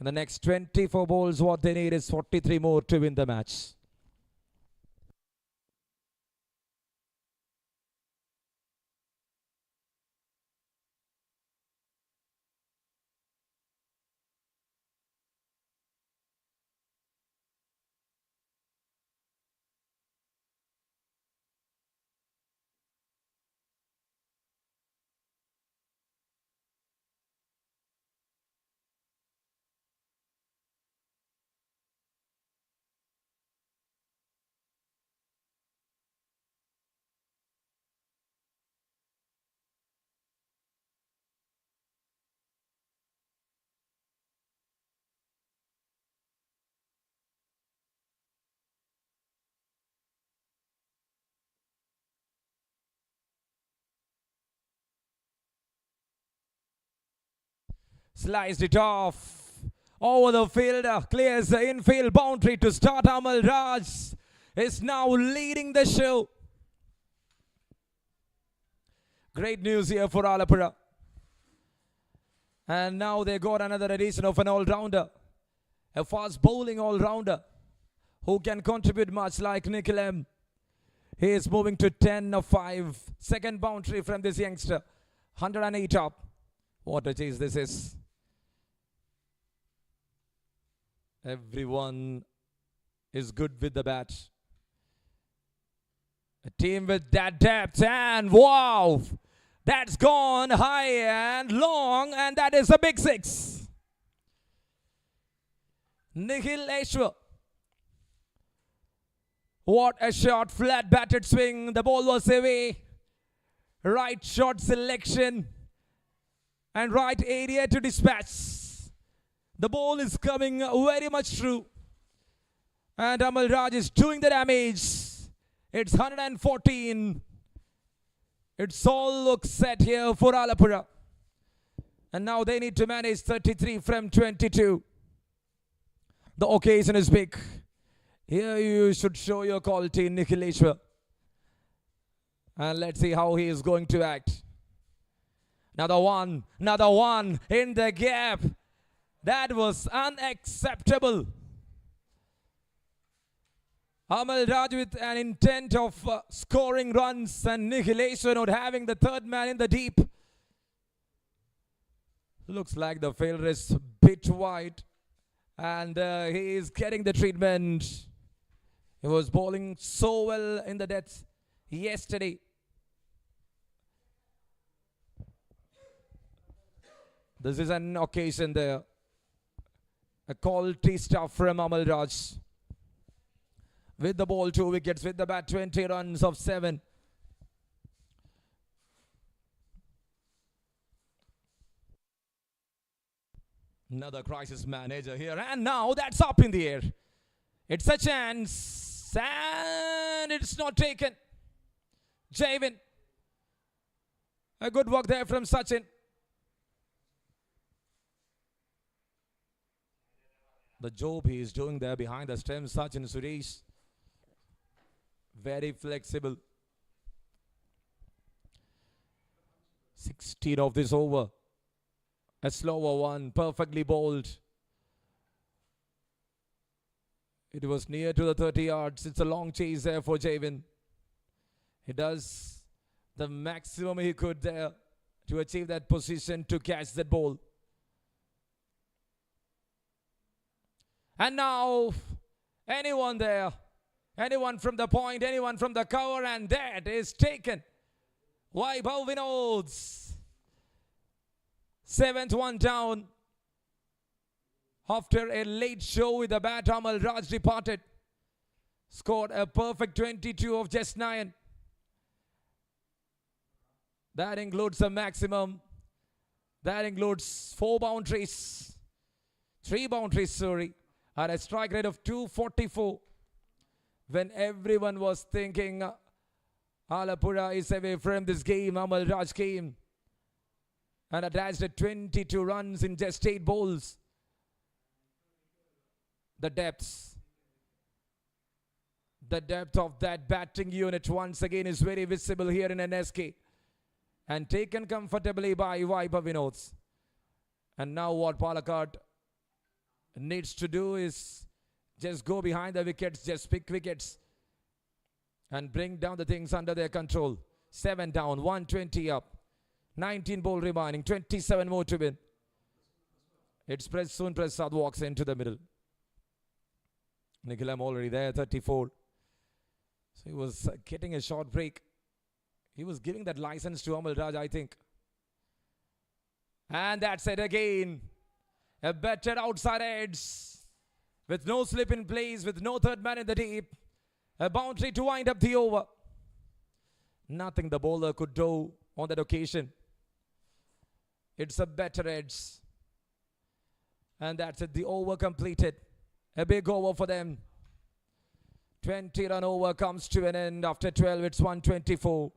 In the next 24 balls, what they need is 43 more to win the match. Sliced it off. Over the fielder. Clears the infield boundary to start. Amal Raj is now leading the show. Great news here for Alappuzha. And now they got another addition of an all-rounder. A fast bowling all-rounder who can contribute much like Nikhil M. He is moving to 10 of 5. Second boundary from this youngster. 108 up. What a chase this is. Everyone is good with the bat. A team with that depth, and wow, that's gone high and long, and that is a big 6. Nikhil Eshwar. What a shot, flat batted swing. The ball was away. Right shot selection and right area to dispatch. The ball is coming very much through. And Amal Raj is doing the damage. It's 114. It's all looks set here for Alappuzha. And now they need to manage 33 from 22. The occasion is big. Here you should show your quality, Nikhil Eshwar. And let's see how he is going to act. Another one in the gap. That was unacceptable. Amal Raj with an intent of scoring runs, and Nikhil Eshwar not having the third man in the deep. Looks like the fielder is a bit wide, and he is getting the treatment. He was bowling so well in the depths yesterday. This is an occasion there. A quality stuff from Amal Raj. With the ball, 2 wickets. With the bat, 20 runs of 7. Another crisis manager here. And now that's up in the air. It's a chance. And it's not taken. Javin. A good work there from Sachin. The job he is doing there behind the stumps, Sachin Suresh. Very flexible. 16 of this over. A slower one, perfectly bowled. It was near to the 30 yards. It's a long chase there for Javin. He does the maximum he could there to achieve that position to catch that ball. And now, anyone there, anyone from the point, anyone from the cover, and that is taken. Vaibhav Vinod's 7th one down. After a late show with the bat, Amal Raj departed. Scored a perfect 22 of just 9. That includes a maximum. That includes 4 boundaries. 3 boundaries, sorry. At a strike rate of 244. When everyone was thinking Alappuzha is away from this game, Amal Raj came and attached at 22 runs in just 8 balls. The depth of that batting unit once again is very visible here in NSK. And taken comfortably by Vaibhav Vinod. And now what Palakkad needs to do is just go behind the wickets, just pick wickets and bring down the things under their control. 7 down, 120 up, 19 ball remaining, 27 more to win. It's Sun Prasad walks into the middle. Nikhil M already there, 34. So he was getting a short break. He was giving that license to Amal Raj, I think. And that's it again. A better outside edge with no slip in place, with no third man in the deep. A boundary to wind up the over. Nothing the bowler could do on that occasion. It's a better edge. And that's it, the over completed. A big over for them. 20-run over comes to an end. After 12, it's 124.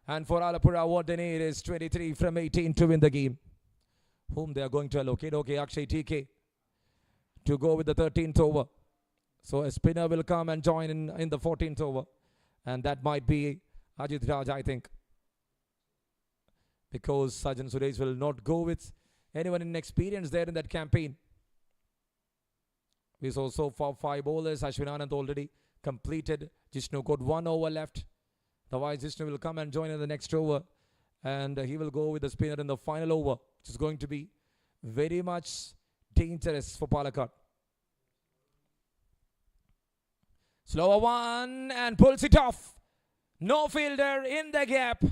And for Alappuzha, what they need is 23 from 18 to win the game. whom they are going to allocate. Okay, Akshay TK to go with the 13th over. So a spinner will come and join in the 14th over. And that might be Ajit Raj, I think. Because Sajan Suresh will not go with anyone inexperienced there in that campaign. We saw so far 5 bowlers. Ashwin Anand already completed. Jishnu got 1 over left. Otherwise, Jishnu will come and join in the next over. And he will go with the spinner in the final over, which is going to be very much dangerous for Palakkad. Slower one and pulls it off. No fielder in the gap.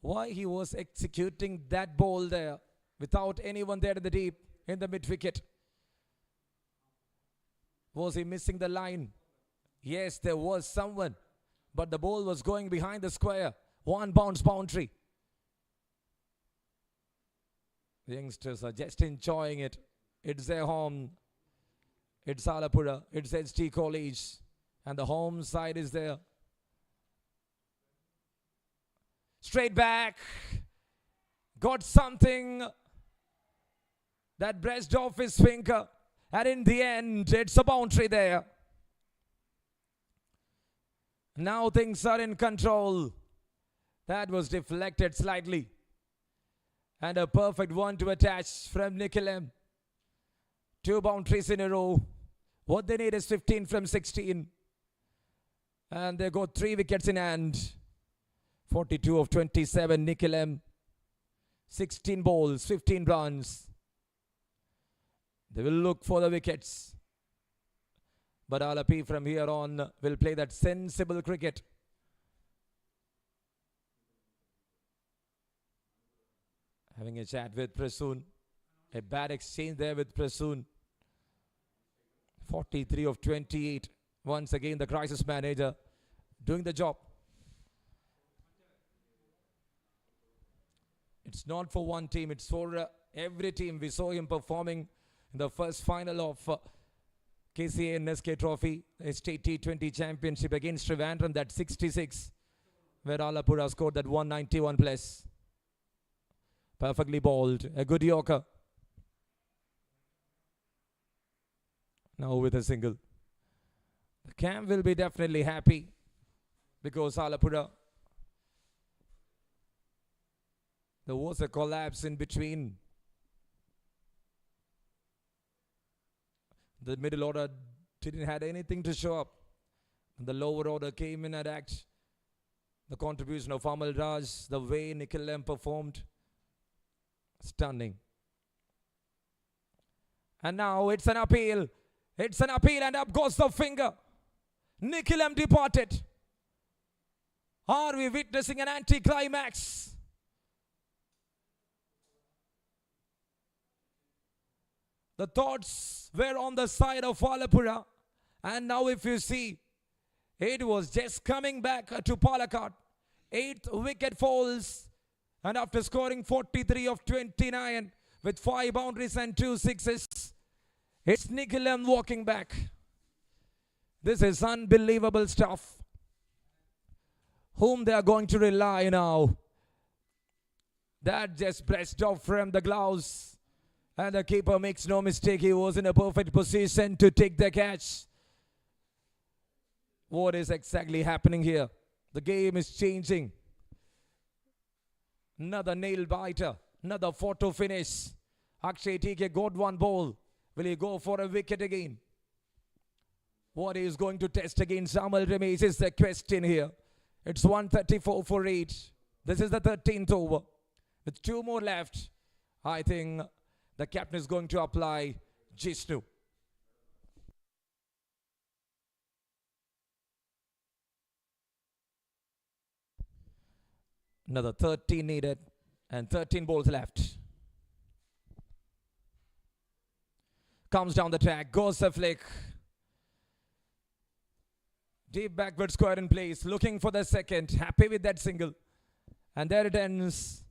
Why he was executing that ball there without anyone there in the deep, in the mid wicket? Was he missing the line? Yes, there was someone. But the ball was going behind the square. 1 bounce boundary. The youngsters are just enjoying it. It's their home. It's Alappuzha. It's HT College. And the home side is there. Straight back. Got something that brushed off his finger. And in the end, it's a boundary there. Now things are in control. That was deflected slightly. And a perfect one to attach from Nikhil M. 2 boundaries in a row. What they need is 15 from 16. And they got 3 wickets in hand. 42 of 27, Nikhil M. 16 balls, 15 runs. They will look for the wickets. But Alapi from here on will play that sensible cricket. Having a chat with Prasoon. A bad exchange there with Prasoon. 43 of 28. Once again, the crisis manager doing the job. It's not for one team, it's for every team. We saw him performing in the first final of KCA NSK Trophy, a state T20 championship against Trivandrum, that 66, where Alappuzha scored that 191 plus. Perfectly bowled, a good yorker. Now with a single. The camp will be definitely happy because Alappuzha, there was a collapse in between. The middle order didn't have anything to show up. The lower order came in and act. The contribution of Amal Raj, the way Nikhil M performed, stunning. And now it's an appeal. It's an appeal and up goes the finger. Nikhil M departed. Are we witnessing an anticlimax? The thoughts were on the side of Alappuzha. And now if you see, it was just coming back to Palakkad. 8th wicket falls. And after scoring 43 of 29 with 5 boundaries and 2 sixes, it's Nikhil M walking back. This is unbelievable stuff. Whom they are going to rely now. That just brushed off from the gloves. And the keeper makes no mistake. He was in a perfect position to take the catch. What is exactly happening here? The game is changing. Another nail biter. Another photo finish. Akshay TK got 1 ball. Will he go for a wicket again? What he is going to test against Amal Ramesh is the question here. It's 134 for 8. This is the 13th over. With 2 more left, I think the captain is going to apply Jishnu. Another 13 needed and 13 balls left. Comes down the track, goes the flick. Deep backward square in place, looking for the second. Happy with that single. And there it ends.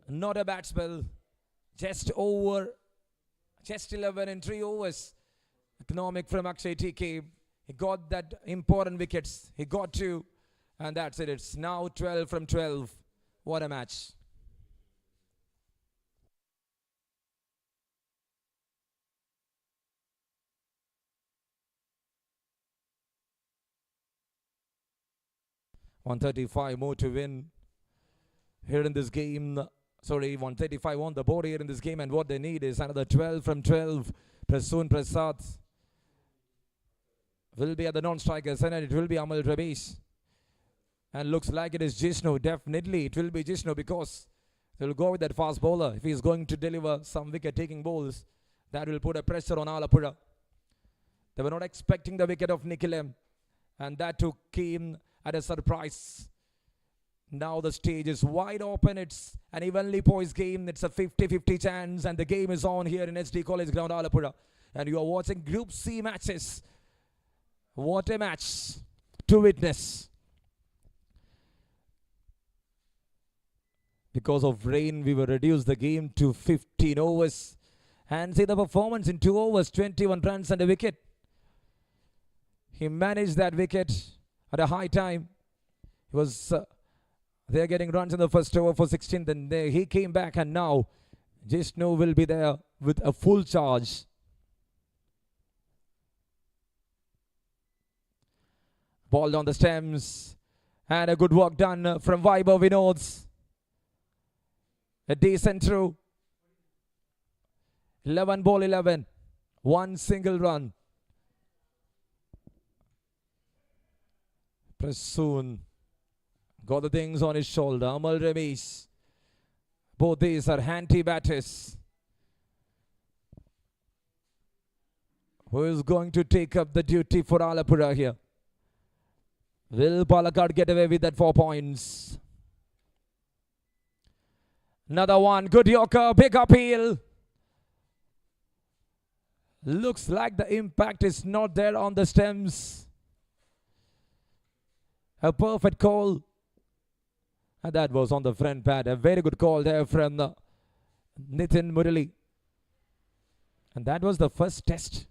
Not a bad spell. Just 11 in 3 overs. Economic from Akshay TK. He got that important wickets. He got 2. And that's it. It's now 12 from 12. What a match. 135 more to win here in this game. 135 on the board here in this game, and what they need is another 12 from 12. Prasoon Prasad will be at the non-strikers, and it will be Amal Ramesh. And looks like it is Jishnu. Definitely it will be Jishnu, because they will go with that fast bowler. If he is going to deliver some wicket-taking bowls, that will put a pressure on Alappuzha. They were not expecting the wicket of Nikhilem, and that too came at a surprise. Now the stage is wide open. It's an evenly poised game. It's a 50-50 chance, and the game is on here in SD College Ground, Alappuzha. And you are watching Group C matches. What a match to witness. Because of rain, we will reduce the game to 15 overs. And see the performance in 2 overs, 21 runs and a wicket. He managed that wicket at a high time. He was they're getting runs in the first over for 16. Then he came back, and now Jishnu will be there with a full charge. Ball down the stems, and a good work done from Vaibhav Vinods. A decent throw. 11 ball 11. One single run. Prasoon got the things on his shoulder. Amal Ramesh. Both these are handy batters. Who is going to take up the duty for Alappuzha here? Will Palakkad get away with that 4 points? Another one. Good Yorker. Big appeal. Looks like the impact is not there on the stems. A perfect call. And that was on the front pad. A very good call there from Nitin Murali. And that was the first test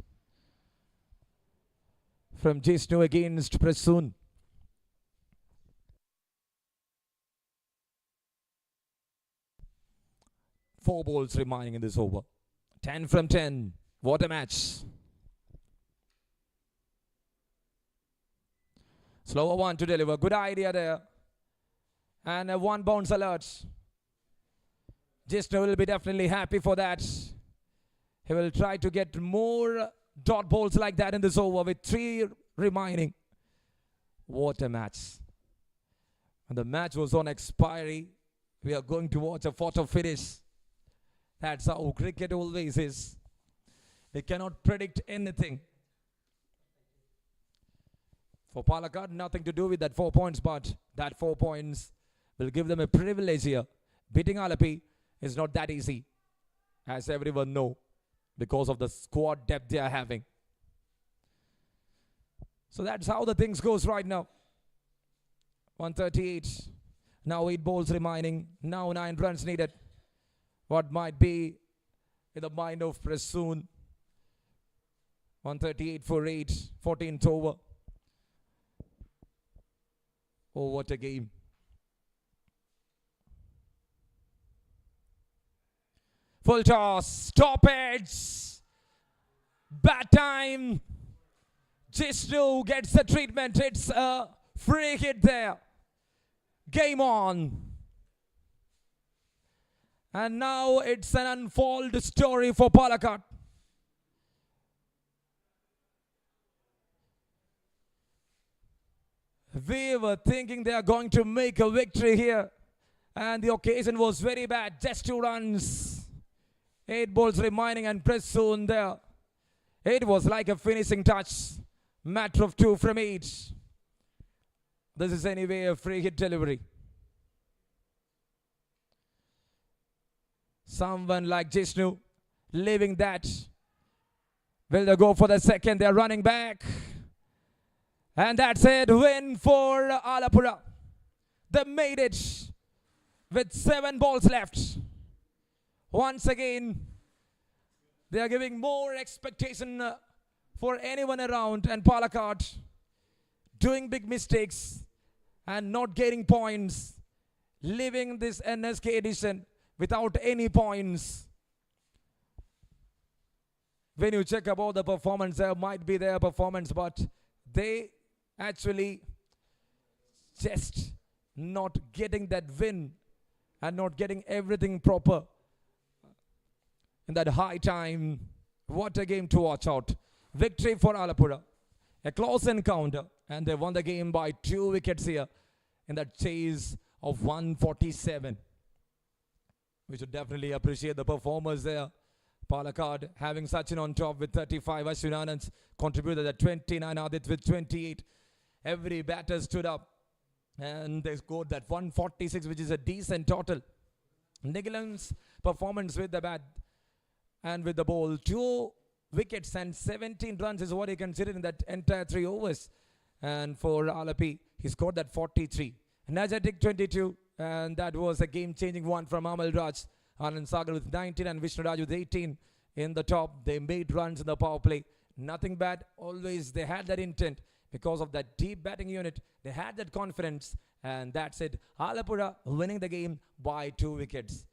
from Jishnu against Prasoon. Four balls remaining in this over. 10 from 10. What a match. Slower one to deliver. Good idea there. And a 1 bounce alert. Jishnu will be definitely happy for that. He will try to get more dot balls like that in this over with 3 remaining. What a match. And the match was on expiry. We are going to watch a photo finish. That's how cricket always is. We cannot predict anything. For Palakkad, nothing to do with that 4 points, but that 4 points will give them a privilege here. Beating Alapi is not that easy, as everyone know, because of the squad depth they are having. So that's how the things goes right now. 138. Now 8 balls remaining. Now 9 runs needed. What might be in the mind of Prasoon? 138 for 8. 14th over. Oh, what a game. Full toss. Stoppage. Bad time. Jishnu gets the treatment. It's a free hit there. Game on. And now it's an unfold story for Palakkad. We were thinking they are going to make a victory here. And the occasion was very bad. Just 2 runs. 8 balls remaining and Prasoon there. It was like a finishing touch. Matter of 2 from each. This is anyway a free hit delivery. Someone like Jishnu leaving that. Will they go for the second? They're running back. And that's it. Win for Alappuzha. They made it with 7 balls left. Once again, they are giving more expectation for anyone around, and Palakkad doing big mistakes and not getting points, leaving this NSK edition without any points. When you check about the performance, there might be their performance, but they actually just not getting that win and not getting everything proper in that high time. What a game to watch out. Victory for Alappuzha. A close encounter, and they won the game by 2 wickets here in that chase of 147. We should definitely appreciate the performers there. Palakkad having Sachin on top with 35. Ashwin Anand contributed at 29. Adit with 28. Every batter stood up and they scored that 146, which is a decent total. Nigilan's performance with the bat and with the ball, 2 wickets and 17 runs is what he considered in that entire 3 overs. And for Alapi, he scored that 43. Najatik 22, and that was a game-changing one from Amal Raj. Anand Sagar with 19 and Vishnu Raj with 18 in the top. They made runs in the power play. Nothing bad. Always they had that intent because of that deep batting unit. They had that confidence, and that's it. Alappuzha winning the game by 2 wickets.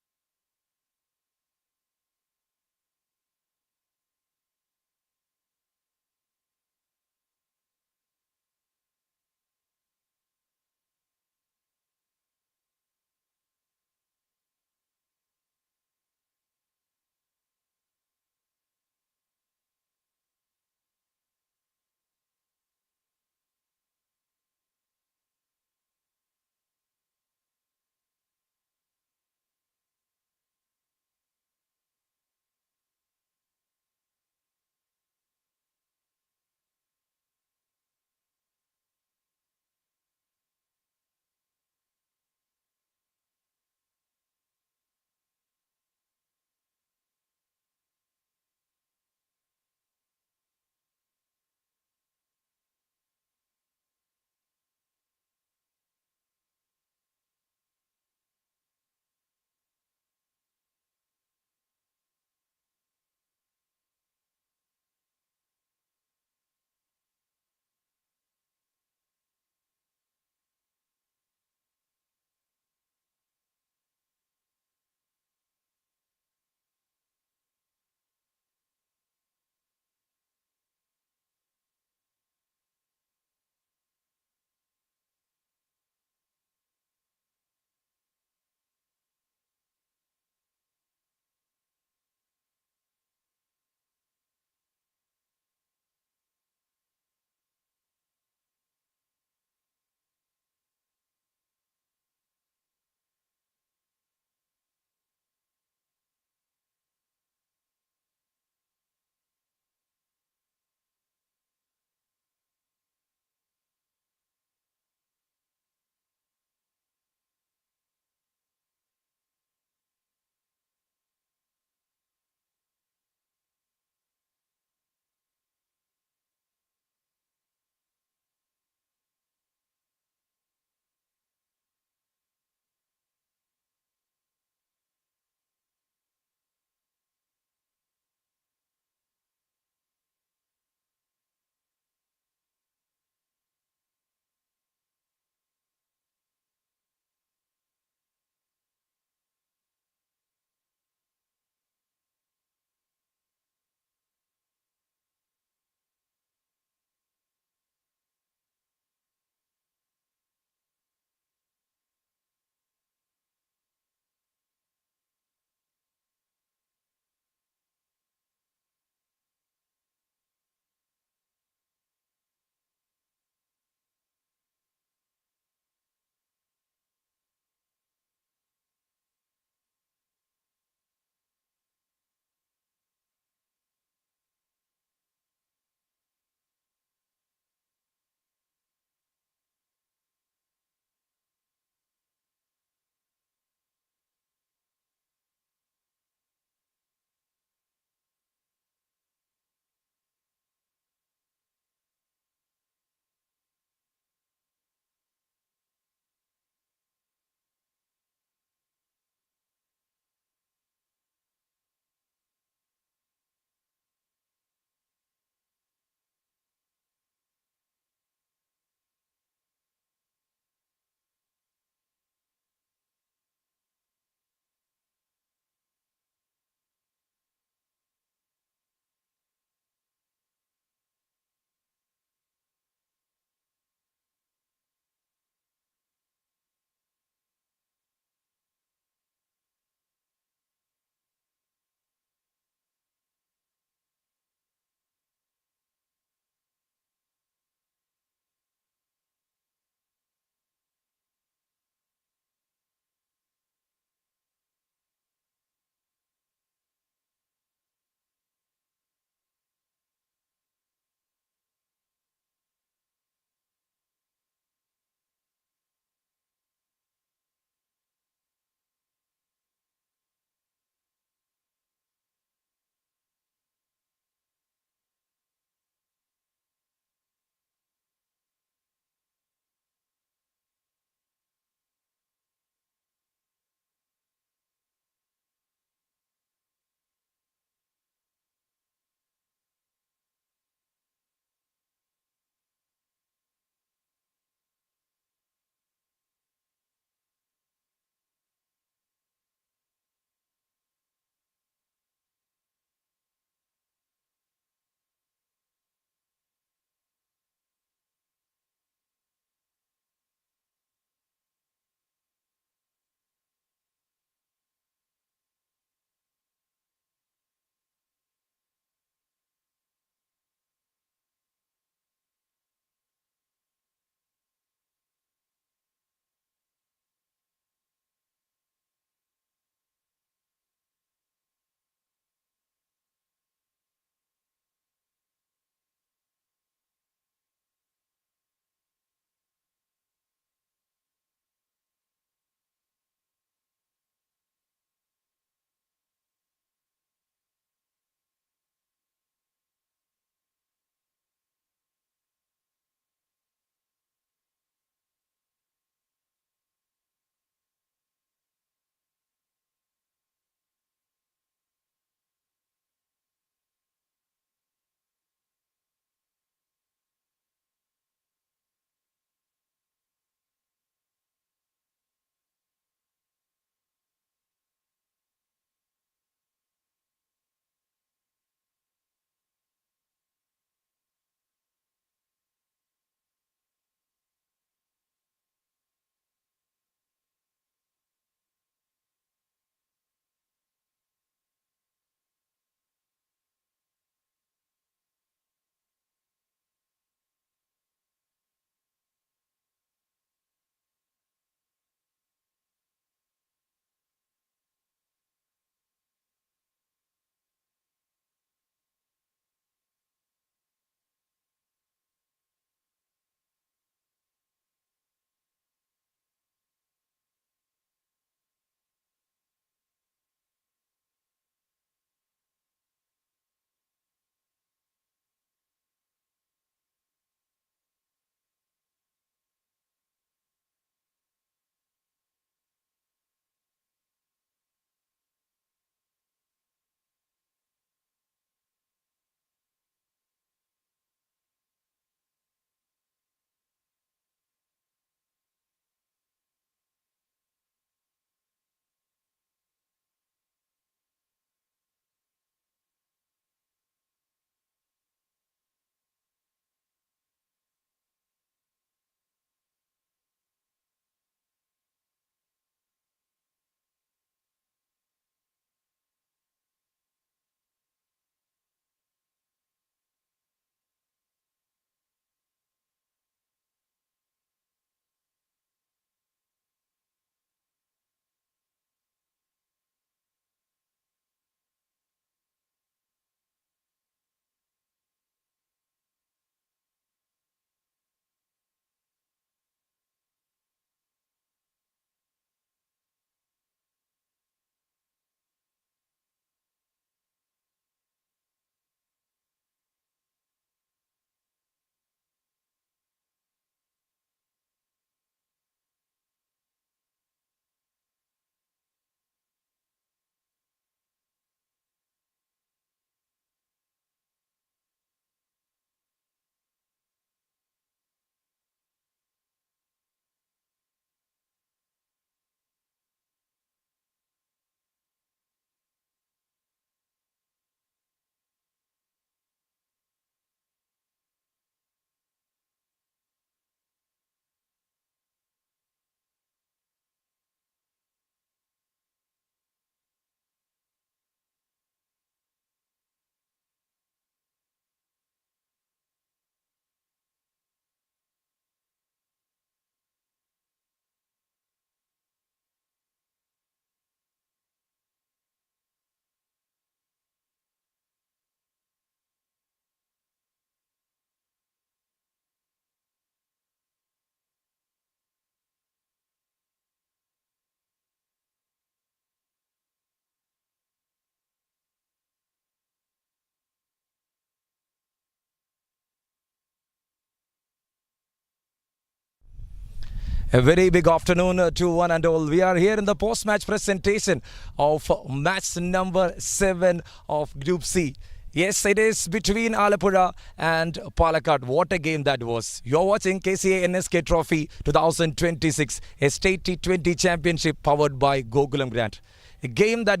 A very big afternoon to one and all. We are here in the post-match presentation of match number 7 of Group C. Yes, it is between Alappuzha and Palakkad. What a game that was. You're watching KCA NSK Trophy 2026, a state T20 championship powered by Gokulam Grant. A game that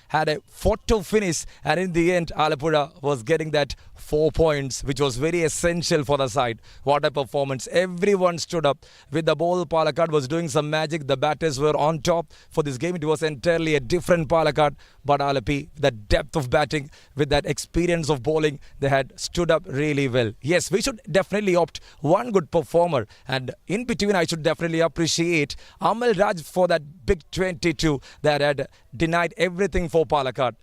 had a photo finish, and in the end Alappuzha was getting that 4 points, which was very essential for the side. What a performance. Everyone stood up with the ball. Palakkad was doing some magic. The batters were on top. For this game it was entirely a different Palakkad, but Alapi, the depth of batting with that experience of bowling, they had stood up really well. Yes, we should definitely opt one good performer, and in between I should definitely appreciate Amal Raj for that big 22 that had denied everything for Palakkad.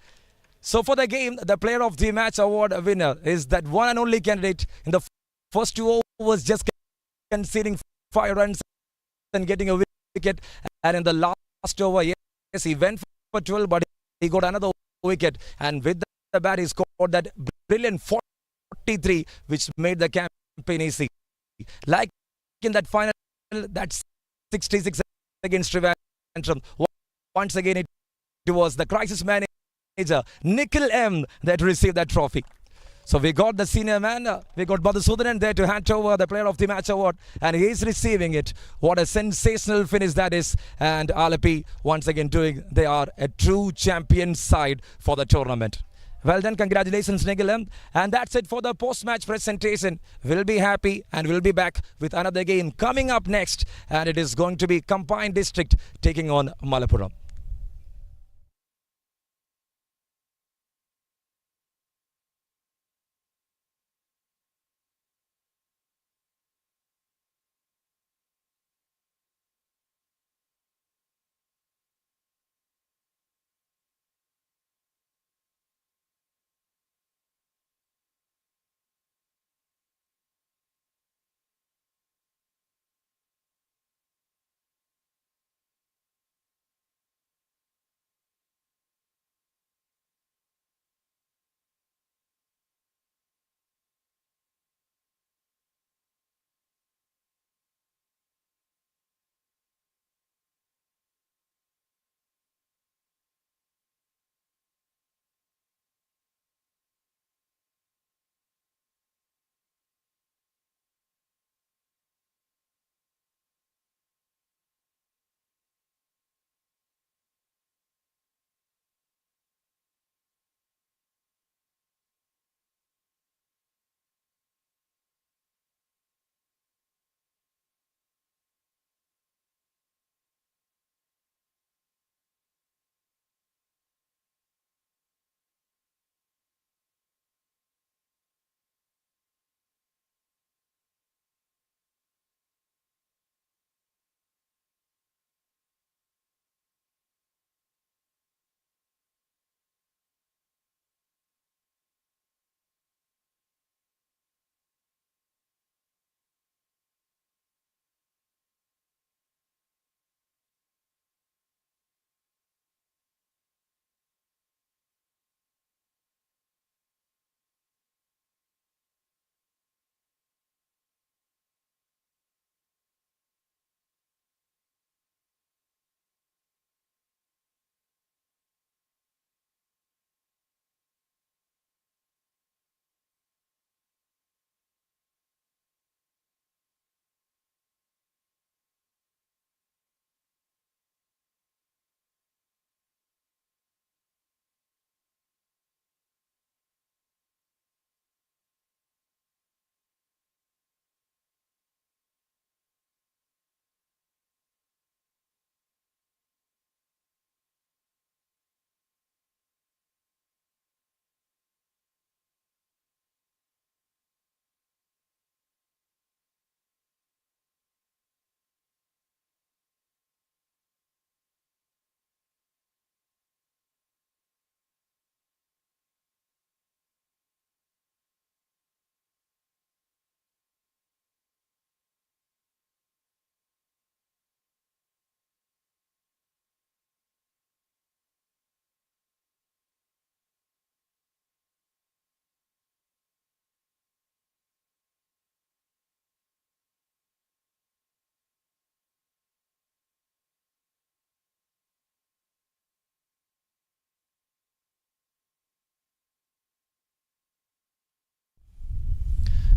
So for the game, the player of the match award winner is that one and only candidate in the first 2 overs, just conceding 5 runs and getting a wicket. And in the last over, yes, he went for 12, but he got another wicket. And with the bat, he scored that brilliant 43, which made the campaign easy. Like in that final, that 66 against Trivandrum. Once again, it was the crisis manager, Nikhil M, that received that trophy. So we got the senior man, we got Madhusudanan there to hand over the player of the match award, and he is receiving it. What a sensational finish that is. And Alapi once again they are a true champion side for the tournament. Well done, congratulations Nikhil M. And that's it for the post-match presentation. We'll be happy and we'll be back with another game coming up next, and it is going to be Combined District taking on Malappuram.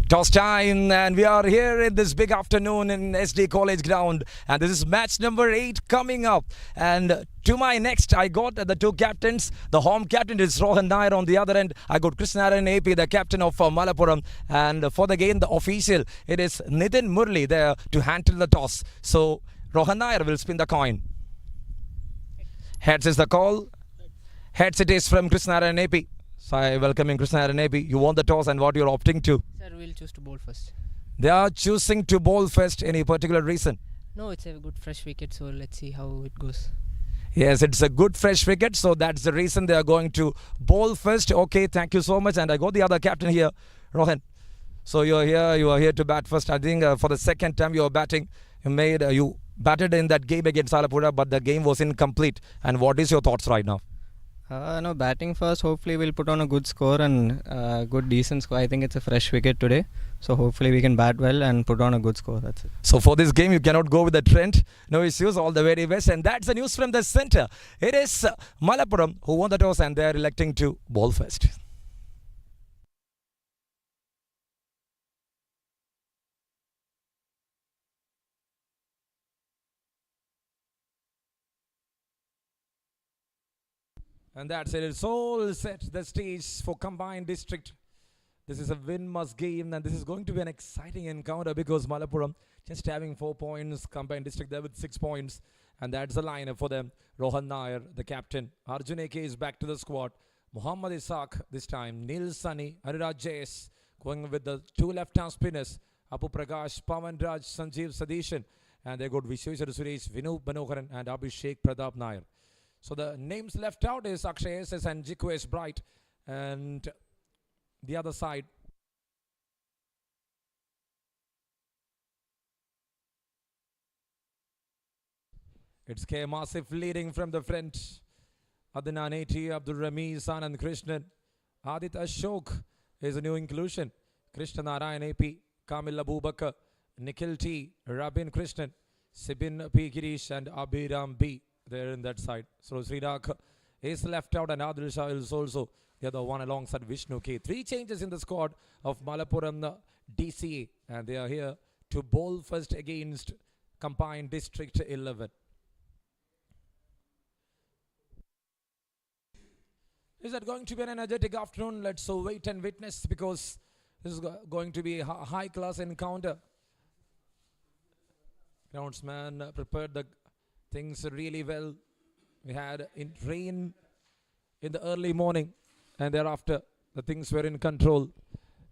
Toss time, and we are here in this big afternoon in SD College ground, and this is match number 8 coming up. And to my next, I got the two captains. The home captain is Rohan Nair. On the other end, I got Krishnarayan AP, the captain of Malappuram. And for the game, the official, it is Nitin Murli there to handle the toss. So Rohan Nair will spin the coin. Heads is the call. Heads it is from Krishnarayan AP. So I welcoming Krishnarayan AP. You won the toss, and what you're opting to? Sir, we'll choose to bowl first. They are choosing to bowl first. Any particular reason? No, it's a good fresh wicket, so let's see how it goes. Yes, it's a good fresh wicket, so that's the reason they are going to bowl first. Okay, thank you so much. And I got the other captain here, Rohan. So you are here to bat first. I think for the second time you are batting. You batted in that game against Alappuzha, but the game was incomplete. And what is your thoughts right now? No, batting first. Hopefully, we'll put on a good score and good decent score. I think it's a fresh wicket today, so hopefully we can bat well and put on a good score. That's it. So for this game, you cannot go with the trend. No issues. All the very best. And that's the news from the centre. It is Malappuram who won the toss, and they are electing to bowl first. And that's it. It's all set the stage for combined district. This is a win-must game, and this is going to be an exciting encounter because Malappuram just having 4 points, combined district there with 6 points, and that's the lineup for them. Rohan Nair, the captain. Arjun AK is back to the squad. Muhammad Ishaq this time. Neil Sunny, Anurag JS going with the two left-hand spinners. Apu Prakash, Pawan Raj, Sanjeev Sadishan, and they got Vishweshwar Suresh, Vinu Manoharan, and Abhishek Pratap Nair. So the names left out is Akshay SS and Jikwesh Bright. And the other side, it's K. Masif leading from the front. Adnan Eti, Abdul Ramiz, Anand Krishnan. Adit Ashok is a new inclusion. Krishna Narayan AP, Kamil Abubakar, Nikhil T, Rabin Krishnan, Sibin P. Girish, and Abhiram B. There in that side. So Srirak is left out, and Adil Shah is also the other one alongside Vishnu K. 3 changes in the squad of Malappuram DCA, and they are here to bowl first against combined district 11. Is that going to be an energetic afternoon? Let's wait and witness, because this is going to be a high class encounter. Groundsman prepared the things really well. We had rain in the early morning, and thereafter the things were in control.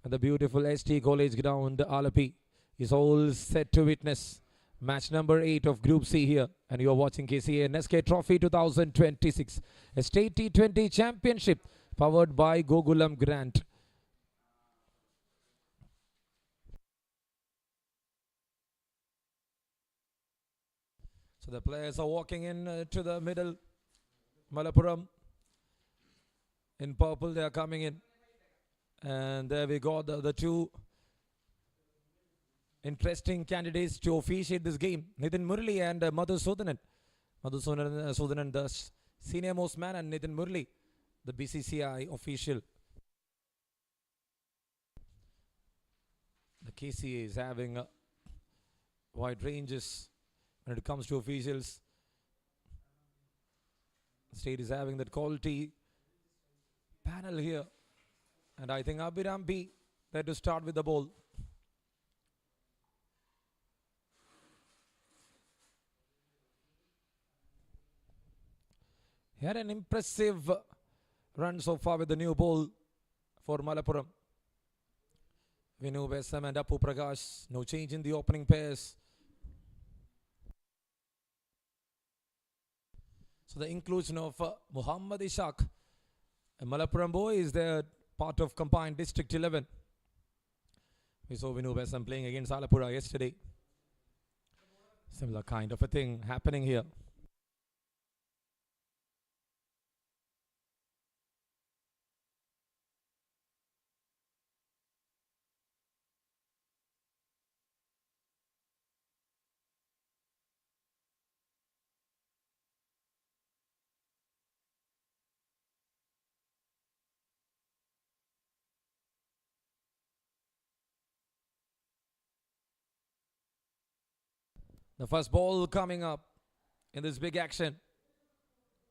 And the beautiful SD College ground, Alappuzha, is all set to witness match number 8 of Group C here. And you are watching KCA SK Trophy 2026, a state T20 championship powered by Gokulam Grant. So the players are walking in to the middle. Malappuram in purple, they are coming in. And there we got the two interesting candidates to officiate this game. Nitin Murli and Madhusudanan. Madhusudanan, the senior most man, and Nitin Murli, the BCCI official. The KCA is having wide ranges when it comes to officials. The state is having that quality panel here. And I think Abhiram B there to start with the ball. He had an impressive run so far with the new ball for Malappuram. Vinu Besam and Apu Prakash. No change in the opening pairs. So the inclusion of Muhammad Ishaq, a Malappuram boy, is there part of combined district 11. We saw Vinu Besam playing against Alappuzha yesterday. Similar kind of a thing happening here. The first ball coming up in this big action.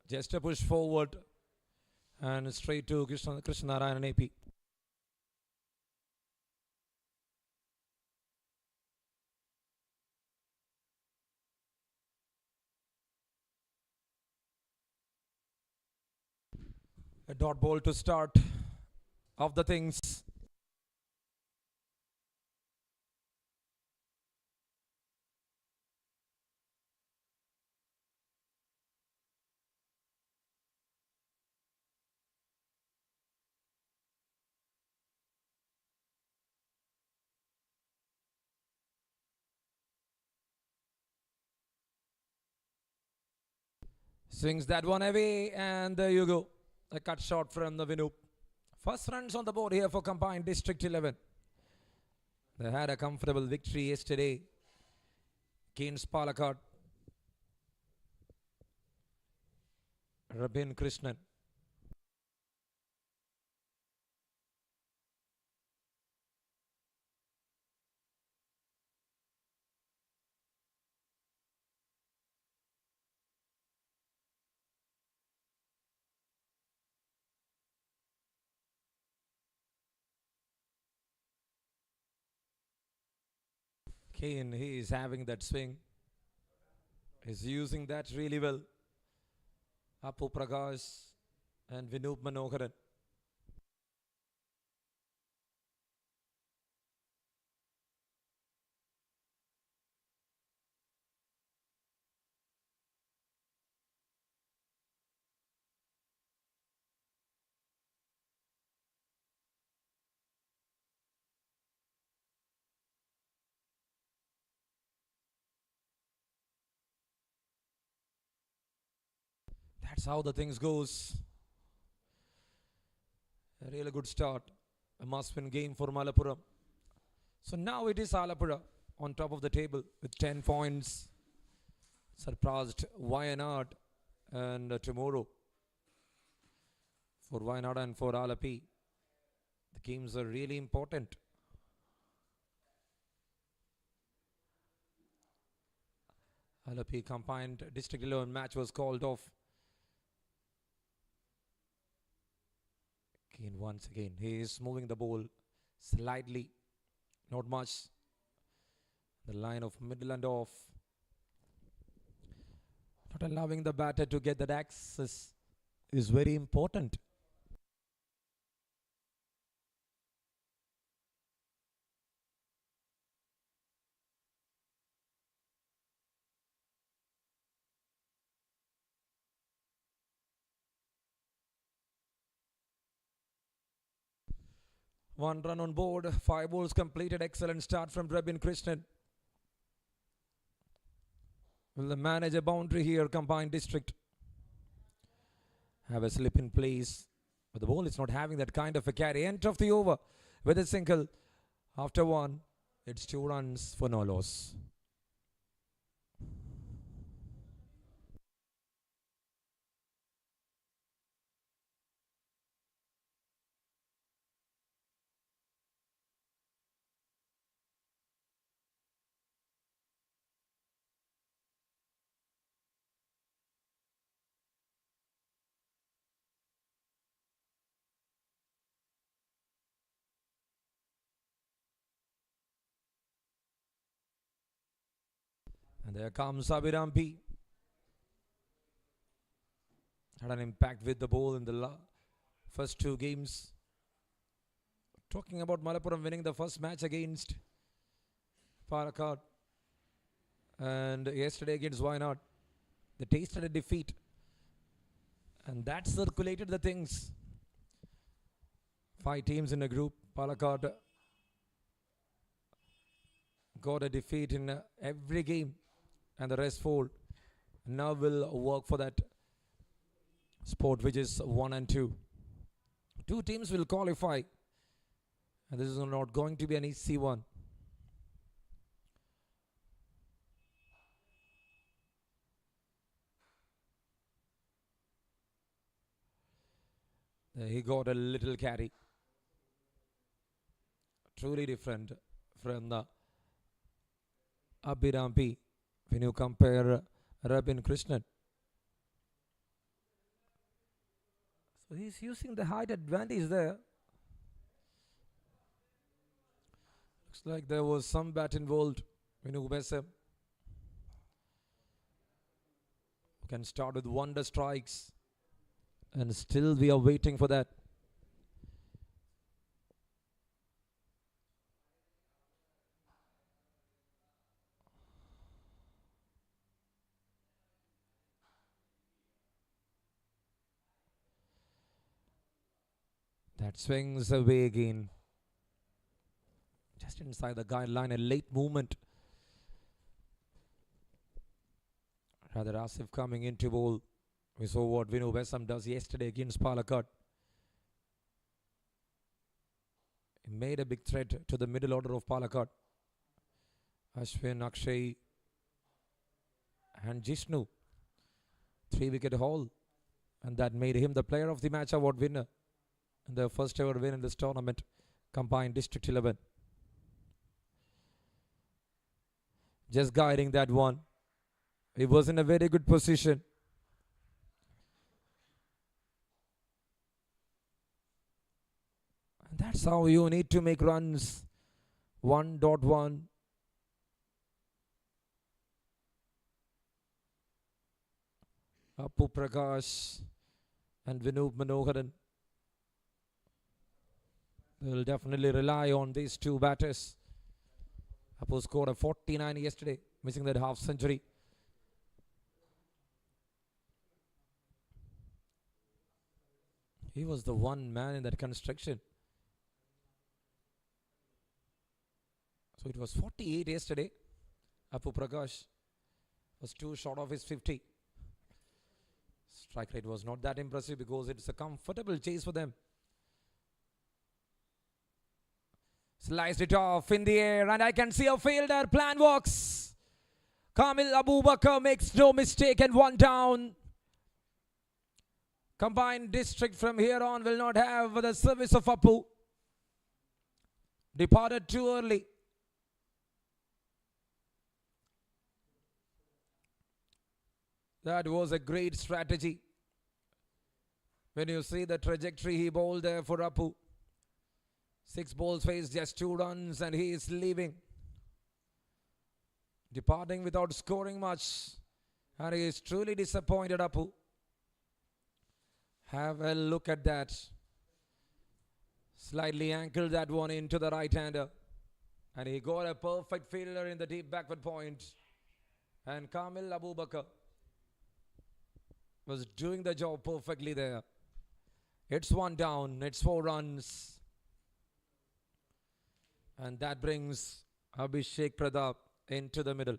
Just a push forward and straight to Krishna Narayan AP. A dot ball to start of the things. Swings that one away, and there you go. A cut shot from the Vinoop. First runs on the board here for combined District 11. They had a comfortable victory yesterday against Palakkad. Rabin Krishnan. Kane, he is having that swing. He's using that really well. Apu Prakash and Vinoop Manoharan. That's how the things goes. A really good start. A must-win game for Malappuram. So now it is Alappuzha on top of the table with 10 points. Surpassed Wayanad, and tomorrow for Wayanad and for Alapi, the games are really important. Alapi combined District 11 match was called off. Again, once again, he is moving the ball slightly, not much. The line of middle and off. Not allowing the batter to get that access is very important. One run on board, 5 balls completed. Excellent start from Rabin Krishnan. Will the manage a boundary here, combined district? Have a slip in place. But the ball is not having that kind of a carry. End of the over with a single. After one, it's 2 runs for no loss. And there comes Abiram P. Had an impact with the ball in the first 2 games. Talking about Malappuram winning the first match against Palakkad and yesterday against Wayanad. They tasted a defeat, and that circulated the things. 5 teams in a group. Palakkad got a defeat in every game, and the rest fold. Now will work for that sport, which is 1 and 2. 2 teams will qualify, and this is not going to be an easy one. He got a little carry. Truly different from the Abiram P. when you compare Rabin Krishnan. So he's using the height advantage there. Looks like there was some bat involved. Vinu Besam can start with wonder strikes. And still we are waiting for that. That swings away again. Just inside the guideline, a late movement. Rather Asif coming into bowl. We saw what Vinu Besam does yesterday against Palakkad. He made a big threat to the middle order of Palakkad. Ashwin, Akshay and Jishnu. 3-wicket haul. And that made him the player of the match award winner. And the first ever win in this tournament. Combined District 11. Just guiding that one. He was in a very good position. And that's how you need to make runs. 1.1. Appu Prakash and Vinoop Manoharan. They will definitely rely on these two batters. Appu scored a 49 yesterday, missing that half century. He was the one man in that construction. So it was 48 yesterday. Appu Prakash was too short of his 50. Strike rate was not that impressive because it's a comfortable chase for them. Sliced it off in the air and I can see a fielder. Plan works. Kamil Abubakar makes no mistake and one down. Combined District from here on will not have the service of Appu. Departed too early. That was a great strategy. When you see the trajectory he bowled there for Appu. 6 balls faced, just 2 runs and he is leaving. Departing without scoring much. And he is truly disappointed, Appu. Have a look at that. Slightly ankled that one into the right-hander. And he got a perfect fielder in the deep backward point. And Kamil Abubakar was doing the job perfectly there. It's 1 down. It's 4 runs. And that brings Abhishek Pradap into the middle.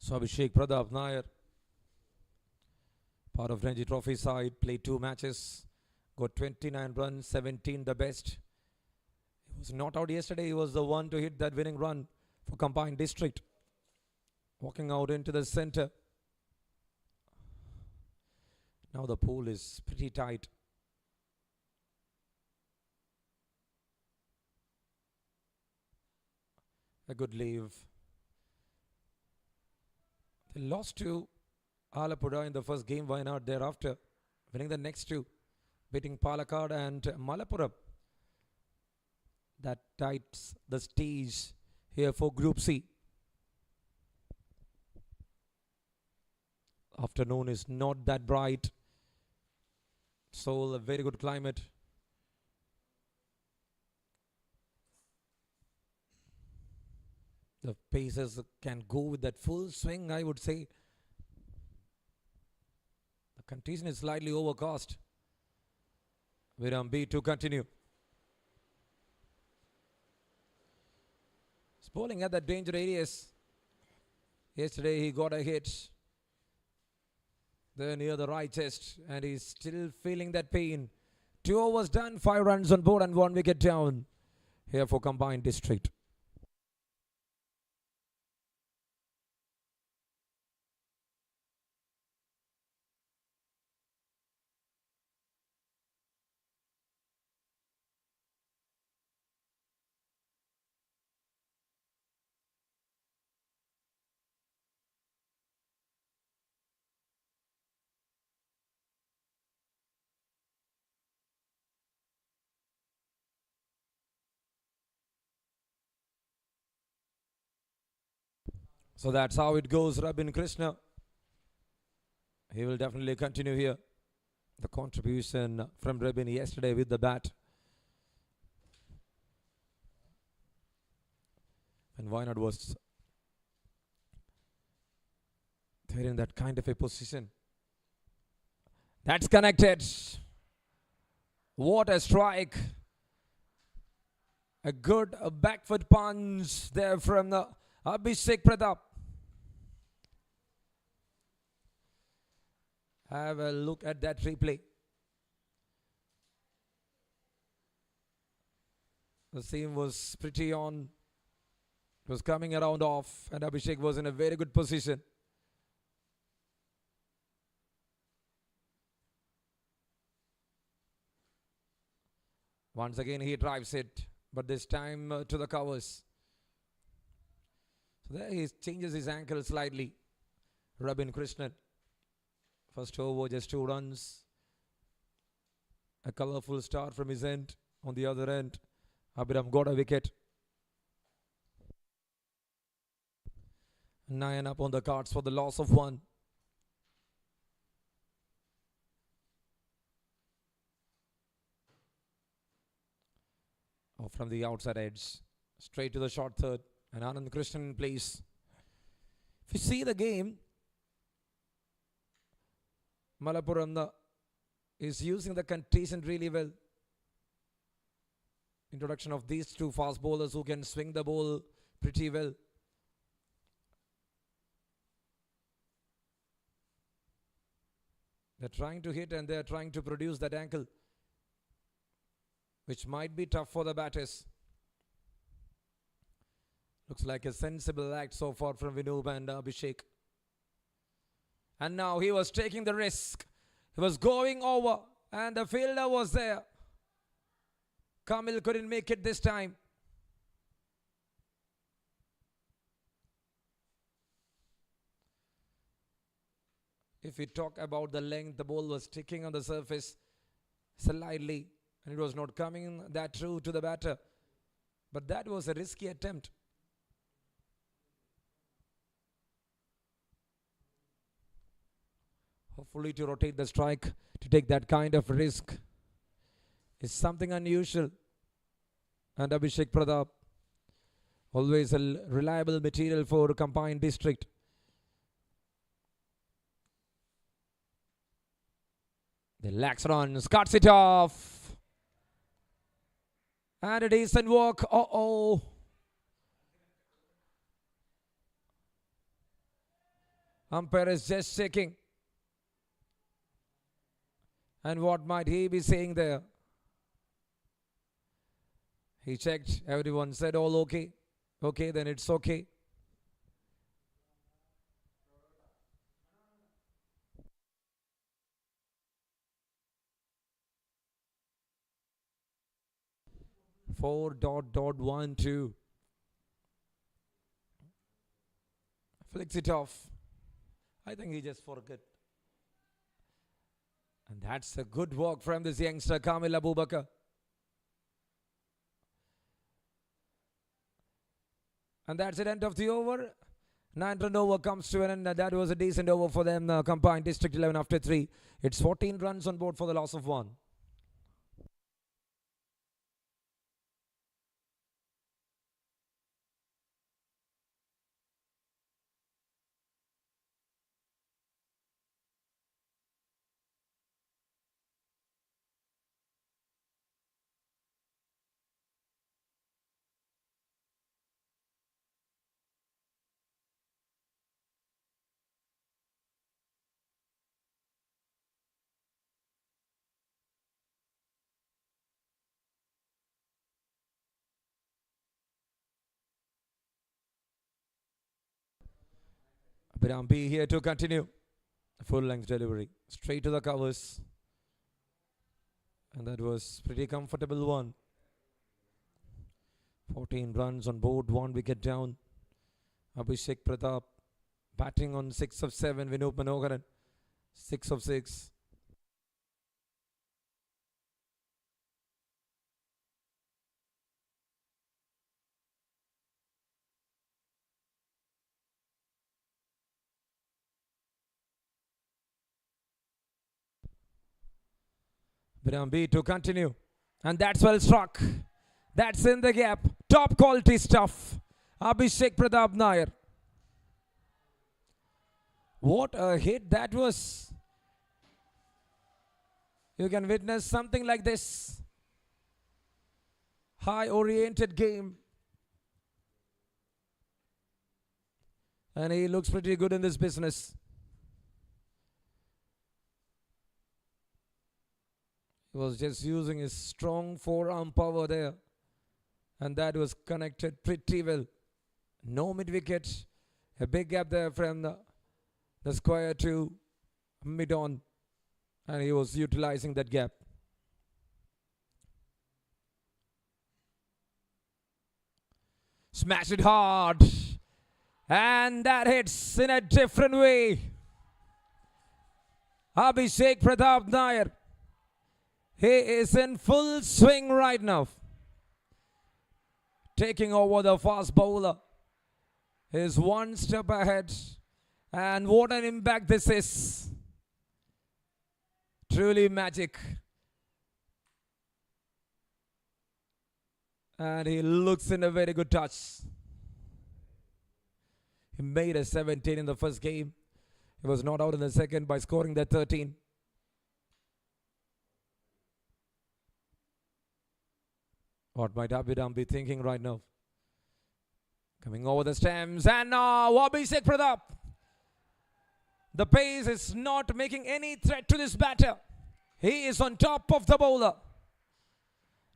So Abhishek Pradap Nair, part of Ranji Trophy side, played 2 matches, got 29 runs, 17 the best. He was not out yesterday. He was the one to hit that winning run for Combined District. Walking out into the center. Now the pool is pretty tight. A good leave. They lost to Alappuzha in the first game. Why not thereafter? Winning the next 2. Beating Palakkad and Malappuram. That tightens the stage here for Group C. Afternoon is not that bright. So a very good climate. The pacers can go with that full swing, I would say. The condition is slightly overcast. Viram B to continue. He's bowling at the danger areas. Yesterday he got a hit. there near the right chest, and he's still feeling that pain. 2 overs done, 5 runs on board, and 1 wicket down here for combined district. So that's how it goes, Rabin Krishna. He will definitely continue here. The contribution from Rabin yesterday with the bat. And Wayanad was there in that kind of a position. That's connected. What a strike. A good back foot punch there from the Abhishek Pratap. Have a look at that replay. The seam was pretty on. It was coming around off, and Abhishek was in a very good position. Once again, he drives it, but this time to the covers. So there he changes his ankle slightly. Rabin Krishnan. First over, just 2 runs. A colourful start from his end. On the other end, Abhiram got a wicket. 9 up on the cards for the loss of 1. Oh, from the outside edge, straight to the short third, and Anand Krishnan in place. If you see the game, Malappuram is using the contention really well. Introduction of these 2 fast bowlers who can swing the ball pretty well. They're trying to hit and they're trying to produce that ankle, which might be tough for the batters. Looks like a sensible act so far from Vinoob and Abhishek. And now he was taking the risk. He was going over and the fielder was there. Kamil couldn't make it this time. If we talk about the length, the ball was sticking on the surface slightly, and it was not coming that true to the batter. But that was a risky attempt. Hopefully to rotate the strike, to take that kind of risk is something unusual. And Abhishek Pratap, always a reliable material for combined district. The lax runs, cuts it off. And a decent walk. Uh-oh. Umpire is just checking. And what might he be saying there? He checked. Everyone said all okay. Okay, then it's okay. ..12. Flicks it off. I think he just forgot. And that's a good work from this youngster, Kamil Abubakar. And that's the end of the over. 9-run over comes to an end. That was a decent over for them. Combined District 11 after 3. It's 14 runs on board for the loss of 1. Abhiram here to continue. Full length delivery. Straight to the covers. And that was pretty comfortable one. 14 runs on board, 1 wicket down. Abhishek Pratap batting on 6 of 7. Vineet Manoharan 6 of 6. Abhiram to continue. And that's well struck. That's in the gap. Top quality stuff. Abhishek Pratap Nair. What a hit that was. You can witness something like this. High oriented game. And he looks pretty good in this business. He was just using his strong forearm power there. And that was connected pretty well. No mid-wicket. A big gap there from the square to mid-on. And he was utilizing that gap. Smash it hard. And that hits in a different way. Abhishek Pratap Nair. He is in full swing right now. Taking over the fast bowler. He is one step ahead. And what an impact this is. Truly magic. And he looks in a very good touch. He made a 17 in the first game. He was not out in the second by scoring that 13. What might Abhiram be thinking right now? Coming over the stems and now Abhishek Pratap. The pace is not making any threat to this batter. He is on top of the bowler.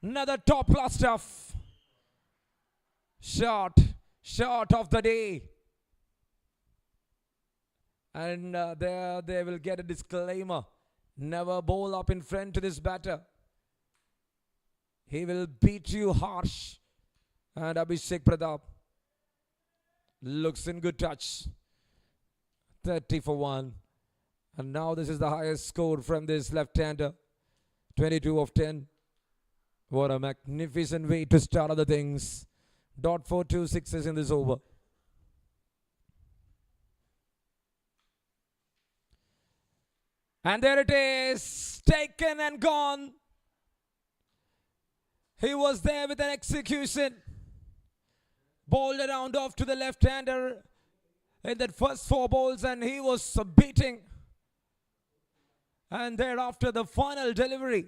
Another top class stuff. Shot of the day. And there they will get a disclaimer. Never bowl up in front to this batter. He will beat you harsh. And Abhishek Pratap looks in good touch. 30 for 1. And now this is the highest score from this left-hander. 22 of 10. What a magnificent way to start other things. Dot for 2 sixes in this over. And there it is. Taken and gone. He was there with an execution. Bowled around off to the left-hander in that first 4 balls and he was beating. And thereafter the final delivery.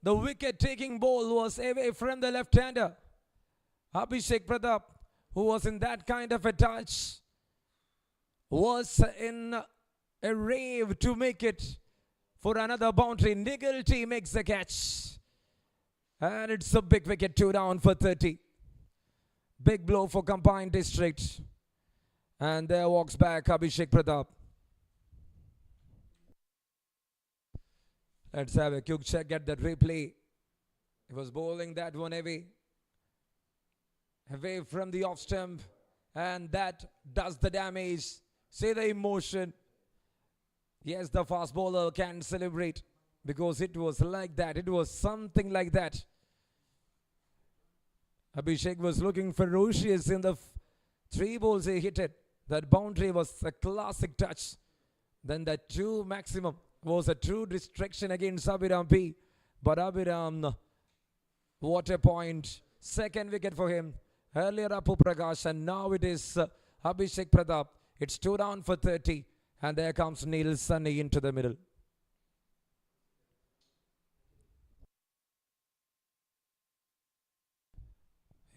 The wicket-taking ball was away from the left-hander. Abhishek Pratap, who was in that kind of a touch, was in a rave to make it for another boundary. Nigglety makes the catch. And it's a big wicket, 2 down for 30. Big blow for Combined District. And there walks back Abhishek Pratap. Let's have a quick check at that replay. He was bowling that one away from the off stump. And that does the damage. See the emotion. Yes, the fast bowler can celebrate. Because it was like that. It was something like that. Abhishek was looking ferocious in the 3 balls he hit it. That boundary was a classic touch. Then that 2 maximum was a true distraction against Abhiram P. But Abhiram, what a point. Second wicket for him. Earlier Apu Prakash and now it is Abhishek Pratap. It's 2 down for 30. And there comes Neil Sunny into the middle.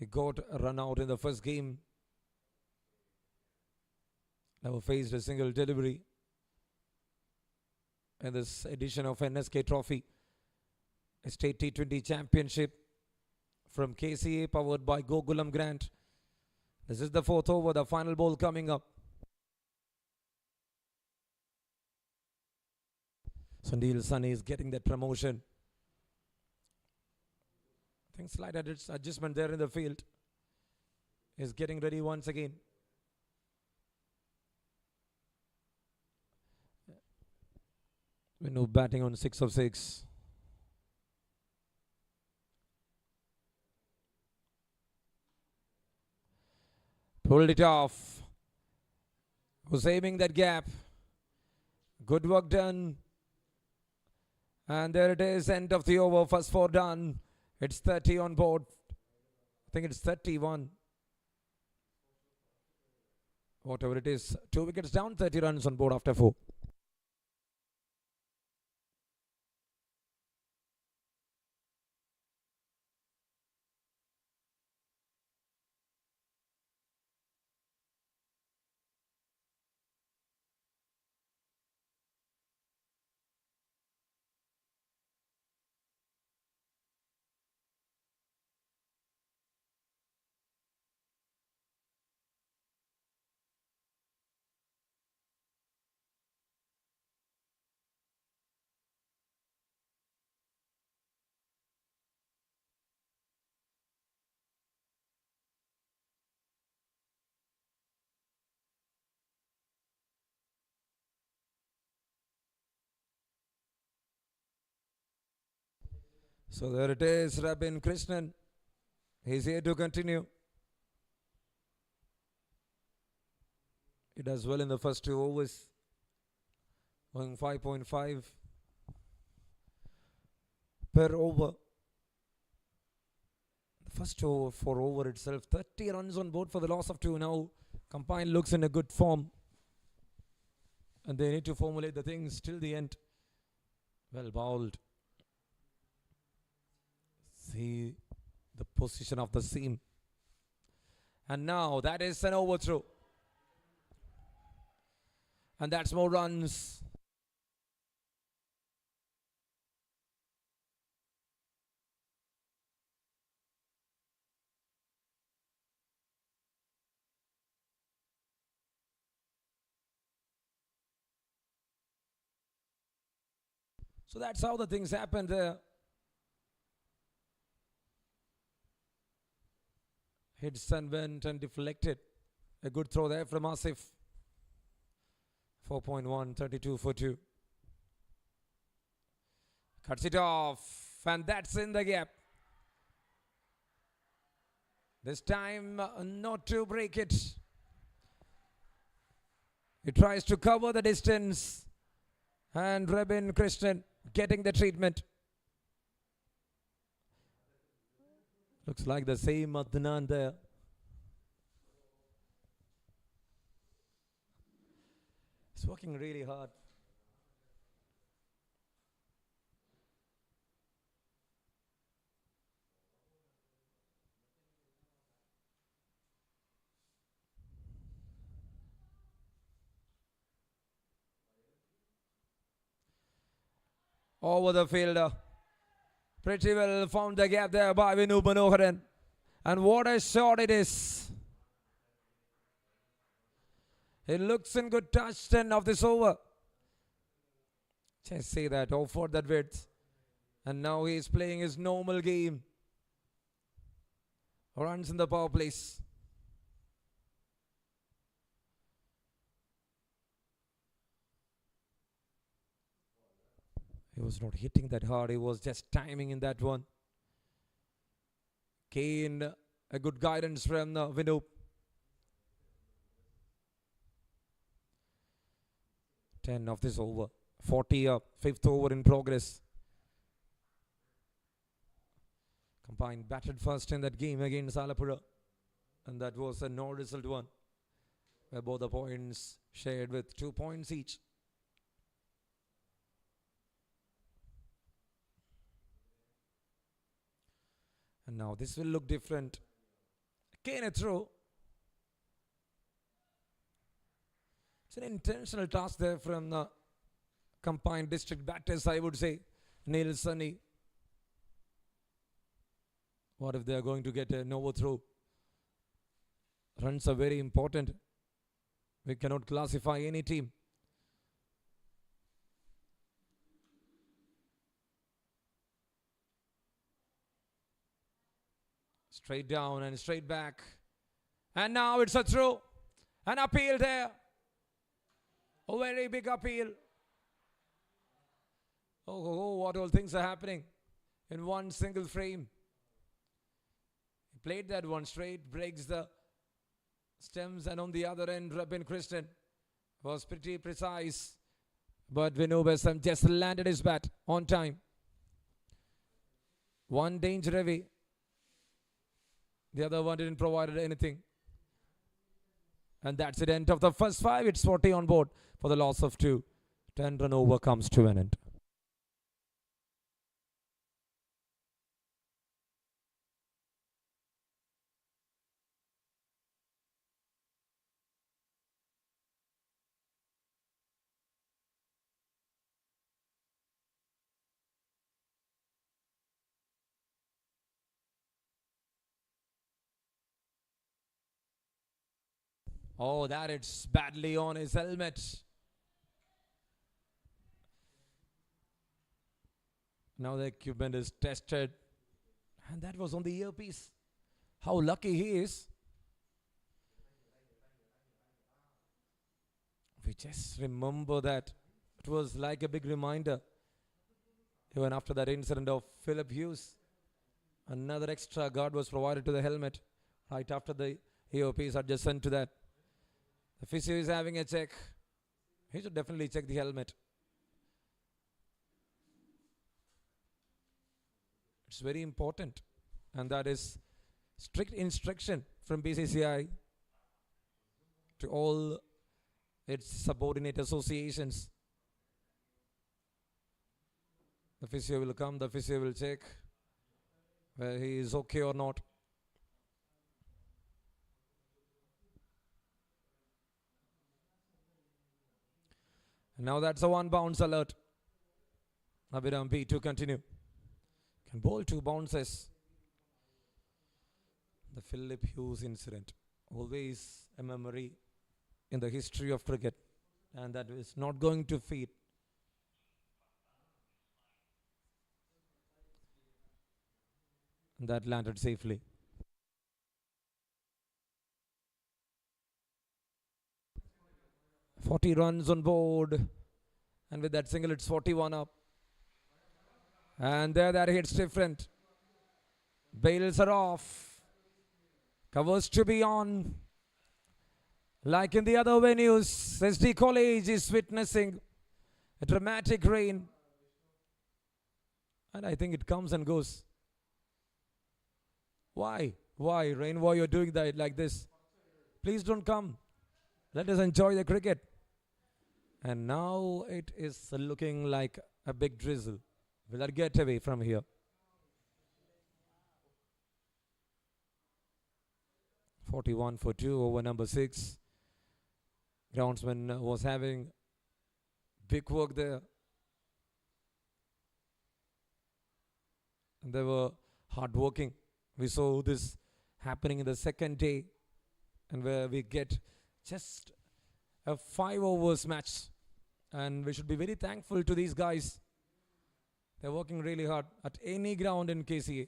He got a run out in the first game. Never faced a single delivery in this edition of NSK Trophy, a state T20 championship from KCA powered by Gokulam Grant. This is the 4th over, the final ball coming up. So Neil Sunny is getting that promotion. I think slight adjustment there in the field. Is getting ready once again. Vinu batting on 6 of 6. Pulled it off. Was aiming that gap. Good work done. And there it is, end of the over, first 4 done. It's 30 on board. I think it's 31. Whatever it is, 2 wickets down, 30 runs on board after 4. So there it is, Rabin Krishnan. He's here to continue. He does well in the first 2 overs. Going 5.5 per over. The first 4 over itself, 30 runs on board for the loss of 2 now. Combine looks in a good form. And they need to formulate the things till the end. Well bowled. See the position of the seam. And now that is an overthrow. And that's more runs. So that's how the things happened there. Hits and went and deflected. A good throw there from Asif. 4.1, 32 for 2. Cuts it off. And that's in the gap. This time not to break it. He tries to cover the distance. And Rabin Krishnan getting the treatment. Looks like the same Adnan there. He's working really hard. Over the fielder. Pretty well found the gap there by Vinu Manoharan. And what a shot it is. It looks in good touch, 10 of this over. Just say that, offered that width. And now he is playing his normal game. Runs in the power plays. He was not hitting that hard. He was just timing in that one. Kane, a good guidance from Vinu. 10 of this over. 40 up. 5th over in progress. Combined batted first in that game against Alappuzha. And that was a no result one. Where both the points shared with 2 points each. And now this will look different. Again a throw. It's an intentional task there from the combined district batters, I would say. Neil Sunny. What if they are going to get an overthrow? Runs are very important. We cannot classify any team. Straight down and straight back. And now it's a throw. An appeal there. A very big appeal. Oh, what all things are happening in one single frame. He played that one straight, breaks the stems, and on the other end, Robin Christian was pretty precise. But Vinu Besam just landed his bat on time. One danger away. The other one didn't provide anything. And that's the end of the first 5. It's 40 on board for the loss of 2. 10-run over comes to an end. Oh, that it's badly on his helmet. Now the equipment is tested. And that was on the earpiece. How lucky he is. We just remember that. It was like a big reminder. Even after that incident of Philip Hughes, another extra guard was provided to the helmet right after the earpiece adjacent to that. The physio is having a check. He should definitely check the helmet. It's very important. And that is strict instruction from BCCI to all its subordinate associations. The physio will come, the physio will check whether he is okay or not. And now that's a 1 bounce alert. Abhiram B to continue. Can bowl 2 bounces. The Philip Hughes incident. Always a memory in the history of cricket. And that is not going to fade. And that landed safely. "40 runs on board." And with that single, it's 41 up. And there that hits different. Bails are off. Covers to be on. Like in the other venues, SD College is witnessing a dramatic rain. And I think it comes and goes. Why? Why? Rain, why you're doing that like this? Please don't come. Let us enjoy the cricket. And now it is looking like a big drizzle. Will that get away from here? "41 for 2 over number 6. Groundsman was having big work there. And they were hard working. We saw this happening in the second day, and where we get just a 5 overs match. And we should be very thankful to these guys. They're working really hard at any ground in KCA.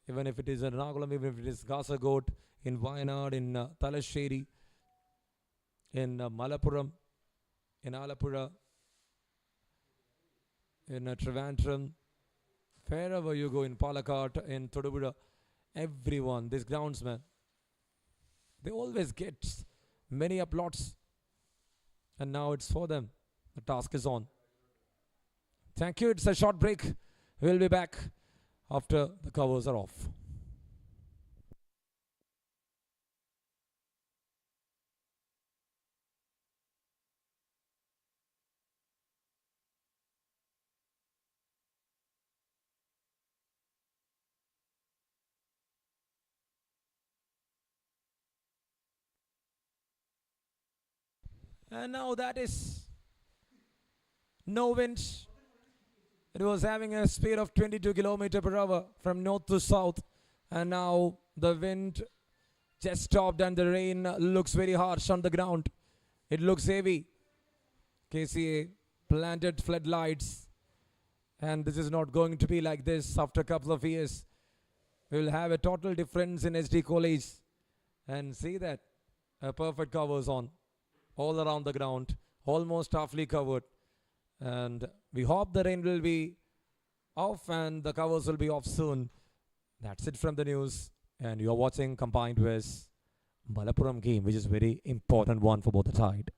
Even if it is in Ernakulam, even if it is Kasaragod, in Wayanad, in Talasheri, in Malappuram, in Alappuzha, in Trivandrum, wherever you go, in Palakkad, in Thodupuzha, everyone, these groundsmen, they always get many applauds. And now it's for them. The task is on. Thank you. It's a short break. We'll be back after the covers are off. And now that is no wind. It was having a speed of 22 km per hour from north to south. And now the wind just stopped and the rain looks very harsh on the ground. It looks heavy. KCA planted floodlights. And this is not going to be like this after a couple of years. We will have a total difference in SD College. And see that a perfect covers on all around the ground, almost halfly covered. And we hope the rain will be off and the covers will be off soon. That's it from the news. And you're watching combined with Malappuram game, which is very important one for both the side.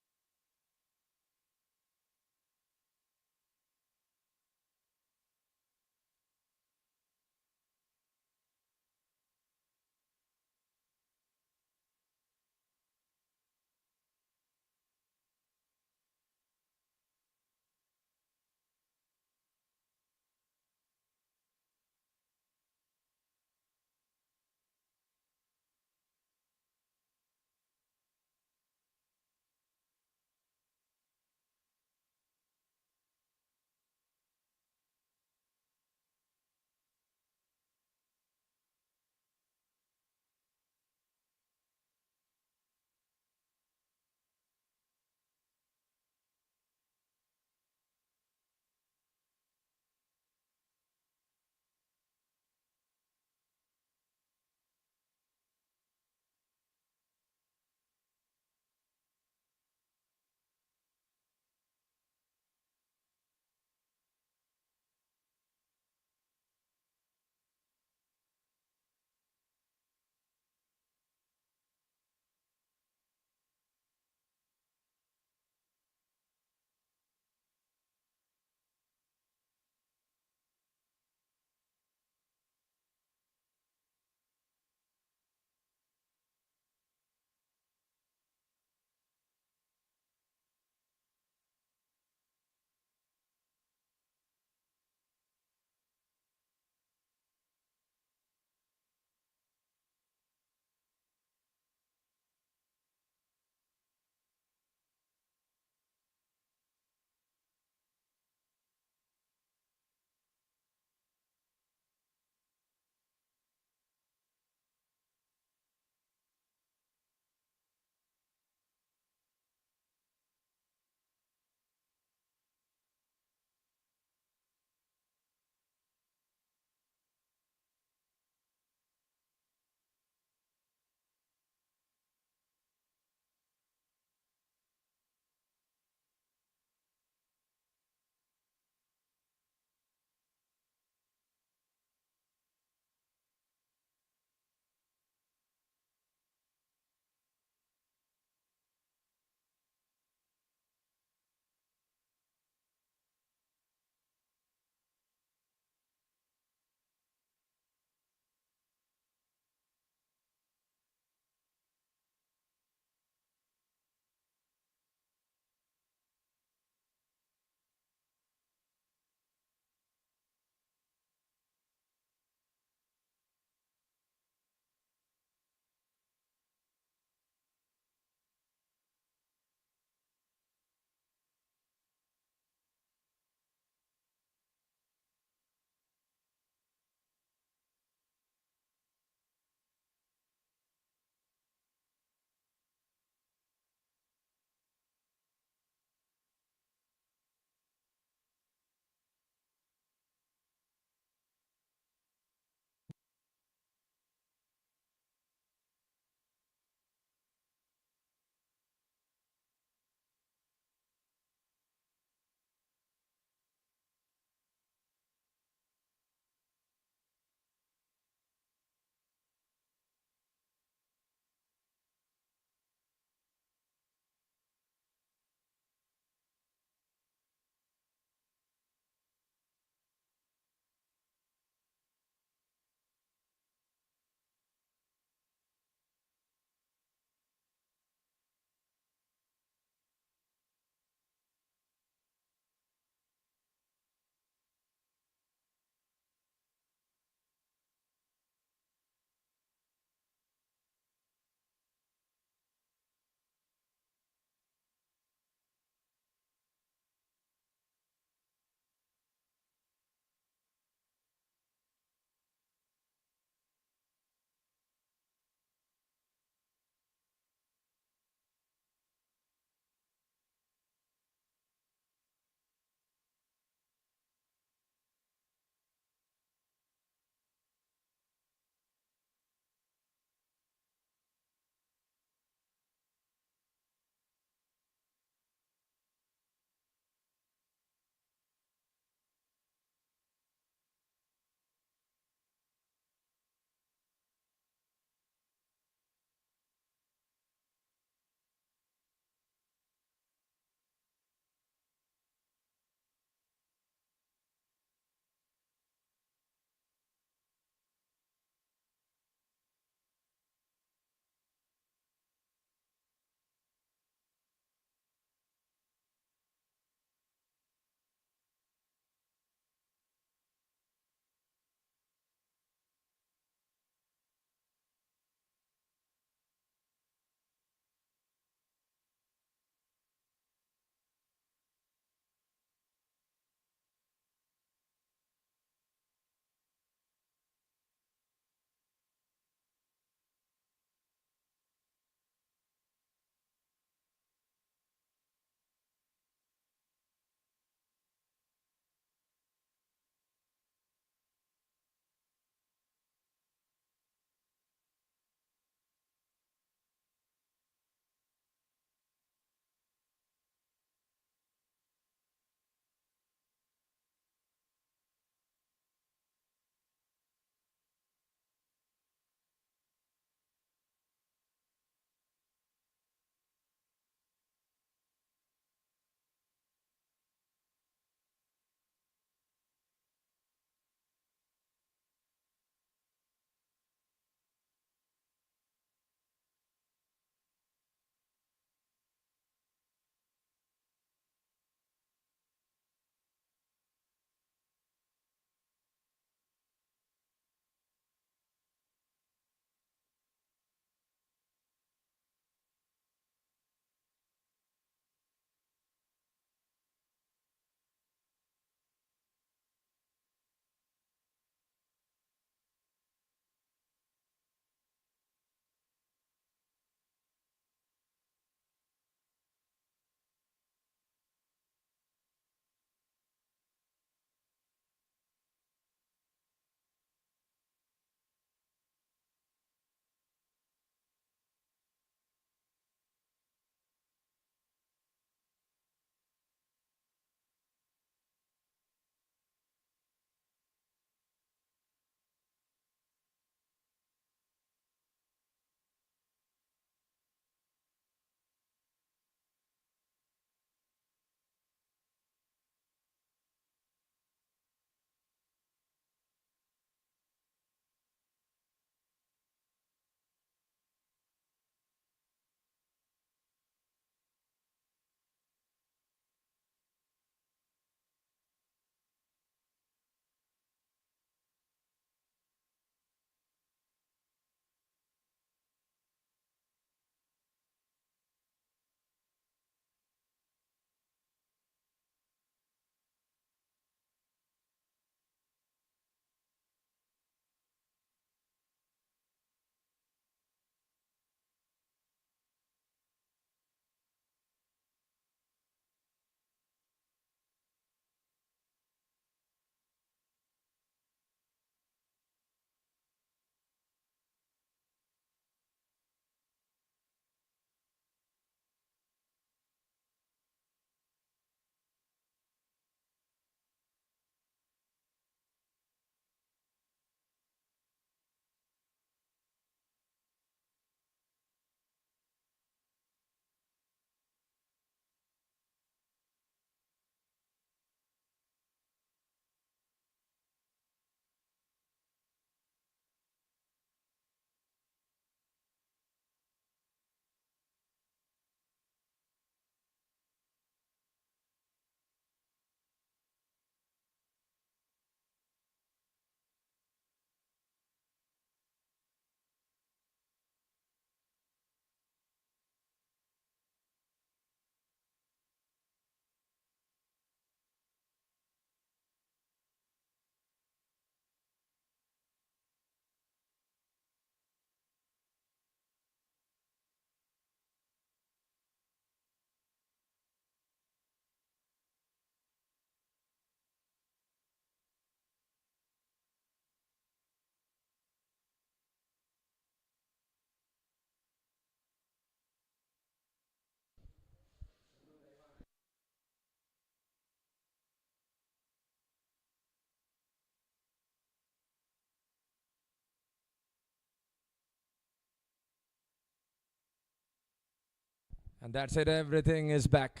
And that's it, everything is back.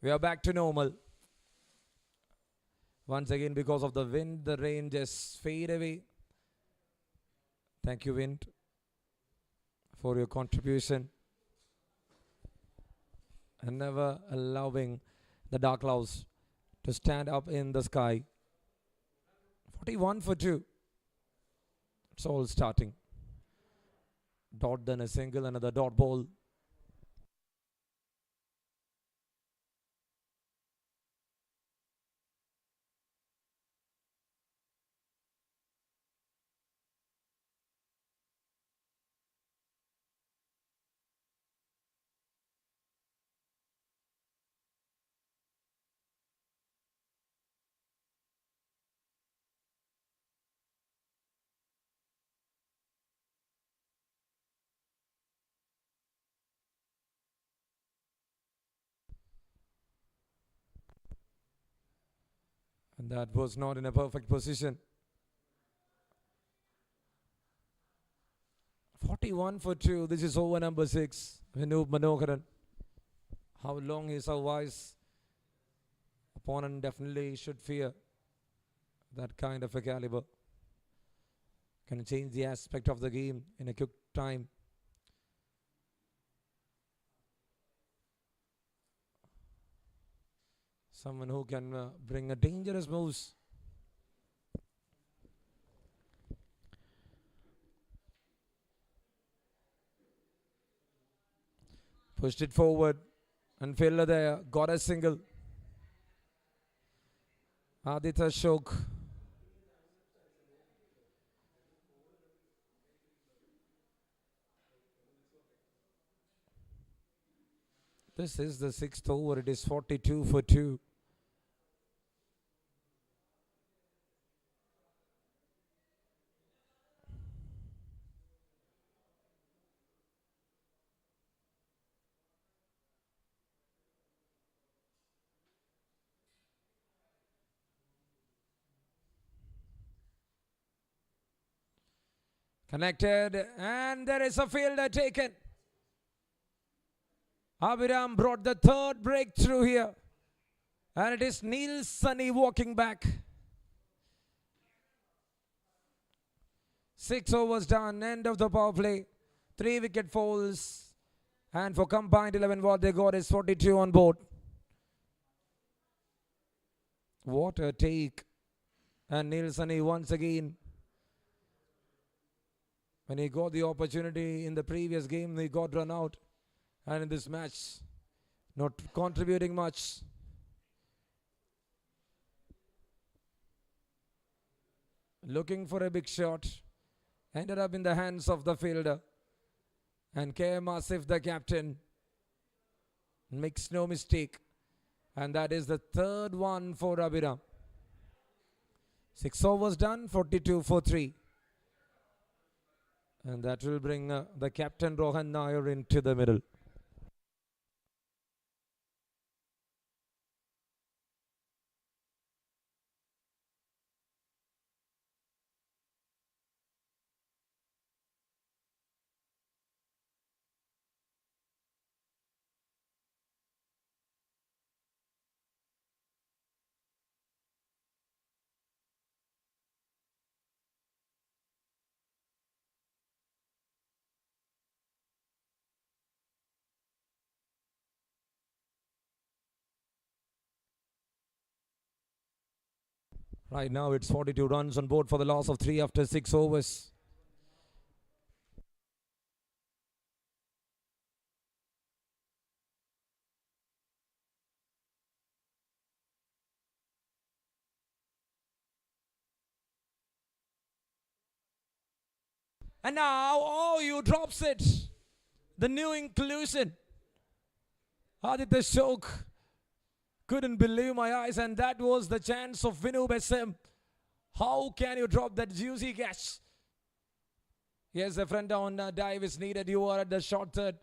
We are back to normal. Once again, because of the wind, the rain just fade away. Thank you, wind, for your contribution and never allowing the dark clouds to stand up in the sky. 41 for 2. It's all starting. Dot, then a single, another dot ball. And that was not in a perfect position. 41 for 2. This is over number 6. Vinoop Manoharan. How long he survives, opponent definitely should fear that kind of a caliber. Can change the aspect of the game in a quick time. Someone who can bring a dangerous moves. Pushed it forward and fielder there got a single. Aditya Ashok. This is the 6th over. It is 42 for 2. Connected, and there is a fielder taken. Abhiram brought the third breakthrough here. And it is Neil Sunny walking back. 6 overs done, end of the power play. 3 wicket falls. And for combined 11, what they got is 42 on board. What a take. And Neil Sunny once again, when he got the opportunity in the previous game, he got run out. And in this match, not contributing much. Looking for a big shot. Ended up in the hands of the fielder. And K.M. Asif, the captain, makes no mistake. And that is the third one for Abhiram. 6 overs done, 42 for 3. And that will bring the captain Rohan Nair into the middle. Right now it's 42 runs on board for the loss of 3 after 6 overs. And now, oh, you drops it. The new inclusion. Aditya Ashok. Couldn't believe my eyes, and that was the chance of Vinoop SM. How can you drop that juicy catch? Yes, a front down dive is needed. You are at the short third.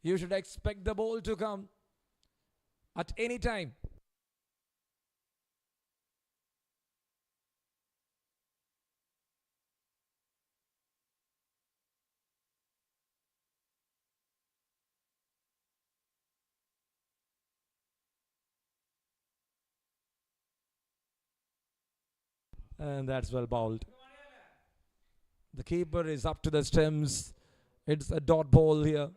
You should expect the ball to come at any time. And that's well bowled. The keeper is up to the stems. It's a dot ball here.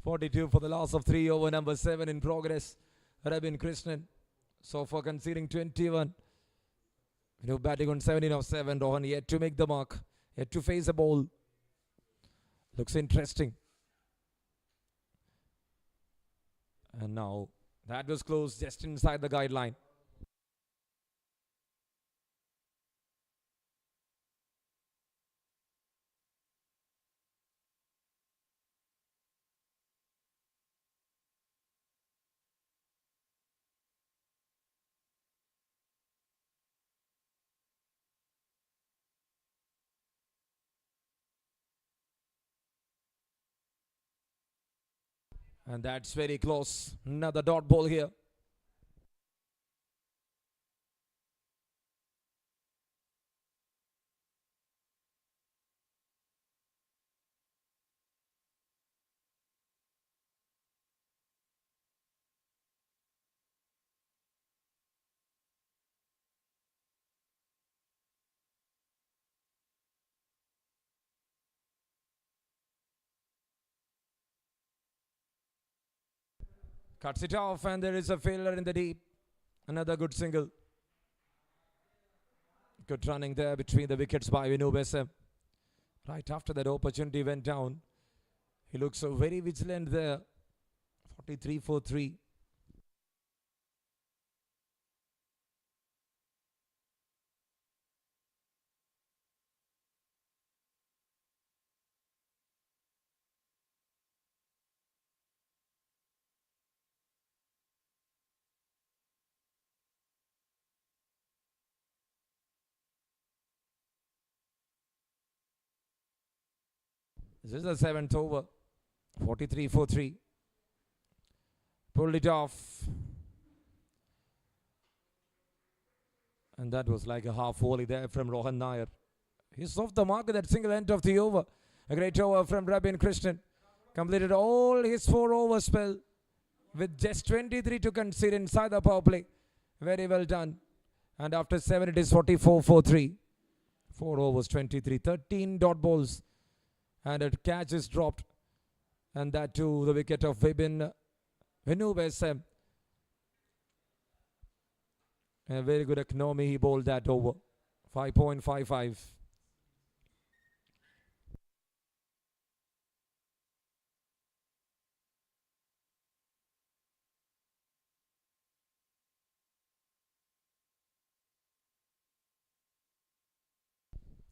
.42 for the loss of 3 over number 7 in progress. Rabin Krishnan so far conceding 21. Batting on 17 of 7. Rohan yet to make the mark. Yet to face a ball. Looks interesting. And now that was close just inside the guideline. And that's very close. Another dot ball here. Cuts it off and there is a failure in the deep. Another good single. Good running there between the wickets by Vinu Besam. Right after that opportunity went down. He looks so very vigilant there. 43 for 3. This is the 7th over. 43 for 3. Pulled it off. And that was like a half volley there from Rohan Nair. He's off the mark at that single end of the over. A great over from Rabin Krishnan. Completed all his 4-over spell with just 23 to concede inside the power play. Very well done. And after 7 it is 44 for 3. 4 overs, 23. 13 dot balls. And a catch is dropped. And that to the wicket of Vinu Besam. A very good economy. He bowled that over. 5.55.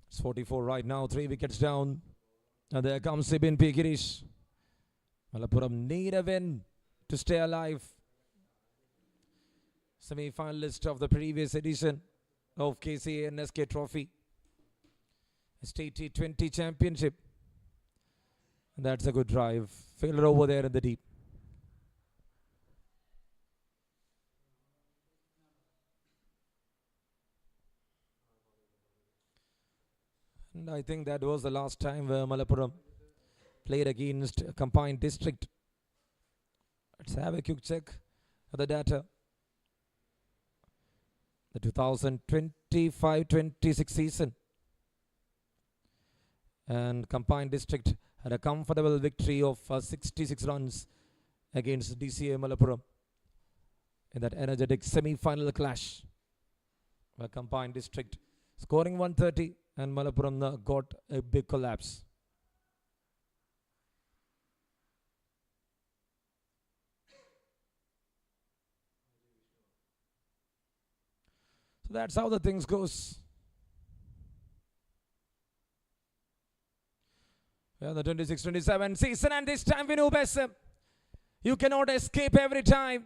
It's 44 right now. 3 wickets down. And there comes Sibin P. Girish. Malappuram need a win to stay alive. Semi-finalist of the previous edition of KCA and SK Trophy. State T20 Championship. And that's a good drive. Failure over there in the deep. And I think that was the last time where Malappuram played against a combined district. Let's have a quick check of the data. The 2025-26 season. And combined district had a comfortable victory of 66 runs against DCA Malappuram in that energetic semi-final clash. Where combined district scoring 130 and Malappuram got a big collapse. So that's how the things goes. Yeah, the 26-27 season, and this time Vinu Besam. You cannot escape every time.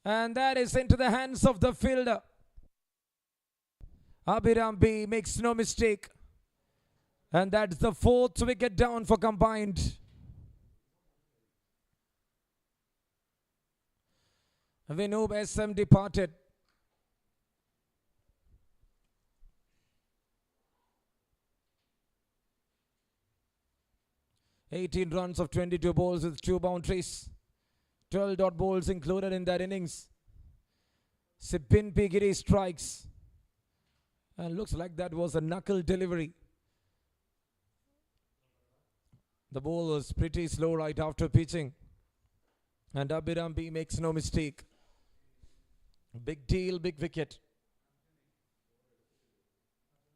And that is into the hands of the fielder. Abhiram B makes no mistake. And that's the fourth wicket down for combined. Vinoob SM departed. "18 runs of 22 balls with 2 boundaries. 12 dot balls included in that innings. Sipin Pigiri strikes. And looks like that was a knuckle delivery. The ball was pretty slow right after pitching. And Abhiram B makes no mistake. Big deal, big wicket.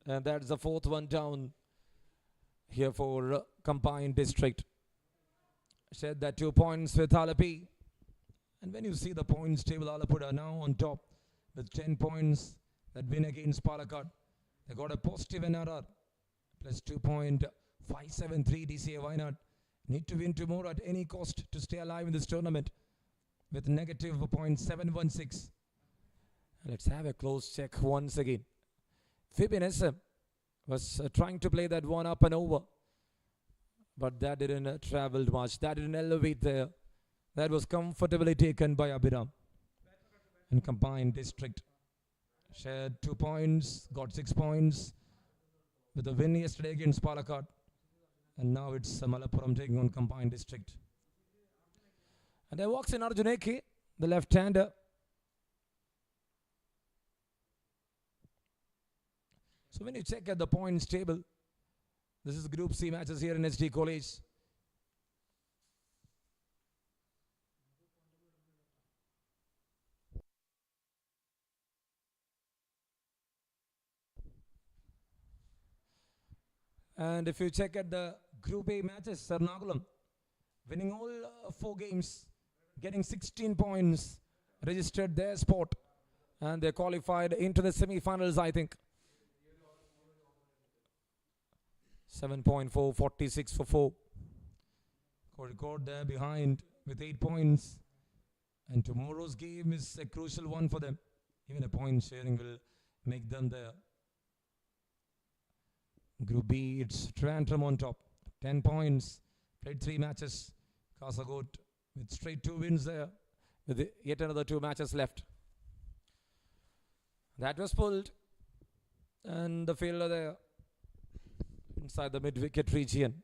And that's the fourth one down here for combined district. Shared that 2 points with Alappuzha. And when you see the points table, Alappuzha now on top with 10 points. That win against Palakkad. They got a positive NRR plus 2.573 DCA. Why not? Need to win tomorrow at any cost to stay alive in this tournament with negative 0.716. Let's have a close check once again. Fibin SM was trying to play that one up and over, but that didn't travel much. That didn't elevate there. That was comfortably taken by Abhiram. And combined district shared 2 points, got 6 points with a win yesterday against Palakkad. And now it's Malappuram taking on combined district. And there walks in Arjun Eke, the left-hander. So when you check at the points table, this is Group C matches here in SD College. And if you check at the Group A matches, Ernakulam winning all 4 games, getting 16 points, registered their spot, and they qualified into the semi-finals, I think. 7.4, 46 for 4. Record there behind with 8 points. And tomorrow's game is a crucial one for them. Even a point sharing will make them there. Group B, it's Trivandrum on top. 10 points. Played 3 matches. Kasaragod with straight 2 wins there. With yet another 2 matches left. That was pulled. And the fielder there. Inside the mid-wicket region.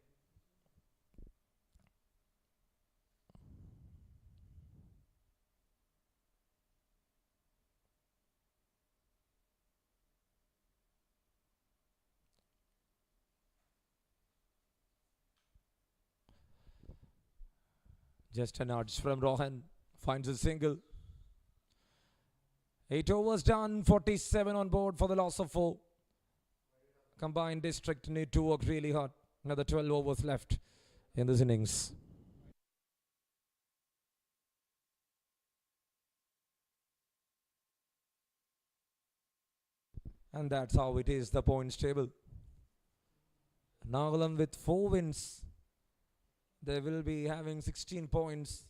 Just a nudge from Rohan. Finds a single. 8 overs done. 47 on board for the loss of 4. Combined district need to work really hard. Another 12 overs left in this innings. And that's how it is, the points table. Nagaland with 4 wins. They will be having 16 points.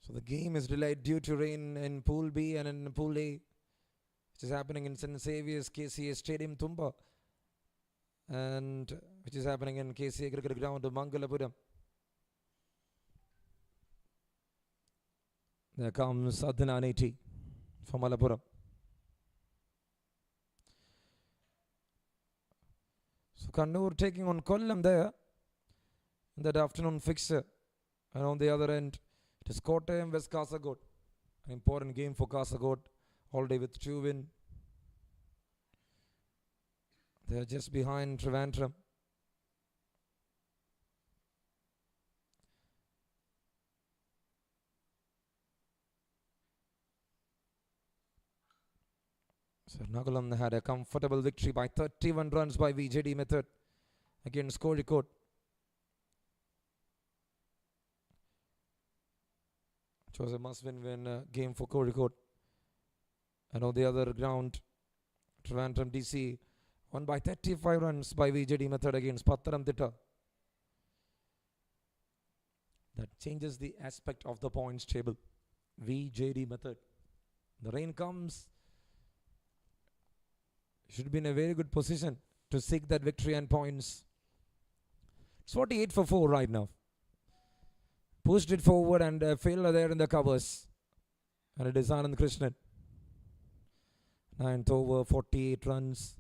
So the game is delayed due to rain in Pool B and in Pool A, which is happening in St. Xavier's KCA Stadium, Tumba, and which is happening in KCA Cricket Ground, Mangalapuram. There comes Adnan from Malappuram. So Kannur taking on Kollam there in that afternoon fixture. And on the other end, it is Kottayam West Kasaragod. An important game for Kasaragod. Already with 2 wins. They are just behind Trivandrum. So Ernakulam had a comfortable victory by 31 runs by VJD method against Kozhikode. It was a must-win game for Kozhikode. And on the other ground, Trivandrum DC won by 35 runs by VJD method against Patharamthitta. That changes the aspect of the points table. VJD method. The rain comes. Should be in a very good position to seek that victory and points. It's 48 for 4 right now. Pushed it forward and failure there in the covers. And it is Anand Krishnan. 9th over, 48 runs.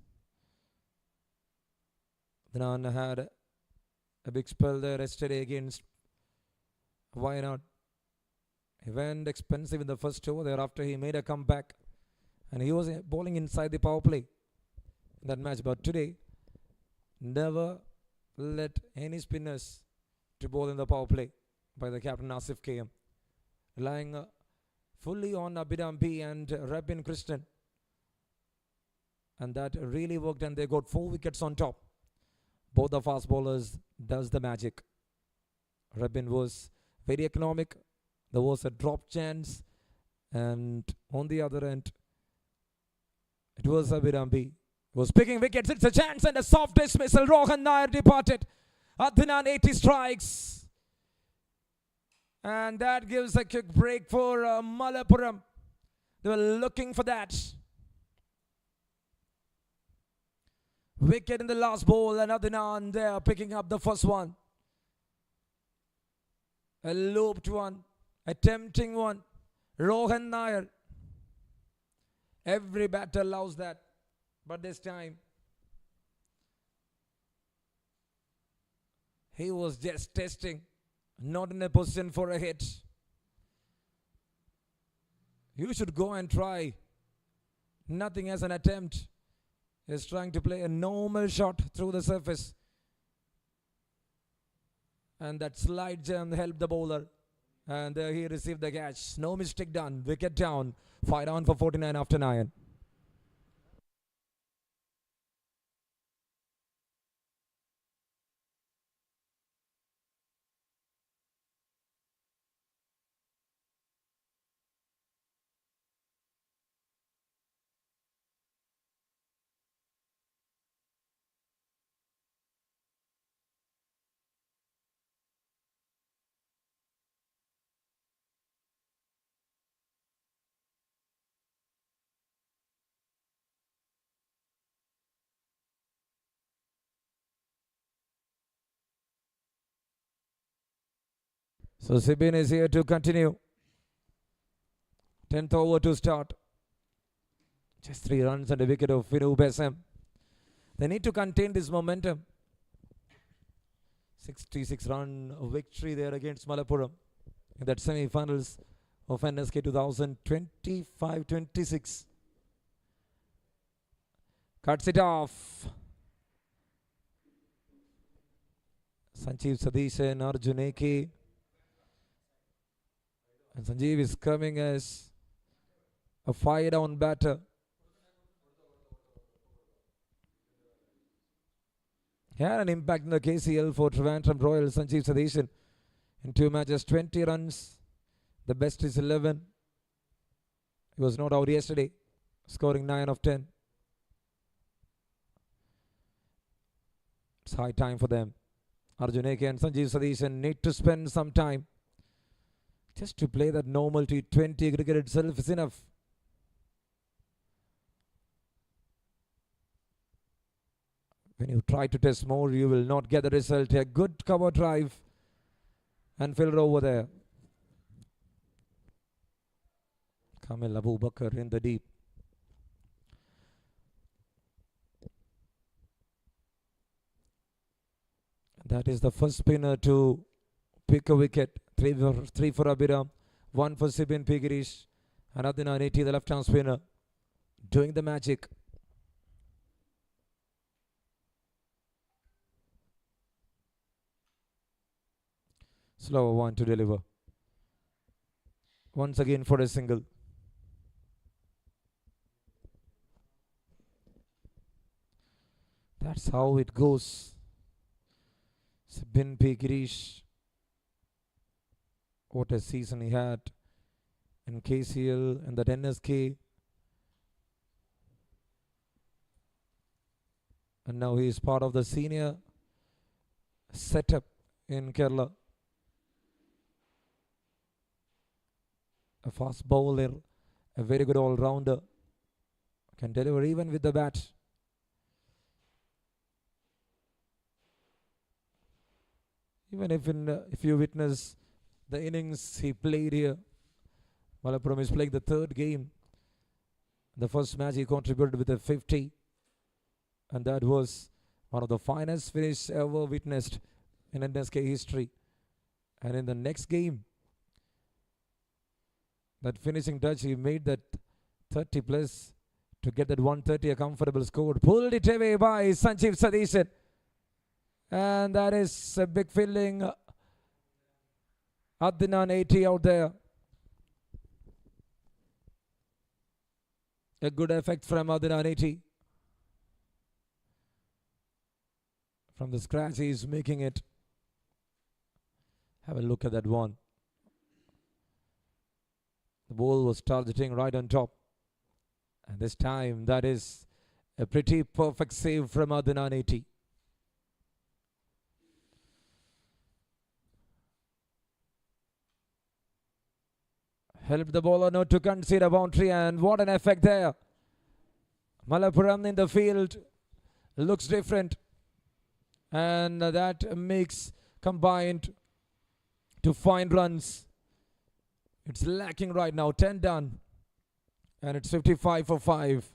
Dinan had a big spell there yesterday against Wayanad. He went expensive in the first over. Thereafter he made a comeback. And he was bowling inside the power play in that match. But today, never let any spinners to bowl in the power play by the captain Asif KM. Relying fully on Abhidam B and Rabin Krishnan. And that really worked and they got 4 wickets on top. Both the fast bowlers does the magic. Rabin was very economic. There was a drop chance. And on the other end, it was Abhidam B. Was picking wickets. It's a chance and a soft dismissal. Rohan Nair departed. Adnan 80 strikes. And that gives a quick break for Malappuram. They were looking for that. Wicket in the last ball and Adnan there picking up the first one. A looped one. A tempting one. Rohan Nair. Every batter loves that. But this time, he was just testing. Not in a position for a hit. You should go and try. Nothing as an attempt. He's trying to play a normal shot through the surface. And that slide jump helped the bowler. And he received the catch. No mistake done. Wicket down. 5 down for 49 after 9. So Sibin is here to continue. 10th over to start. Just 3 runs and a wicket of Finu Besam. They need to contain this momentum. 66 run victory there against Malappuram in that semi-finals of NSK 2025-26. Cuts it off. Sanjeev Sadish and Arjun AK. And Sanjeev is coming as a 5 down batter. He had an impact in the KCL for Trivandrum Royal. Sanjeev Sadishan in 2 matches, 20 runs. The best is 11. He was not out yesterday, scoring 9 of 10. It's high time for them. Arjun AK and Sanjeev Sadishan need to spend some time. Just to play that normal T20 cricket itself is enough. When you try to test more, you will not get the result. A good cover drive and fielder over there. Kamil Abu Bakr in the deep. That is the first spinner to pick a wicket. 3 for Abhiram, 1 for Sibin Pigirish, and Adnan 80, the left-hand spinner, doing the magic. Slower one to deliver. Once again for a single. That's how it goes. Bin P. Girish, what a season he had in KCL and that NSK. And now he is part of the senior setup in Kerala. A fast bowler, a very good all-rounder, can deliver even with the bat. Even if you witness the innings he played here, Malappuram is playing the third game. The first match he contributed with a 50, and that was one of the finest finishes ever witnessed in NSK history. And in the next game, that finishing touch, he made that 30 plus to get that 130, a comfortable score. Pulled it away by Sanjeev Satheesan. And that is a big feeling. Adnan 80 out there. A good effect from Adnan 80. From the scratch, he is making it. Have a look at that one. The ball was targeting right on top. And this time, that is a pretty perfect save from Adnan 80. Helped the bowler not to concede a boundary, and what an effect there. Malappuram in the field looks different, and that makes combined to find runs. It's lacking right now, 10 done, and it's 55 for 5.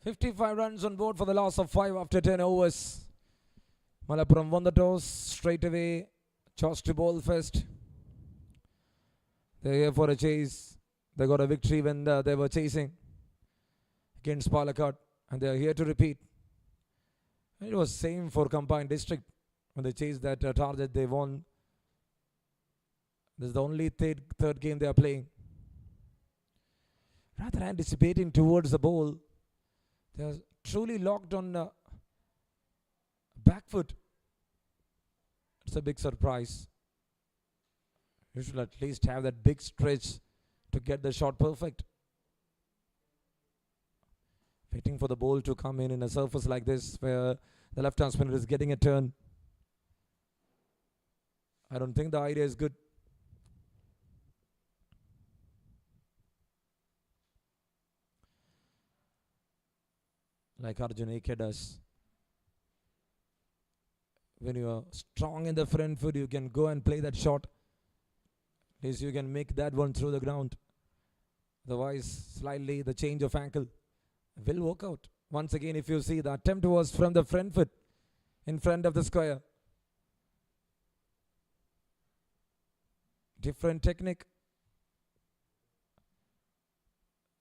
$55 runs on board for the loss of 5 after 10 overs. Malappuram won the toss straight away. Chose to bowl first. They're here for a chase. They got a victory when they were chasing against Palakkad, and they're here to repeat. It was same for Combined District when they chased that target. They won. This is the only third game they are playing. Rather anticipating towards the ball. They are truly locked on back foot. It's a big surprise. You should at least have that big stretch to get the shot perfect. Waiting for the ball to come in a surface like this where the left-hand spinner is getting a turn. I don't think the idea is good. Like Arjun AK does. When you are strong in the front foot, you can go and play that shot. At least you can make that one through the ground. Otherwise, slightly the change of ankle will work out. Once again, if you see, the attempt was from the front foot in front of the square. Different technique.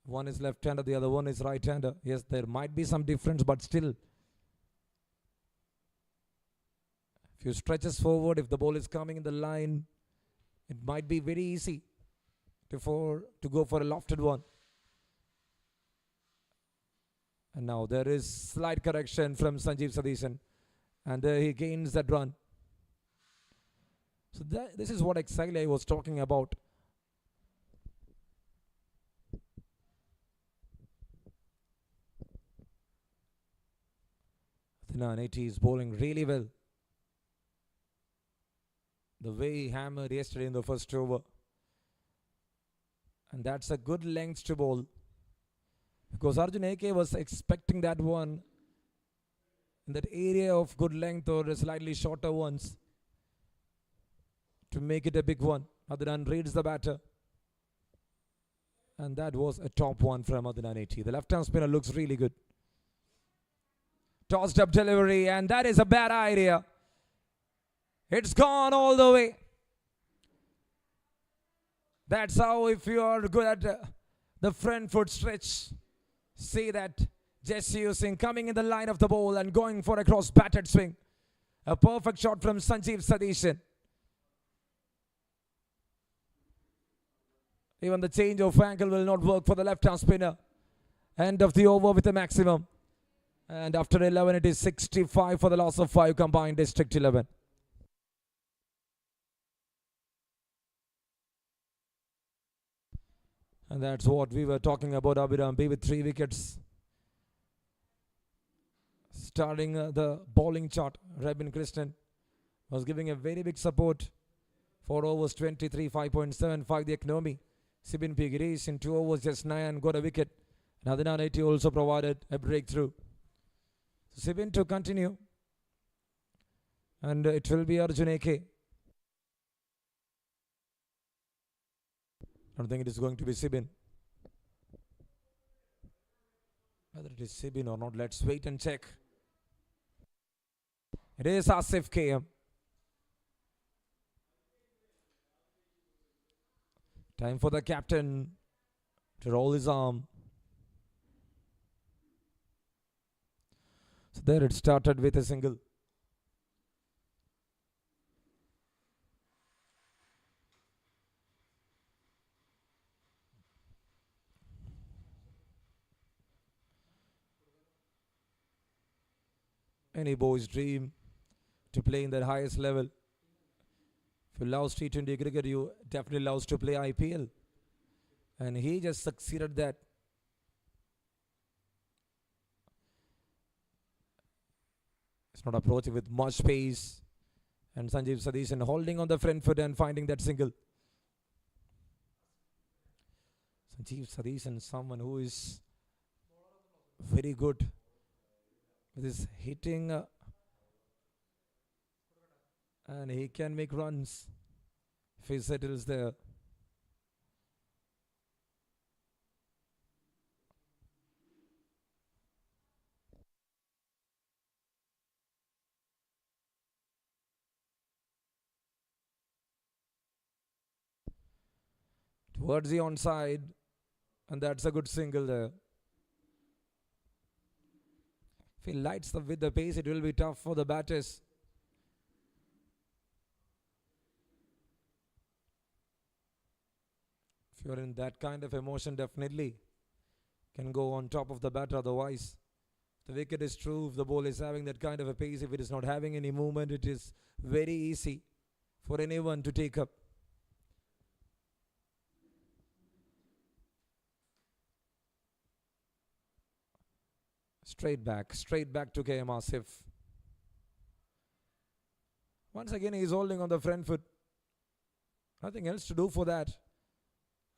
One is left-hander, the other one is right-hander. Yes, there might be some difference, but still. If you stretches forward, if the ball is coming in the line, it might be very easy to go for a lofted one. And now there is slight correction from Sanjeev Satheesan. And there he gains that run. So this is what exactly I was talking about. Adnan 80 is bowling really well. The way he hammered yesterday in the first over. And that's a good length to bowl. Because Arjun AK was expecting that one in that area of good length or slightly shorter ones to make it a big one. Adnan reads the batter. And that was a top one from Adnan 80. The left-hand spinner looks really good. Tossed up delivery, and that is a bad idea. It's gone all the way. That's how, if you are good at the front foot stretch, see that Jesse using coming in the line of the ball and going for a cross batted swing. A perfect shot from Sanjeev Sadishan. Even the change of angle will not work for the left-hand spinner. End of the over with a maximum. And after 11, it is 65 for the loss of 5 combined District 11. And that's what we were talking about, Abhiram B with 3 wickets. Starting the bowling chart, Rabin Krishnan was giving a very big support. 4 overs, 23, 5.75 the economy. Sibin P. Girish in 2 overs, just 9 got a wicket. And Adnan 80 also provided a breakthrough. So Sibin to continue. And it will be Arjun AK. I don't think it is going to be Sibin. Whether it is Sibin or not, let's wait and check. It is Asif KM. Time for the captain to roll his arm. So there it started with a single. Any boy's dream to play in that highest level. If you love T20 cricket, you definitely love to play IPL. And he just succeeded that. It's not approaching with much pace. And Sanjeev Sadishan holding on the front foot and finding that single. Sanjeev Sadishan, someone who is very good with his hitting. And he can make runs if he settles there. Towards the onside, and that's a good single there. If he lights up with the pace, it will be tough for the batters. If you're in that kind of emotion, definitely can go on top of the batter. Otherwise, the wicket is true. If the ball is having that kind of a pace, if it is not having any movement, it is very easy for anyone to take up. Straight back to KM Asif. Once again, he is holding on the front foot. Nothing else to do for that.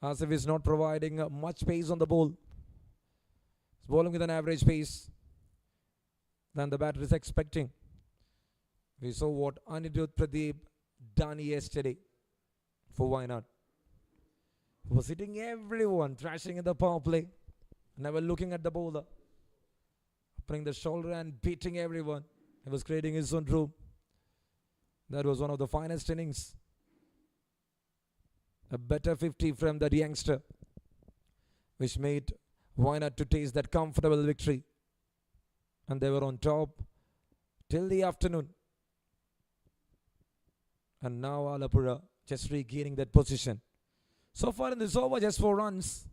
Asif is not providing much pace on the ball. He's bowling with an average pace than the batter is expecting. We saw what Anirudh Pradeep done yesterday for why not. He was hitting everyone, thrashing in the power play, never looking at the bowler, putting the shoulder and beating everyone. He was creating his own room. That was one of the finest innings. A better 50 from that youngster, which made Wynot to taste that comfortable victory. And they were on top till the afternoon. And now Alappuzha just regaining that position. So far in this over, just 4 runs.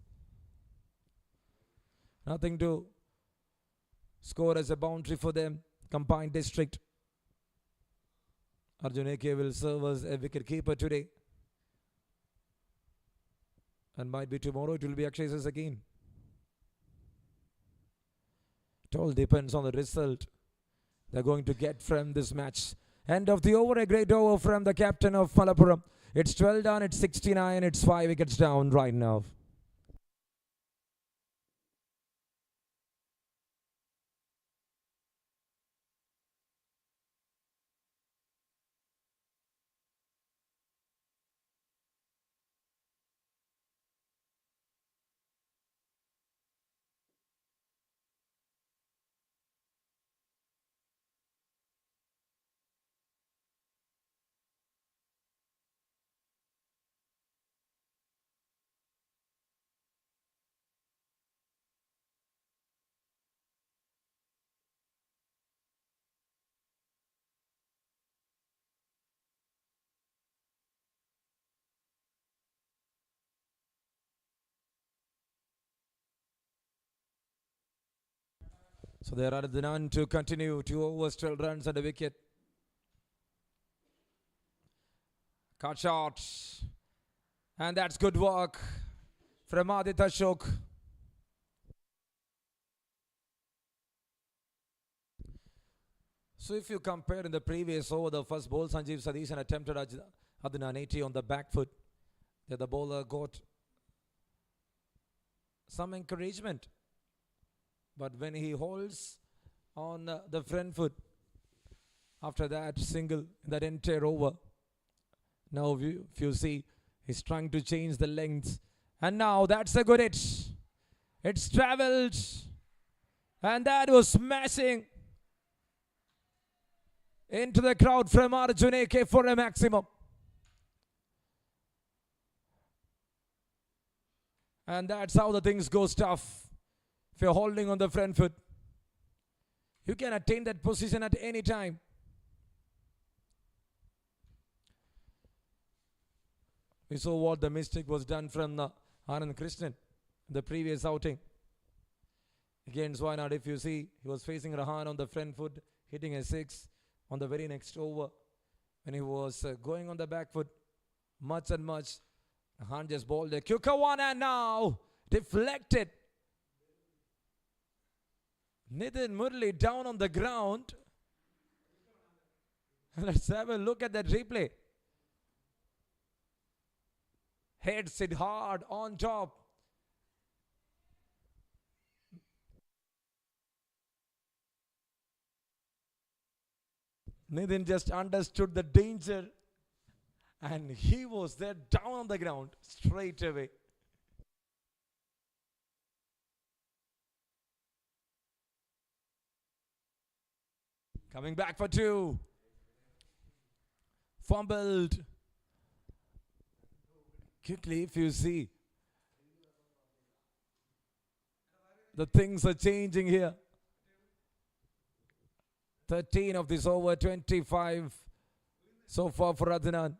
Nothing to score as a boundary for them. Combined district. Arjun AK will serve as a wicket keeper today. And might be tomorrow it will be Akshay again. It all depends on the result they're going to get from this match. End of the over, a great over from the captain of Malappuram. It's 12 down, it's 69, it's 5 wickets down right now. So there are none to continue. 2 overs, 12 runs and a wicket. Cut shot. And that's good work from Aditya Ashok. So if you compare in the previous over, the first ball, Sanjeev Sadisan attempted Adnan 80 on the back foot. There the bowler got some encouragement. But when he holds on the front foot, after that single in that entire over, now if you see, he's trying to change the lengths. And now that's a good hit. It's travelled. And that was smashing into the crowd from Arjun AK for a maximum. And that's how the things go tough. If you're holding on the front foot, you can attain that position at any time. We saw what the mistake was done from Anand Krishnan in the previous outing. Against Wayanad, if you see, he was facing Rahan on the front foot, hitting a 6 on the very next over. When he was going on the back foot, much and much, Rahan just bowled a quicker one and now deflected. Nitin Murli down on the ground. Let's have a look at that replay. Heads it hard on top. Nitin just understood the danger and he was there down on the ground straight away. Coming back for 2. Fumbled. Quickly, if you see, the things are changing here. 13 of this over, 25 so far for Adnan.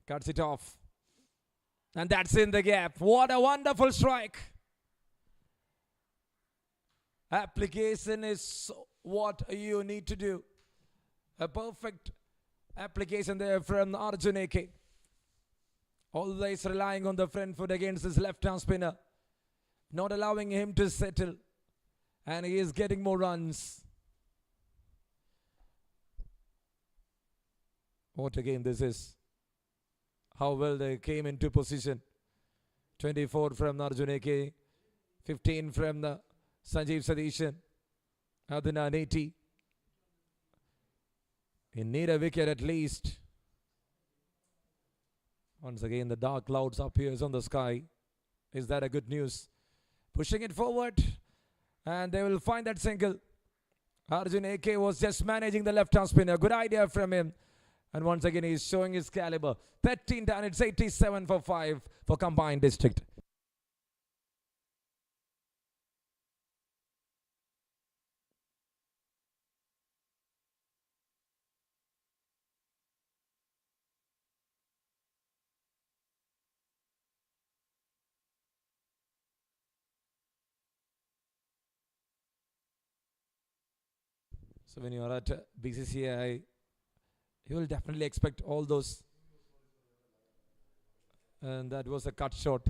Cuts it off. And that's in the gap. What a wonderful strike. Application is what you need to do. A perfect application there from Arjun AK. Always relying on the front foot against his left-hand spinner. Not allowing him to settle. And he is getting more runs. What a game this is. How well they came into position. 24 from Arjun AK. 15 from the Sanjeev Sadishan. Adnan 80. You need a wicket at least. Once again, the dark clouds appears on the sky. Is that a good news? Pushing it forward. And they will find that single. Arjun AK was just managing the left-hand spinner. Good idea from him. And once again, he's showing his caliber. 13 done. It's 87 for 5 for combined district. So when you are at BCCI, you will definitely expect all those. And that was a cut shot.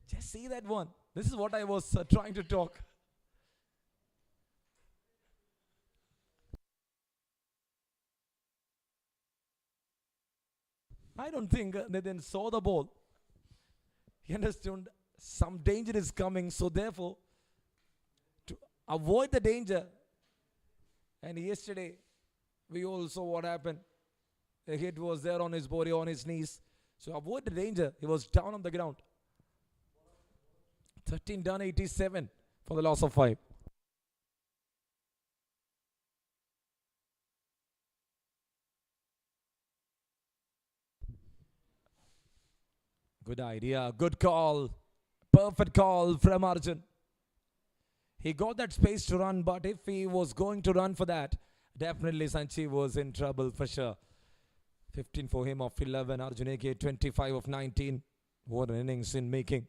Just see that one. This is what I was trying to talk. I don't think Nitin saw the ball. He understood some danger is coming, so therefore, to avoid the danger, and yesterday, we all saw what happened. The hit was there on his body, on his knees. So avoid the danger. He was down on the ground. 13 done, 87 for the loss of 5. Good idea, good call. Perfect call from Arjun. He got that space to run, but if he was going to run for that, definitely Sanchi was in trouble for sure. 15 for him of 11. Arjuneke 25 of 19. What an innings in making.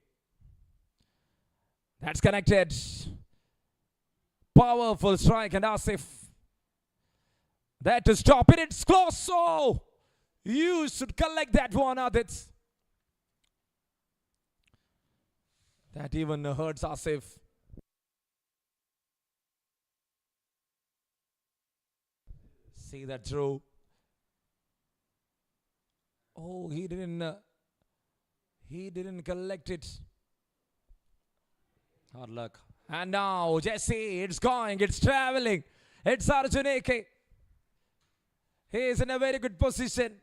That's connected. Powerful strike, and Asif there to stop it. It's close. So you should collect that one, Adit. That even hurts Asif. See that throw. Oh, he didn't collect it. Hard luck. And now Jesse, it's going, it's traveling. It's Arjuneke. He is in a very good position.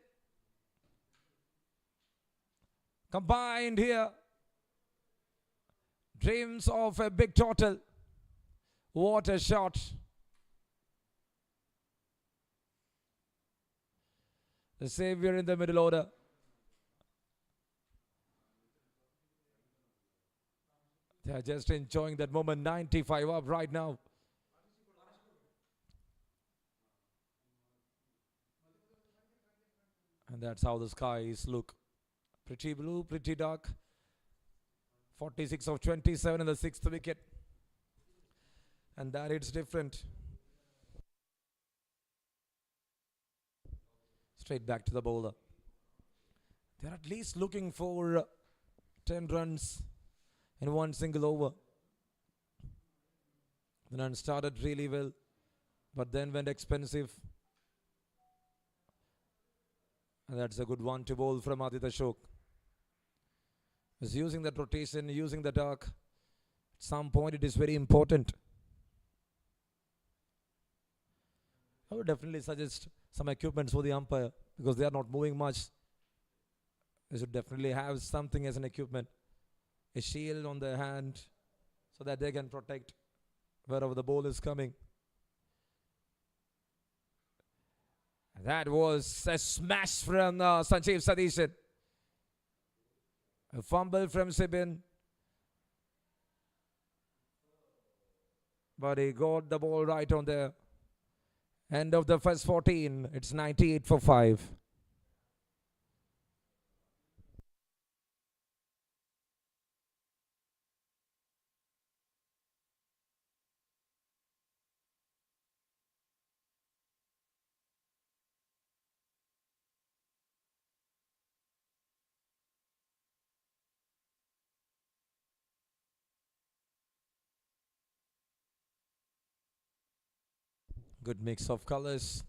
Combined here. Dreams of a big total. What a shot. The savior in the middle order. They are just enjoying that moment. 95 up right now. And that's how the skies look. Pretty blue, pretty dark. 46 of 27 in the 6th wicket. And that it's different. Straight back to the bowler. They're at least looking for 10 runs in one single over. The run started really well, but then went expensive. And that's a good one to bowl from Aditya Ashok. He's using that rotation, using the dark. At some point it is very important. I would definitely suggest some equipment for the umpire because they are not moving much. They should definitely have something as an equipment. A shield on their hand so that they can protect wherever the ball is coming. That was a smash from Sanjeev Sadishan. A fumble from Sibin. But he got the ball right on there. End of the first 14. It's 98 for 5. Good mix of colors.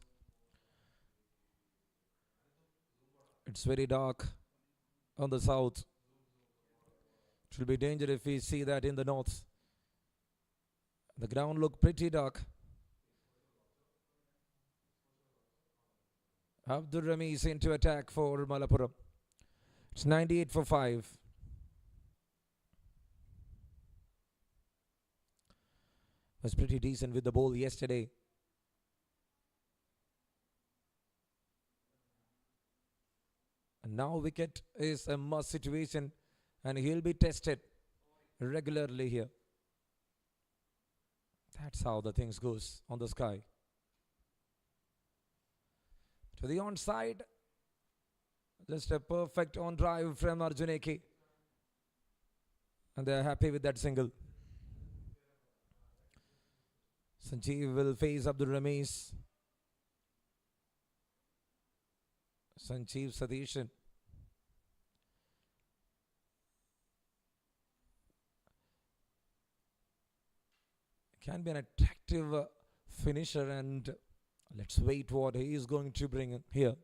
It's very dark on the south. It will be dangerous if we see that in the north. The ground look pretty dark. Abdur Ramiz into attack for Malappuram. It's 98 for 5. Was pretty decent with the ball yesterday. And now wicket is a must situation and he'll be tested regularly here. That's how the things goes on the sky. To the onside. Just a perfect on drive from Arjuneke. And they're happy with that single. Sanjeev will face Abdul Ramiz. Sanjeev Sadishan. Can be an attractive finisher, and let's wait what he is going to bring here.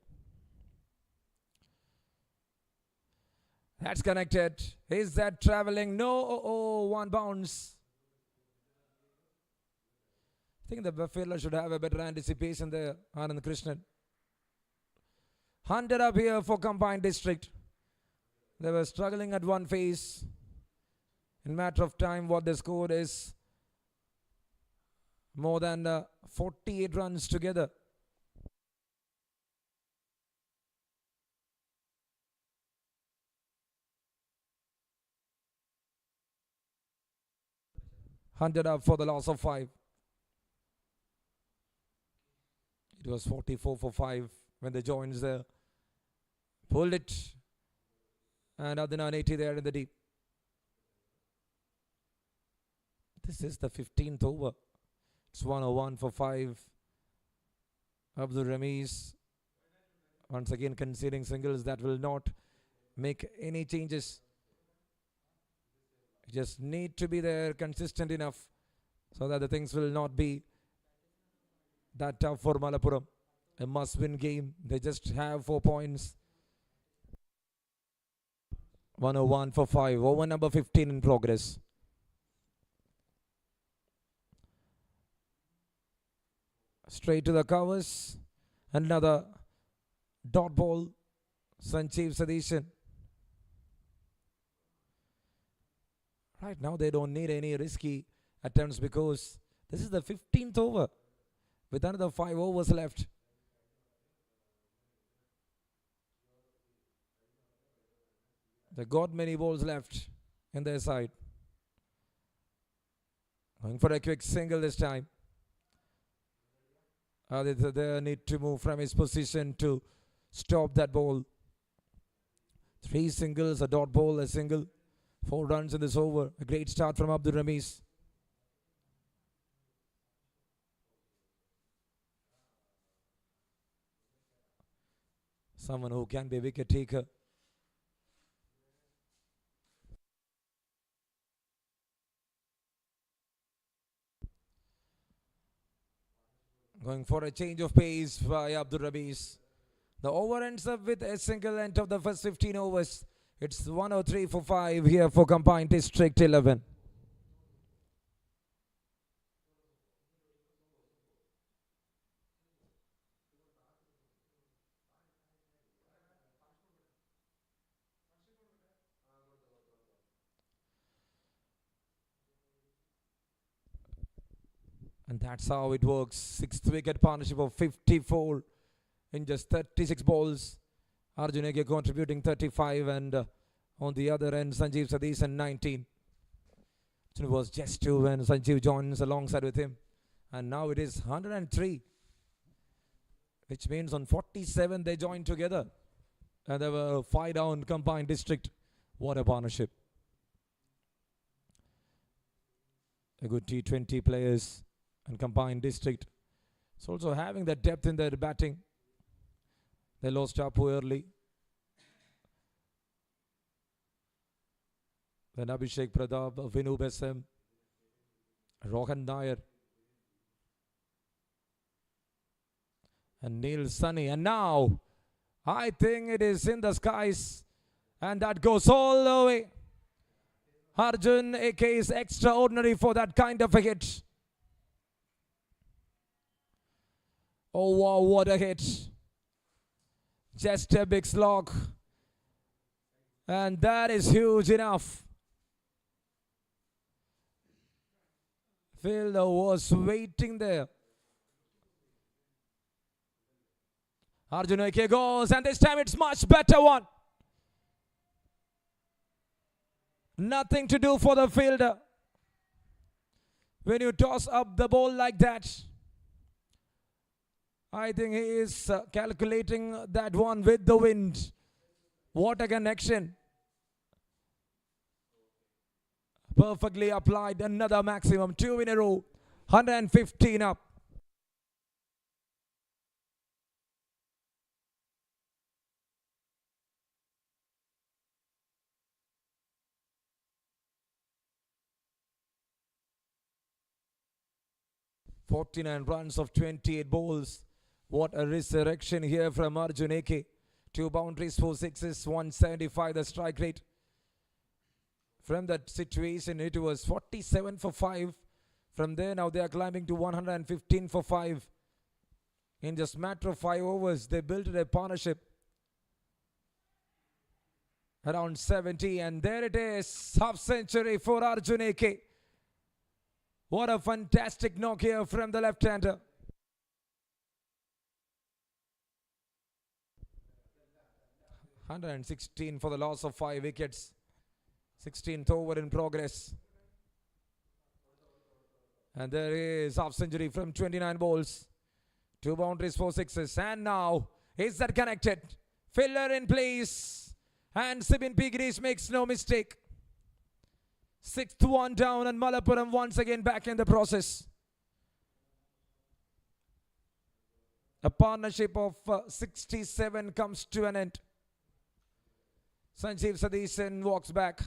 That's connected. Is that traveling? No. Oh, one bounce. I think the fielder should have a better anticipation there, Anand Krishnan. 100 up here for Combined District. They were struggling at one phase. In matter of time, what they scored is more than 48 runs together. Hundred up for the loss of 5. It was 44 for 5 when they joined there. Pulled it. And Adnan 80 there in the deep. This is the 15th over. It's 101 for 5. Abdul Ramiz once again conceding singles that will not make any changes. You just need to be there consistent enough so that the things will not be that tough for Malappuram. A must-win game. They just have 4 points. 101 for 5. Over number 15 in progress. Straight to the covers. Another dot ball. Sanjeev Sadishan. Right now they don't need any risky attempts because this is the 15th over with another 5 overs left. They got many balls left in their side. Going for a quick single this time. Aditya there need to move from his position to stop that ball. 3 singles, a dot ball, a single. 4 runs in this over. A great start from Abdul Ramiz. Someone who can be a wicket taker. Going for a change of pace by Abdul Ramiz. The over ends up with a single end of the first 15 overs. It's 103 for 5 here for Combined District 11. And that's how it works. 6th wicket partnership of 54 in just 36 balls. Arjun Ege contributing 35 and on the other end Sanjeev Sadishan 19. It was just 2 when Sanjeev joins alongside with him. And now it is 103. Which means on 47 they joined together. And they were 5 down Combined District. What a partnership. A good T20 players and Combined District. It's also having that depth in their batting. They lost Apu early. Then Abhishek Pradap, Vinu Besem, Rohan Nair, and Neil Sunny. And now, I think it is in the skies. And that goes all the way. Arjun AK is extraordinary for that kind of a hit. Oh wow, what a hit. Just a big slog. And that is huge enough. Fielder was waiting there. Arjun Eke goes, and this time it's much better one. Nothing to do for the fielder. When you toss up the ball like that, I think he is calculating that one with the wind. What a connection. Perfectly applied. Another maximum. 2 in a row. 115 up. "49 runs of 28 balls. What a resurrection here from Arjun Eke. 2 boundaries, 4 sixes, 175 the strike rate. From that situation, it was 47 for 5. From there, now they are climbing to 115 for 5. In just matter of 5 overs, they built a partnership. Around 70, and there it is. Half century for Arjun Eke. What a fantastic knock here from the left-hander. "116 for the loss of 5 wickets. 16th over in progress. And there is half century from 29 balls. 2 boundaries, 4 sixes. And now, is that connected? Filler in place. And Sibin P. Girish makes no mistake. 6th one down, and Malappuram once again back in the process. A partnership of 67 comes to an end. Sanjeev Sadishan walks back.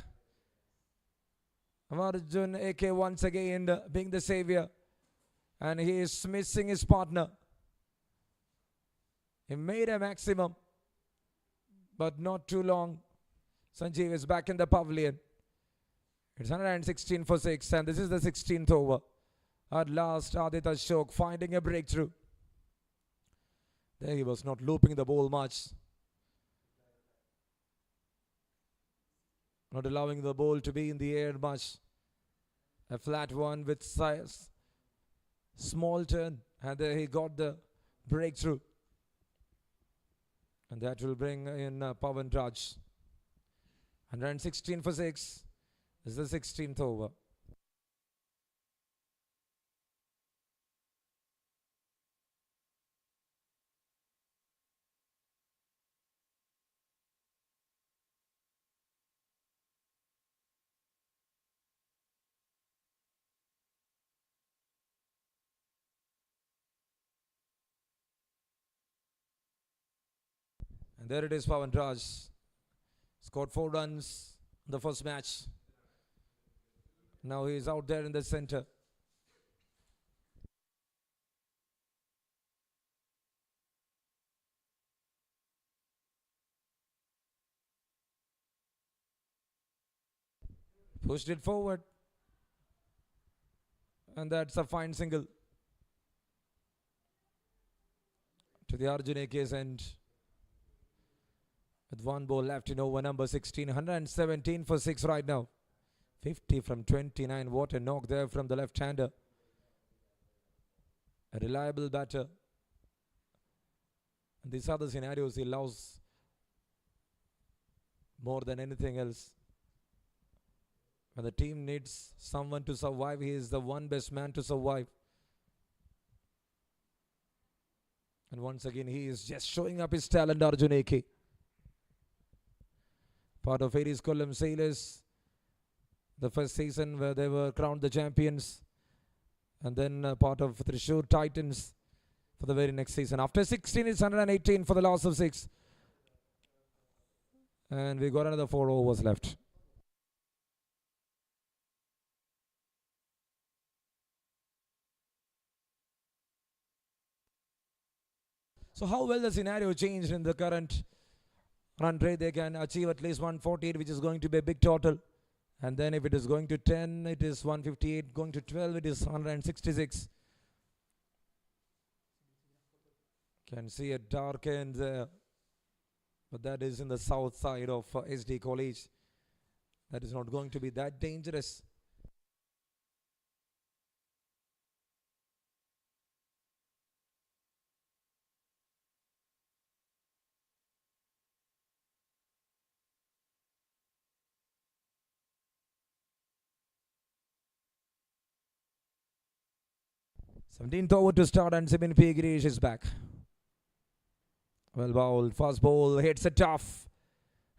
Arjun AK once again being the savior. And he is missing his partner. He made a maximum, but not too long. Sanjeev is back in the pavilion. It's 116 for 6, and this is the 16th over. At last, Aditya Ashok finding a breakthrough. There he was not looping the ball much. Not allowing the ball to be in the air much. A flat one with size, small turn, and there he got the breakthrough. And that will bring in Pawan Raj. 116 for 6. This is the 16th over. And there it is, Pawan Raj. Scored 4 runs in the first match. Now he is out there in the center. Pushed it forward. And that's a fine single to the Arjun AK's end. With one ball left in over number 16. 117 for 6 right now. 50 from 29. What a knock there from the left-hander. A reliable batter. In these other scenarios, he loves more than anything else. When the team needs someone to survive, he is the one best man to survive. And once again, he is just showing up his talent, Arjun AK. Part of Aries Kollam Sailors, the first season where they were crowned the champions. And then part of Thrissur Titans for the very next season. After 16, it's 118 for the loss of 6. And we got another 4 overs left. So how well the scenario changed in the current run rate. They can achieve at least 148, which is going to be a big total. And then if it is going to 10, it is 158. Going to 12, it is 166. Can see a dark end there. But that is in the south side of SD College. That is not going to be that dangerous. Seventeenth over to start, and Sibin P. Girish is back. Well bowled, fast ball, hits it tough.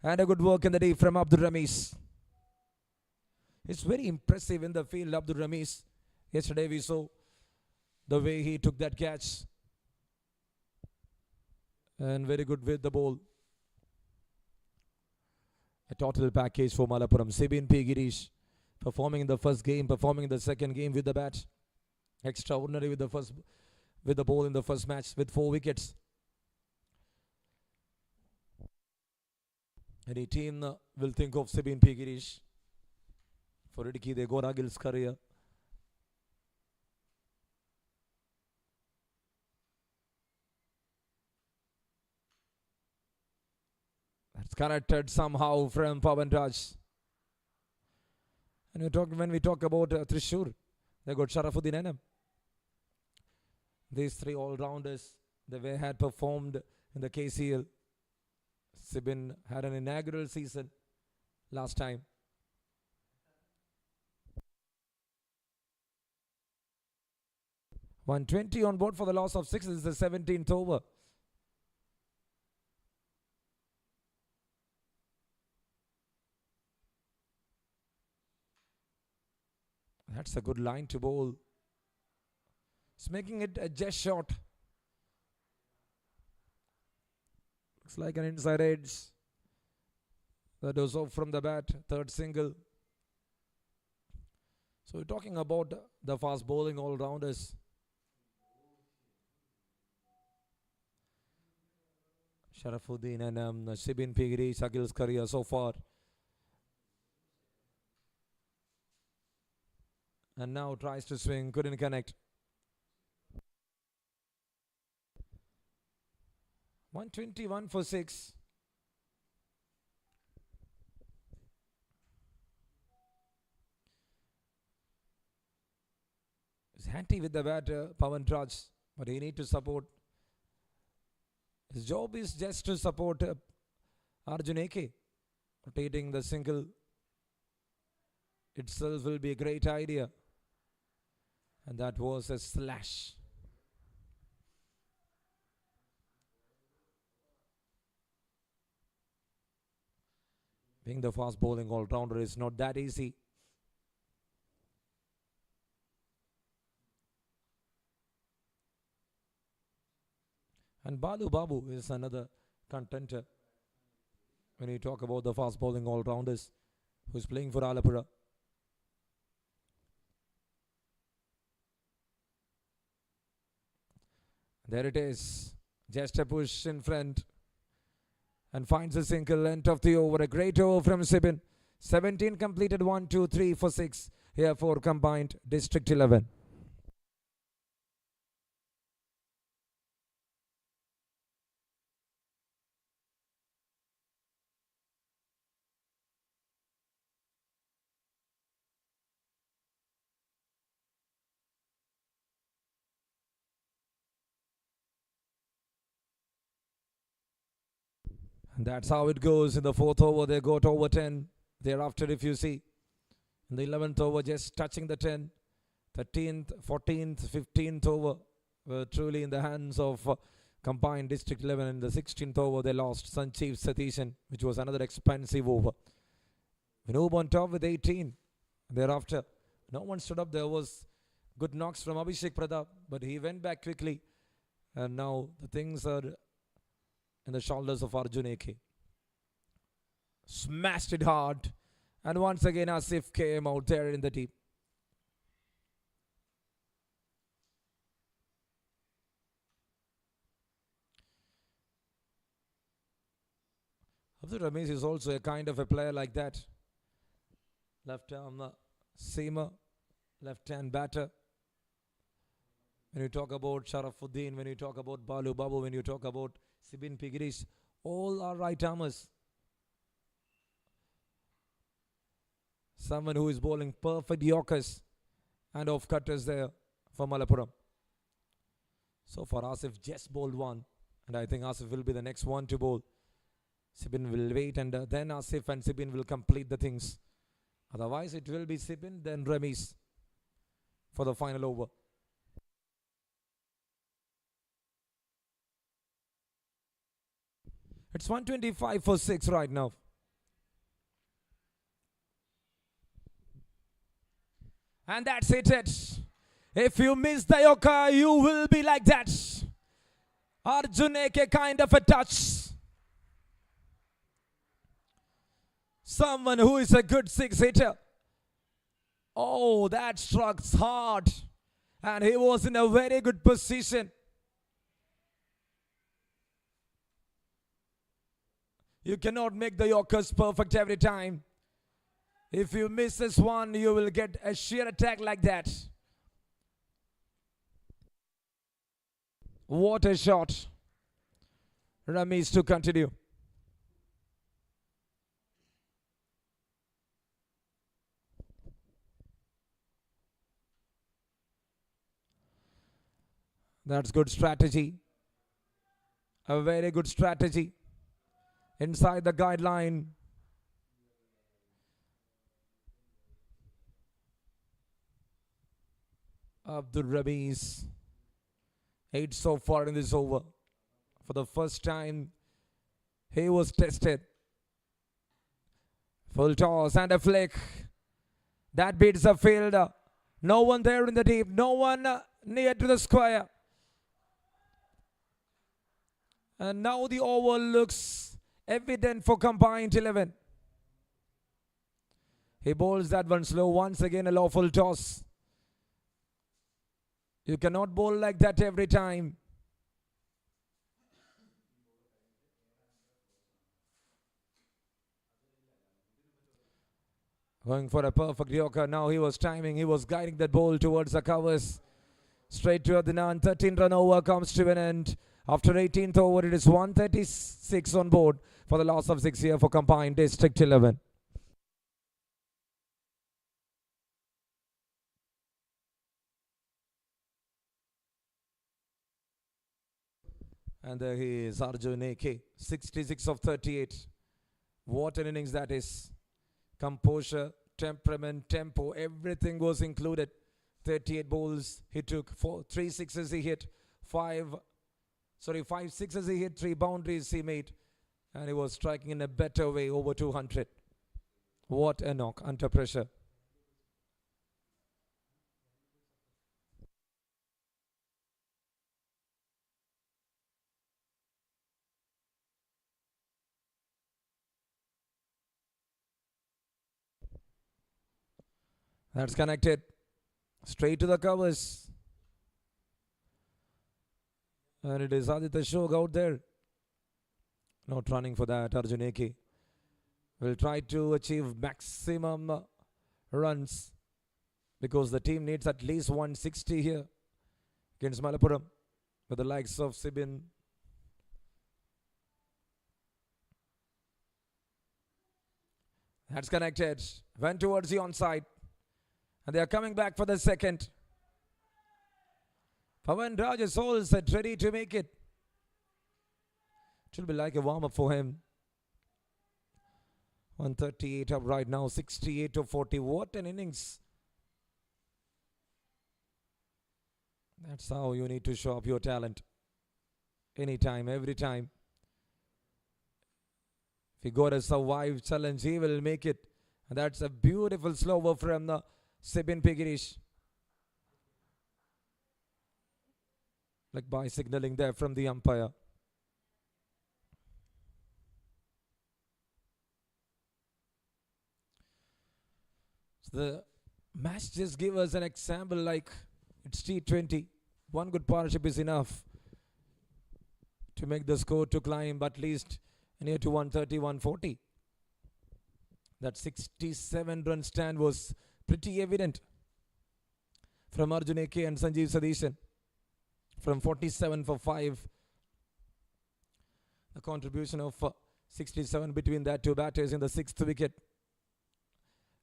And a good work in the deep from Abdul Rameez. It's very impressive in the field, Abdul Rameez. Yesterday we saw the way he took that catch. And very good with the ball. A total package for Malappuram. Sibin P. Girish performing in the first game, performing in the second game with the bat. Extraordinary with the ball in the first match with 4 wickets. Any team will think of Sibin P. Girish for Idiki Gil's career. That's connected somehow from Pawan Raj. And when we talk about Thrissur, they got Sharafuddin Enam. These 3 all-rounders, the way had performed in the KCL. Sibin had an inaugural season last time. $120 on board for the loss of 6. This is the 17th over. That's a good line to bowl. It's making it a just shot. Looks like an inside edge. That was off from the bat. Third single. So we're talking about the fast bowling all-rounders. Sharafuddin and Shibin Pigiri, Shakil's career so far. And now tries to swing, couldn't connect. 121 for 6. He's handy with the batter, Pawan Raj, but he need to support. His job is just to support Arjun AK. Rotating the single itself will be a great idea. And that was a slash. Being the fast bowling all-rounder is not that easy. And Babu is another contender when you talk about the fast bowling all-rounders who's playing for Alappuzha. There it is. Just a push in front. And finds a single. End of the over. A great over from Sibin. 17 completed. 1, 2, 3 for 6. Here for combined District 11. And that's how it goes in the 4th over. They got over 10. Thereafter, if you see, in the 11th over, just touching the 10. 13th, 14th, 15th over were truly in the hands of combined District 11. In the 16th over, they lost Sanjeev Satishan, which was another expensive over. Vinoob on top with 18. Thereafter, no one stood up. There was good knocks from Abhishek Pratap, but he went back quickly. And now the things are in the shoulders of Arjun AK. Smashed it hard. And once again Asif came out there in the deep. Abdul Ramesh is also a kind of a player like that. Left arm seamer, left hand batter. When you talk about Sharafuddin, when you talk about Babu, when you talk about Sibin Pigirish, all are right armers. Someone who is bowling perfect Yorkers and off cutters there for Malappuram. So far Asif just bowled one, and I think Asif will be the next one to bowl. Sibin will wait, and then Asif and Sibin will complete the things. Otherwise it will be Sibin, then Ramesh for the final over. It's 125 for 6 right now. And that's it. If you miss the Yorker, you will be like that. Arjun AK kind of a touch. Someone who is a good 6-hitter. Oh, that struck hard. And he was in a very good position. You cannot make the Yorkers perfect every time. If you miss this one, you will get a sheer attack like that. What a shot. Ramesh to continue. That's good strategy. A very good strategy. Inside the guideline. Abdul Ramesh. 8 so far in this over. For the first time, he was tested. Full toss and a flick. That beats the fielder. No one there in the deep. No one near to the square. And now the over looks evident for combined 11. He bowls that one slow. Once again, a lawful toss. You cannot bowl like that every time. Going for a perfect yorker. Now he was timing. He was guiding that ball towards the covers. Straight to Adnan. 13-run over comes to an end. After 18th over, it is 136 on board for the loss of 6 here for combined District 11. And there he is, Arjun AK. 66 of 38. What an innings that is. Composure, temperament, tempo, everything was included. 38 balls he took, 3 sixes he hit, 5 sixes he hit, 3 boundaries he made, and he was striking in a better way, over 200. What a knock under pressure. That's connected. Straight to the covers. And it is Aditya Shog out there. Not running for that. Arjun AK will try to achieve maximum runs because the team needs at least 160 here against Malappuram with the likes of Sibin. That's connected. Went towards the onside. And they are coming back for the second. Pawan Raj is all set, ready to make it. It will be like a warm-up for him. 138 up right now, 68 to 40. What an innings. That's how you need to show up your talent. Anytime, every time. If he got a survive challenge, he will make it. And that's a beautiful slower from the Sibin Pigirish. Like by signaling there from the umpire. So the match just give us an example like it's T20. One good partnership is enough to make the score to climb at least near to 130, 140. That 67 run stand was pretty evident from Arjun AK and Sanjeev Sadishan. From 47 for 5. The contribution of 67 between that two batters in the 6th wicket.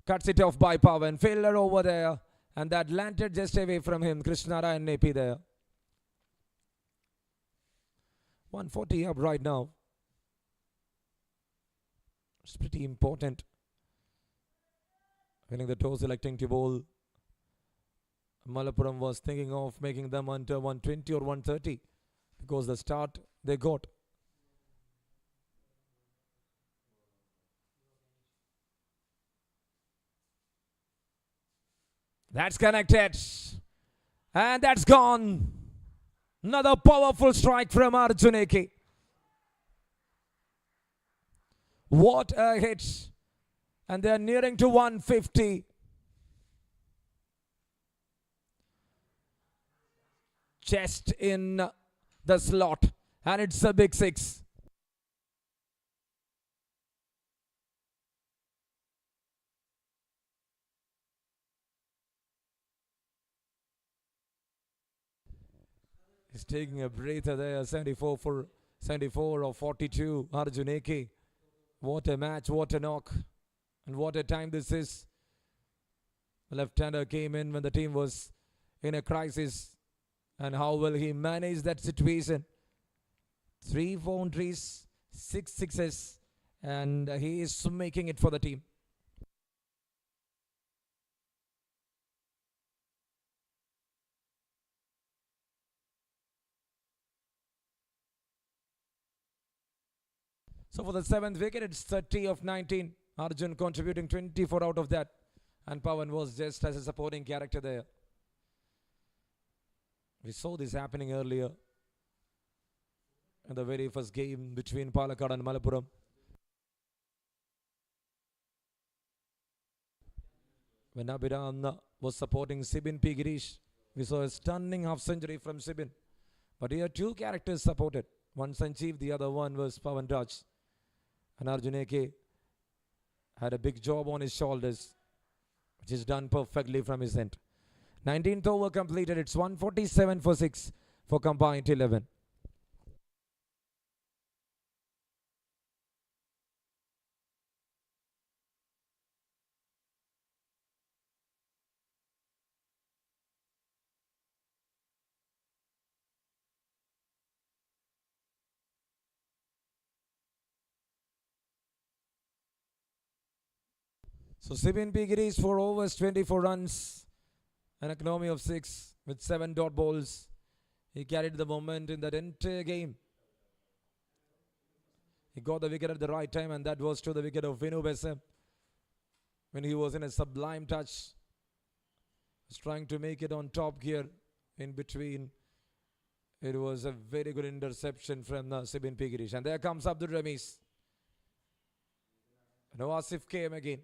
Cuts it off by Pawan. Fielder over there. And that landed just away from him. Krishnara and Nepi there. 140 up right now. It's pretty important. Winning the toss, electing to bowl. Malappuram was thinking of making them under 120 or 130 because the start they got. That's connected. And that's gone. Another powerful strike from Arjun AK. What a hit. And they're nearing to 150. Chest in the slot. And it's a big 6. He's taking a breather there. 74 or 42. Arjun AK. What a match. What a knock. And what a time this is. The left-hander came in when the team was in a crisis. And how will he manage that situation? 3 boundaries, 6 sixes. And he is making it for the team. So for the 7th wicket, it's 30 of 19. Arjun contributing 24 out of that. And Pawan was just as a supporting character there. We saw this happening earlier in the very first game between Palakkad and Malappuram. When Abhiram was supporting Sibin P. Girish, we saw a stunning half century from Sibin. But here two characters supported. One Sanjeev, the other one was Pawan Raj. And Arjun AK had a big job on his shoulders, which is done perfectly from his end. 19th over completed. It's 147 for 6 for combined 11. So Sibin P. Girish 4 overs, 24 runs, an economy of 6 with 7 dot balls. He carried the moment in that entire game. He got the wicket at the right time, and that was to the wicket of Vinu Besam when he was in a sublime touch. Was trying to make it on top gear in between. It was a very good interception from Sibin P. Girish. And there comes Abdul Rameez. No Asif came again.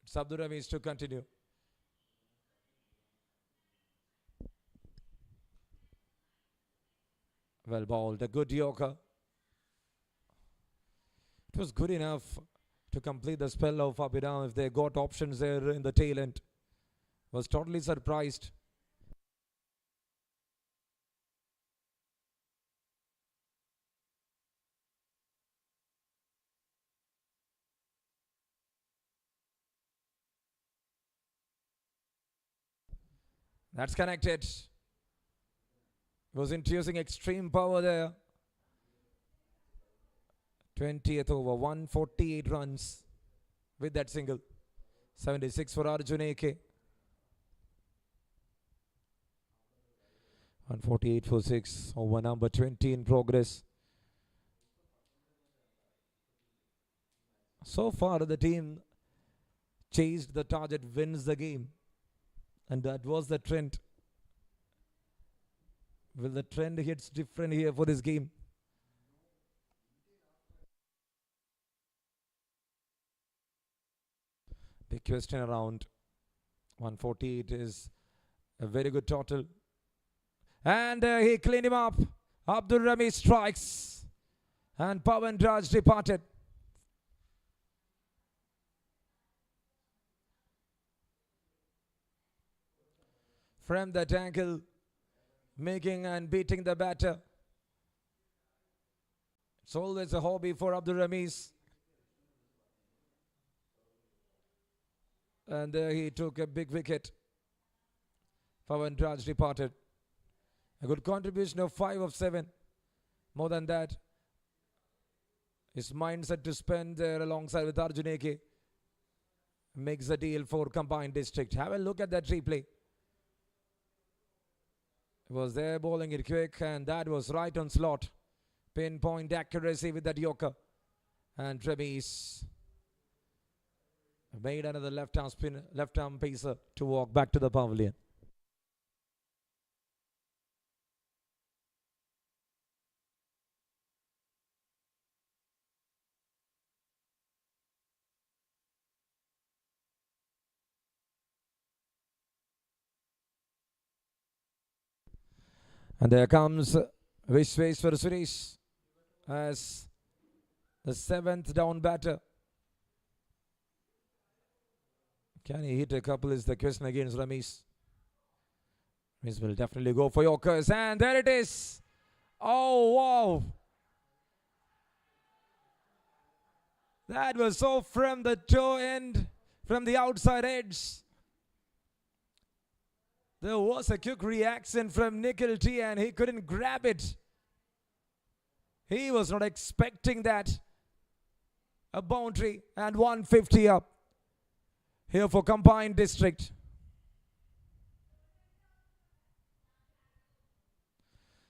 It's Abdul Rameez to continue. Well bowled, a good Yorker. It was good enough to complete the spell of Abhiram if they got options there in the tail end. Was totally surprised. That's connected. Was introducing extreme power there. 20th over, 148 runs with that single. 76 for Arjun AK. 148 for 6 over number 20 in progress. So far the team chased the target, wins the game. And that was the trend. Will the trend hits different here for this game? Big question around. 148 is a very good total. And he cleaned him up. Abdul Rami strikes. And Pawan Raj departed. From that angle, making and beating the batter. It's always a hobby for Abdul Rameez. And he took a big wicket. Pawan Raj departed. A good contribution of 5 of 7. More than that, his mindset to spend there alongside with Arjun AK makes the deal for combined district. Have a look at that replay. He was there bowling it quick, and that was right on slot. Pinpoint accuracy with that Yorker. And Rameez made another left arm pacer to walk back to the pavilion. And there comes wish face for Suresh as the 7th down batter. Can he hit a couple is the question against Rameez. Rameez will definitely go for Yorkers. And there it is. Oh, wow. That was so from the toe end, from the outside edge. There was a quick reaction from Nikhil T, and he couldn't grab it. He was not expecting that. A boundary and 150 up here for combined district.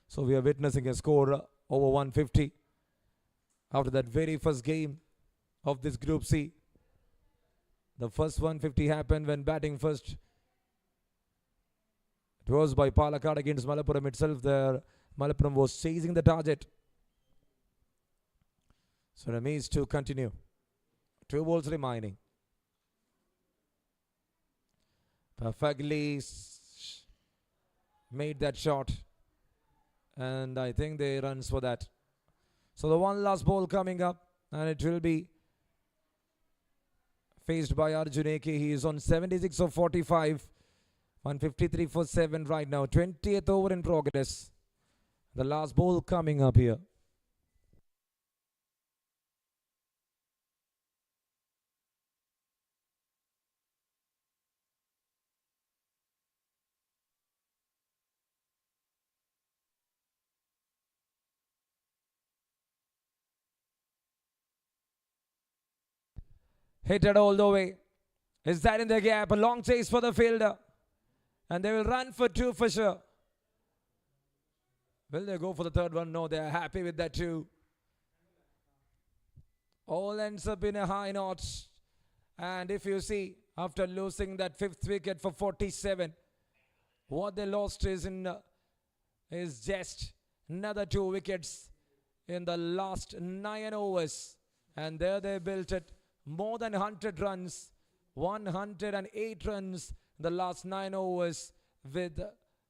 So we are witnessing a score over 150 after that very first game of this Group C. The first 150 happened when batting first. It was by Palakkad against Malappuram itself. There, Malappuram was chasing the target. So remains to continue. 2 balls remaining. Perfectly made that shot. And I think they runs for that. So the one last ball coming up. And it will be faced by Arjun AK. He is on 76 of 45. 153 for 7 right now. 20th over in progress. The last ball coming up here. Hit it all the way. Is that in the gap? A long chase for the fielder. And they will run for 2 for sure. Will they go for the third one? No, they are happy with that 2. All ends up in a high notch. And if you see, after losing that 5th wicket for 47, what they lost is just another 2 wickets in the last 9 overs. And there they built it. More than 100 runs. 108 runs in the last 9 overs with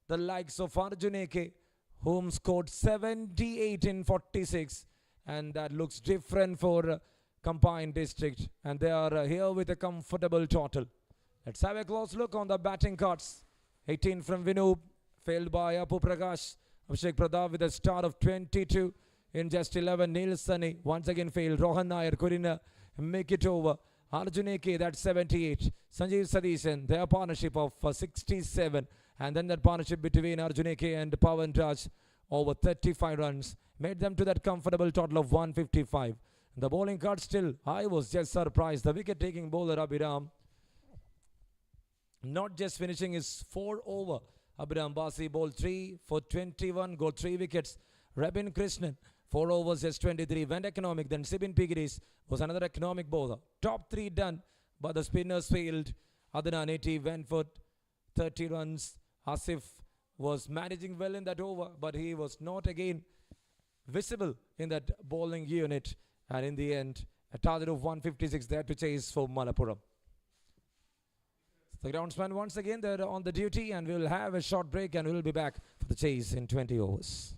the likes of Arjun AK, whom scored 78 in 46. And that looks different for Combined District. And they are here with a comfortable total. Let's have a close look on the batting cards. 18 from Vinoop, failed by Apu Prakash. Abhishek Pradap with a start of 22 in just 11. Neil Sunny once again failed. Rohan Nair couldn't make it over. Arjun AK, that's 78. Sanjeev Sadishan, their partnership of 67. And then that partnership between Arjun AK and Pawan Raj over 35 runs made them to that comfortable total of 155. The bowling card still, I was just surprised. The wicket-taking bowler Abhiram not just finishing his 4 over. Abhiram Basi bowled 3 for 21, got 3 wickets. Rabin Krishnan, 4 overs, just 23. Went economic. Then Sibin Pigiris was another economic bowler. Top 3 done, but the spinners failed. Adnan 80 went for 30 runs. Asif was managing well in that over, but he was not again visible in that bowling unit. And in the end, a target of 156 there to chase for Malappuram. The groundsman once again, they're on the duty, and we will have a short break and we will be back for the chase in 20 overs.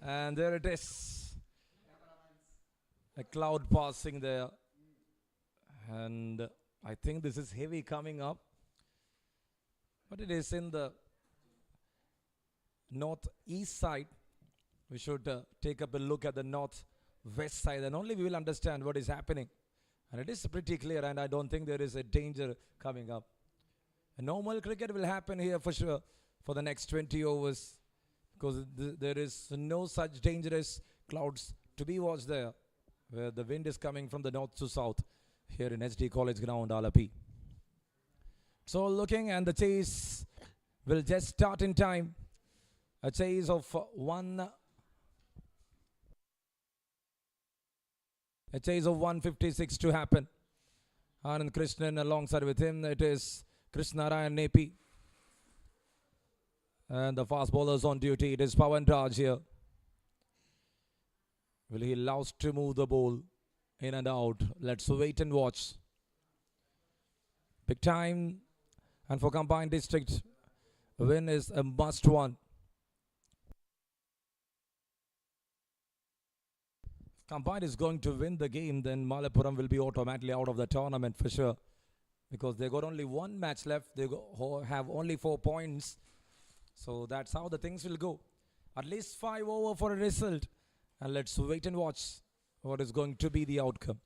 And there it is. A cloud passing there. And I think this is heavy coming up. But it is in the northeast side. We should take up a look at the northwest side, and only we will understand what is happening. And it is pretty clear, and I don't think there is a danger coming up. A normal cricket will happen here for sure for the next 20 overs, because there is no such dangerous clouds to be watched there, where the wind is coming from the north to south here in SD College Ground, Alappuzha. So looking, and the chase will just start in time. A chase of a chase of 156 to happen. Anand Krishnan alongside with him, it is Krishnarayan Nepi. And the fast bowlers on duty, it is Pawan Raj here. Will he allow to move the ball in and out? Let's wait and watch. Big time. And for combined district, win is a must one. If combined is going to win the game, then Malappuram will be automatically out of the tournament for sure, because they got only one match left. They have only 4 points. So that's how the things will go. At least 5 over for a result. And let's wait and watch what is going to be the outcome.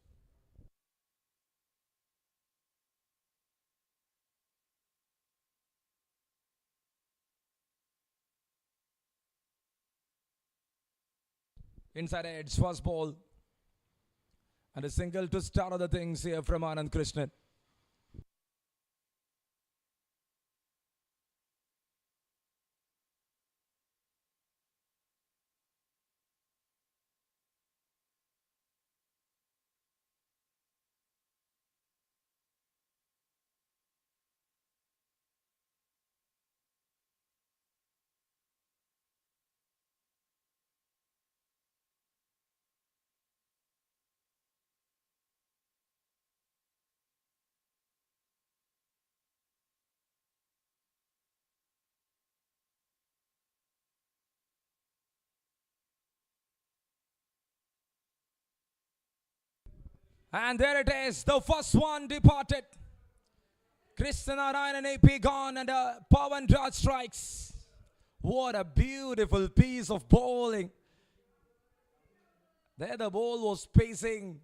Inside edge, first ball. And a single to start other things here from Anand Krishnan. And there it is, the first one departed. Krishnarayan and AP gone, and Pawan Raj strikes. What a beautiful piece of bowling. There the ball was pacing.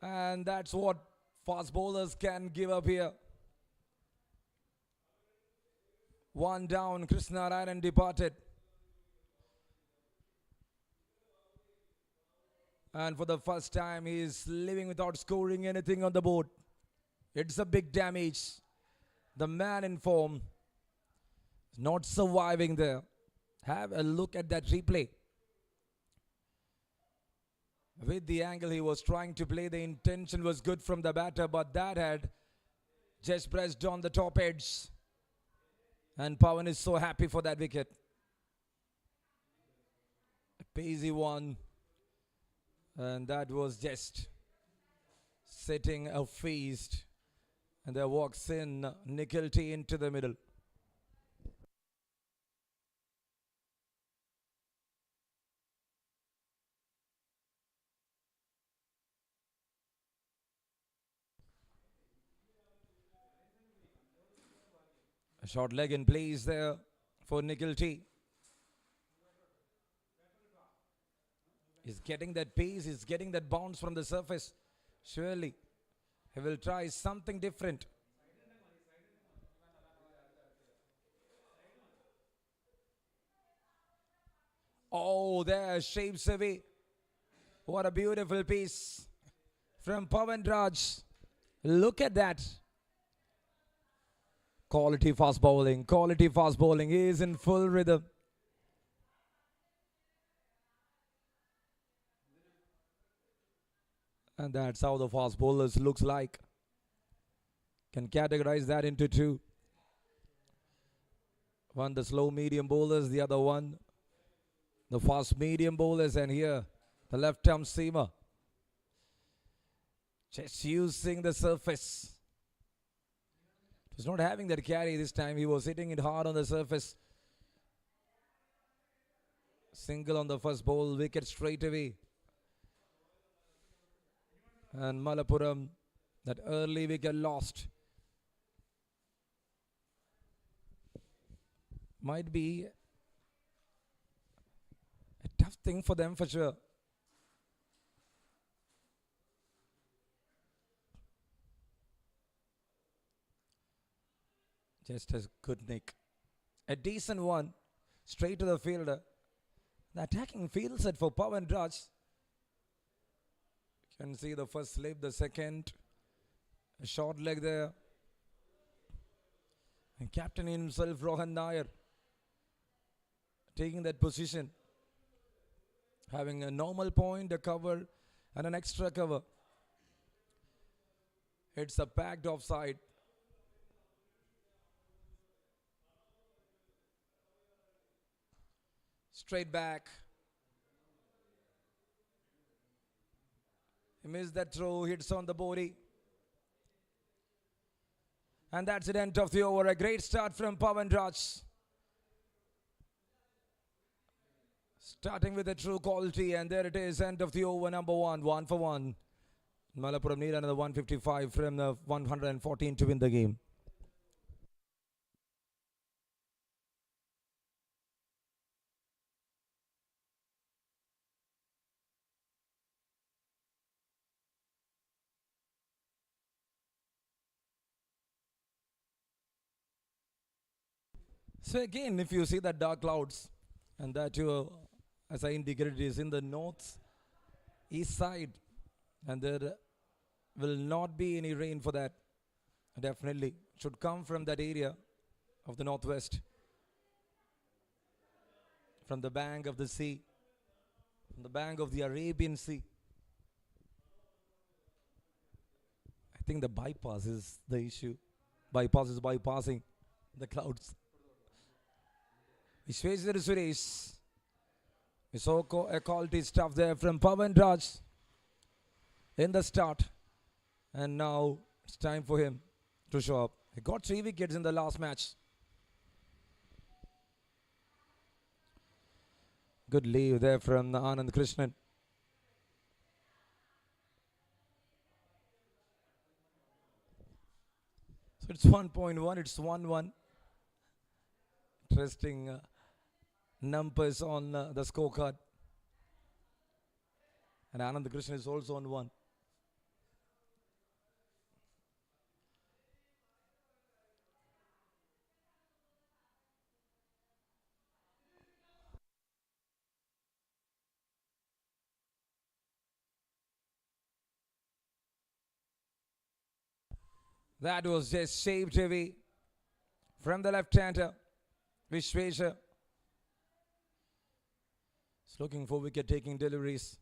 And that's what fast bowlers can give up here. One down, Krishnarayan departed. And for the first time, he is leaving without scoring anything on the board. It's a big damage. The man in form is not surviving there. Have a look at that replay. With the angle he was trying to play, the intention was good from the batter, but that had just pressed on the top edge. And Pawan is so happy for that wicket. A pacey one. And that was just setting a feast. And there walks in Nikhil T into the middle. A short leg in place there for Nikhil T. He's getting that pace, he's getting that bounce from the surface. Surely he will try something different. Oh, there, shapes away. What a beautiful piece from Pawan Raj. Look at that. Quality fast bowling. Quality fast bowling. He is in full rhythm. And that's how the fast bowlers looks like. Can categorize that into two. One the slow medium bowlers, the other one the fast medium bowlers, and here the left arm seamer. Just using the surface. It was not having that carry this time. He was hitting it hard on the surface. Single on the first ball, wicket straight away. And Malappuram, that early wicket lost. Might be a tough thing for them for sure. Just a good nick. A decent one. Straight to the fielder. The attacking field set for Pawan Raj. You can see the first slip, the second. A short leg there. And captain himself, Rohan Nair, taking that position. Having a normal point, a cover, and an extra cover. It's a packed offside. Straight back. He missed that throw, hits on the body. And that's the end of the over. A great start from Pawan Raj. Starting with a true quality, and there it is, end of the over, number one, 1 for 1. Malappuram need another 155 from the 114 to win the game. So again, if you see the dark clouds, and that you, as I indicated, is in the north east side, and there will not be any rain for that. Definitely should come from that area of the northwest, from the bank of the sea, from the bank of the Arabian Sea. I think the bypass is the issue. Bypass is bypassing the clouds. Vishweshwar Suresh. We saw a quality stuff there from Pawan Raj in the start. And now it's time for him to show up. He got 3 wickets in the last match. Good leave there from Anand Krishnan. So it's 1.1, it's 1-1. Interesting numbers on the scorecard. And Anand Krishnan is also on 1. That was just shaved away from the left-hander, Vishweshwar. He's looking for wicket-taking deliveries.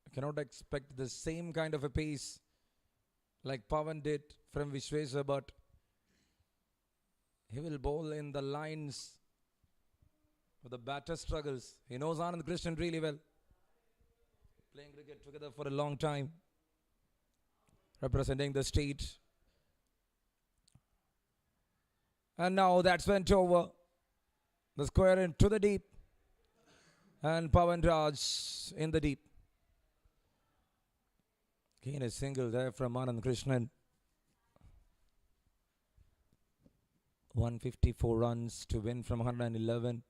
You cannot expect the same kind of a pace like Pawan did from Vishweshwar, but he will bowl in the lines where the batter struggles. He knows Anand Krishnan really well. Playing cricket together for a long time. Representing the state. And now that's went over. The square into the deep. And Pawan Raj in the deep. Again a single there from Anand Krishnan. 154 runs to win from 111.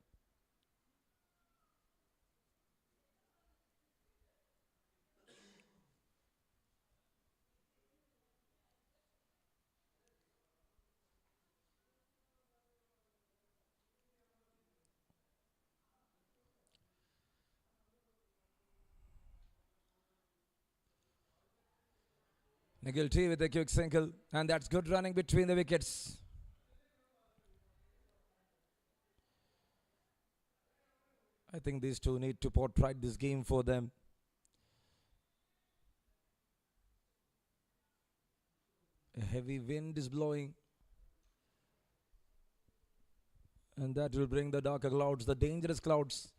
Nikhil T with a quick single, and that's good running between the wickets. I think these two need to portray this game for them. A heavy wind is blowing, and that will bring the darker clouds, the dangerous clouds.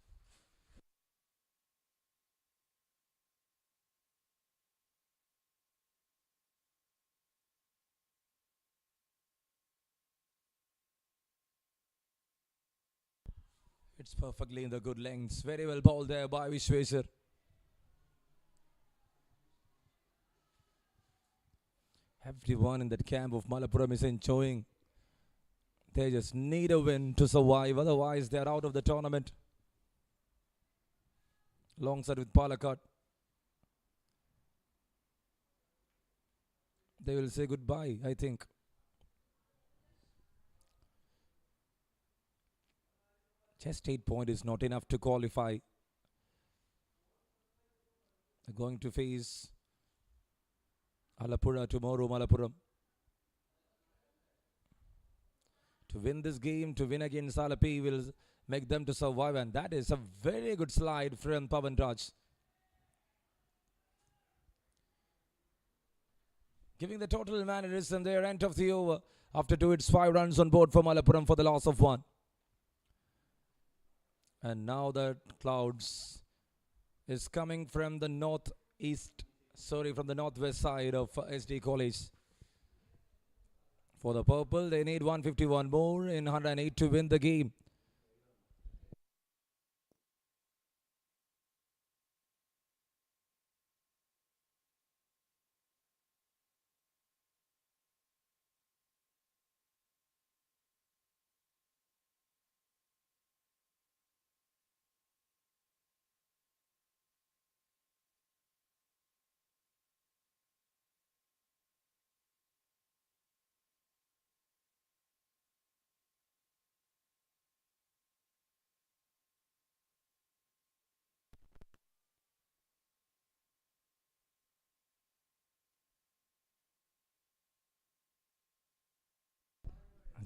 It's perfectly in the good lengths. Very well bowled there by Vishwesar. Everyone in that camp of Malappuram is enjoying. They just need a win to survive. Otherwise, they are out of the tournament. Alongside with Palakkad. They will say goodbye, I think. Just 8 points is not enough to qualify. They're going to face Alappuzha tomorrow, Malappuram. To win this game, to win against Alapi will make them to survive, and that is a very good slide from Pavan Raj. Giving the total mannerism there, end of the over. After 2 hits, 5 runs on board for Malappuram for the loss of 1. And now the clouds is coming from the from the northwest side of SD College. For the purple, they need 151 more in 108 to win the game.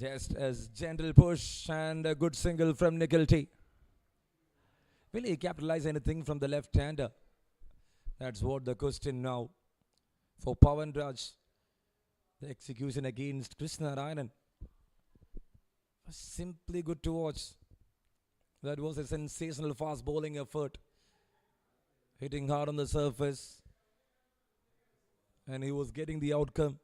Just as gentle push and a good single from Nikhil T. Will he capitalize anything from the left-hander? That's what the question now. For Pavan Raj, the execution against Krishna Narayanan was simply good to watch. That was a sensational fast bowling effort. Hitting hard on the surface. And he was getting the outcome.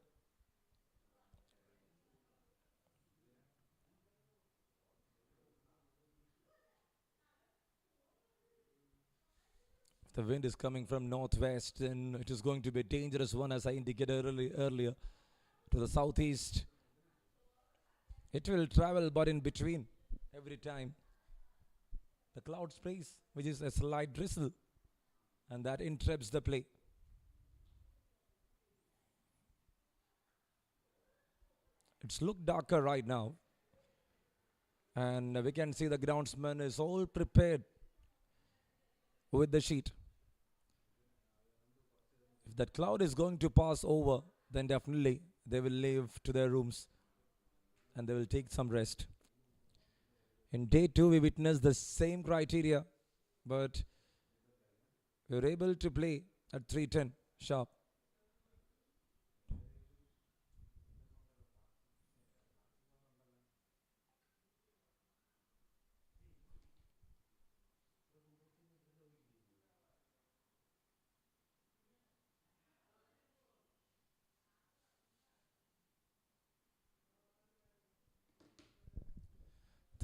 The wind is coming from northwest and it is going to be a dangerous one, as I indicated earlier, to the southeast. It will travel, but in between every time. The cloud sprays, which is a slight drizzle, and that interrupts the play. It's looked darker right now, and we can see the groundsman is all prepared with the sheet. If that cloud is going to pass over, then definitely they will leave to their rooms and they will take some rest. In day 2, we witnessed the same criteria, but we were able to play at 3:10 sharp.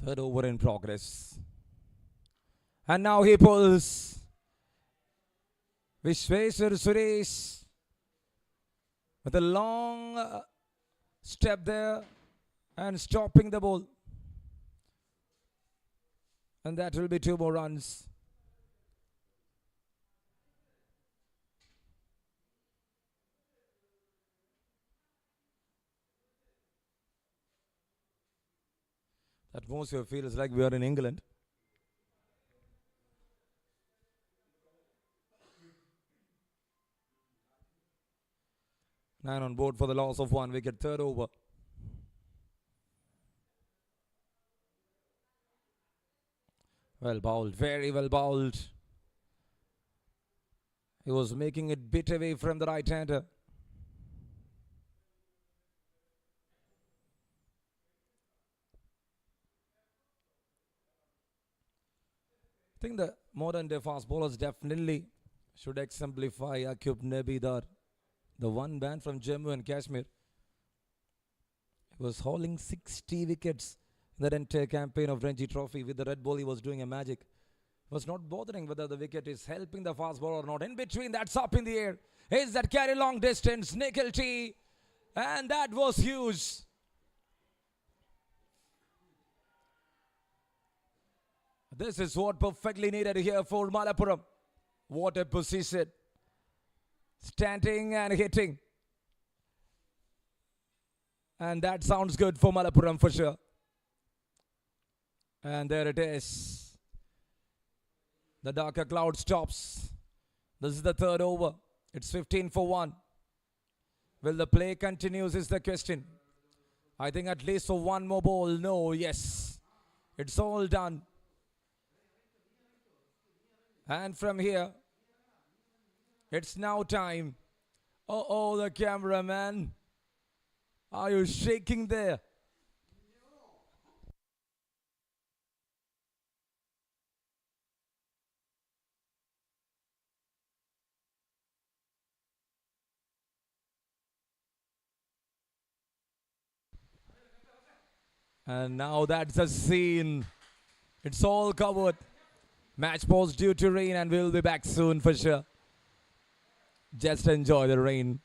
Third over in progress. And now he pulls. Vishwesar Suresh with a long step there and stopping the ball. And that will be 2 more runs. The atmosphere feels like we are in England. Nine on board for the loss of 1 wicket. Third over. Well bowled. Very well bowled. He was making it bit away from the right-hander. I think the modern day fast bowlers definitely should exemplify Akub Nabidar, the one man from Jammu and Kashmir. He was hauling 60 wickets That entire campaign of Ranji Trophy with the red ball, he was doing a magic. Was not bothering whether the wicket is helping the fast ball or not. In between, that's up in the air. Is that carry long distance? Nikhil T. And that was huge. This is what perfectly needed here for Malappuram. What a position. Standing and hitting. And that sounds good for Malappuram for sure. And there it is. The darker cloud stops. This is the third over. It's 15 for 1. Will the play continues is the question. I think at least for one more ball. No, yes. It's all done. And from here, it's now time. Oh, the cameraman. Are you shaking there? And now that's the scene. It's all covered. Match pause due to rain, and we'll be back soon for sure. Just enjoy the rain.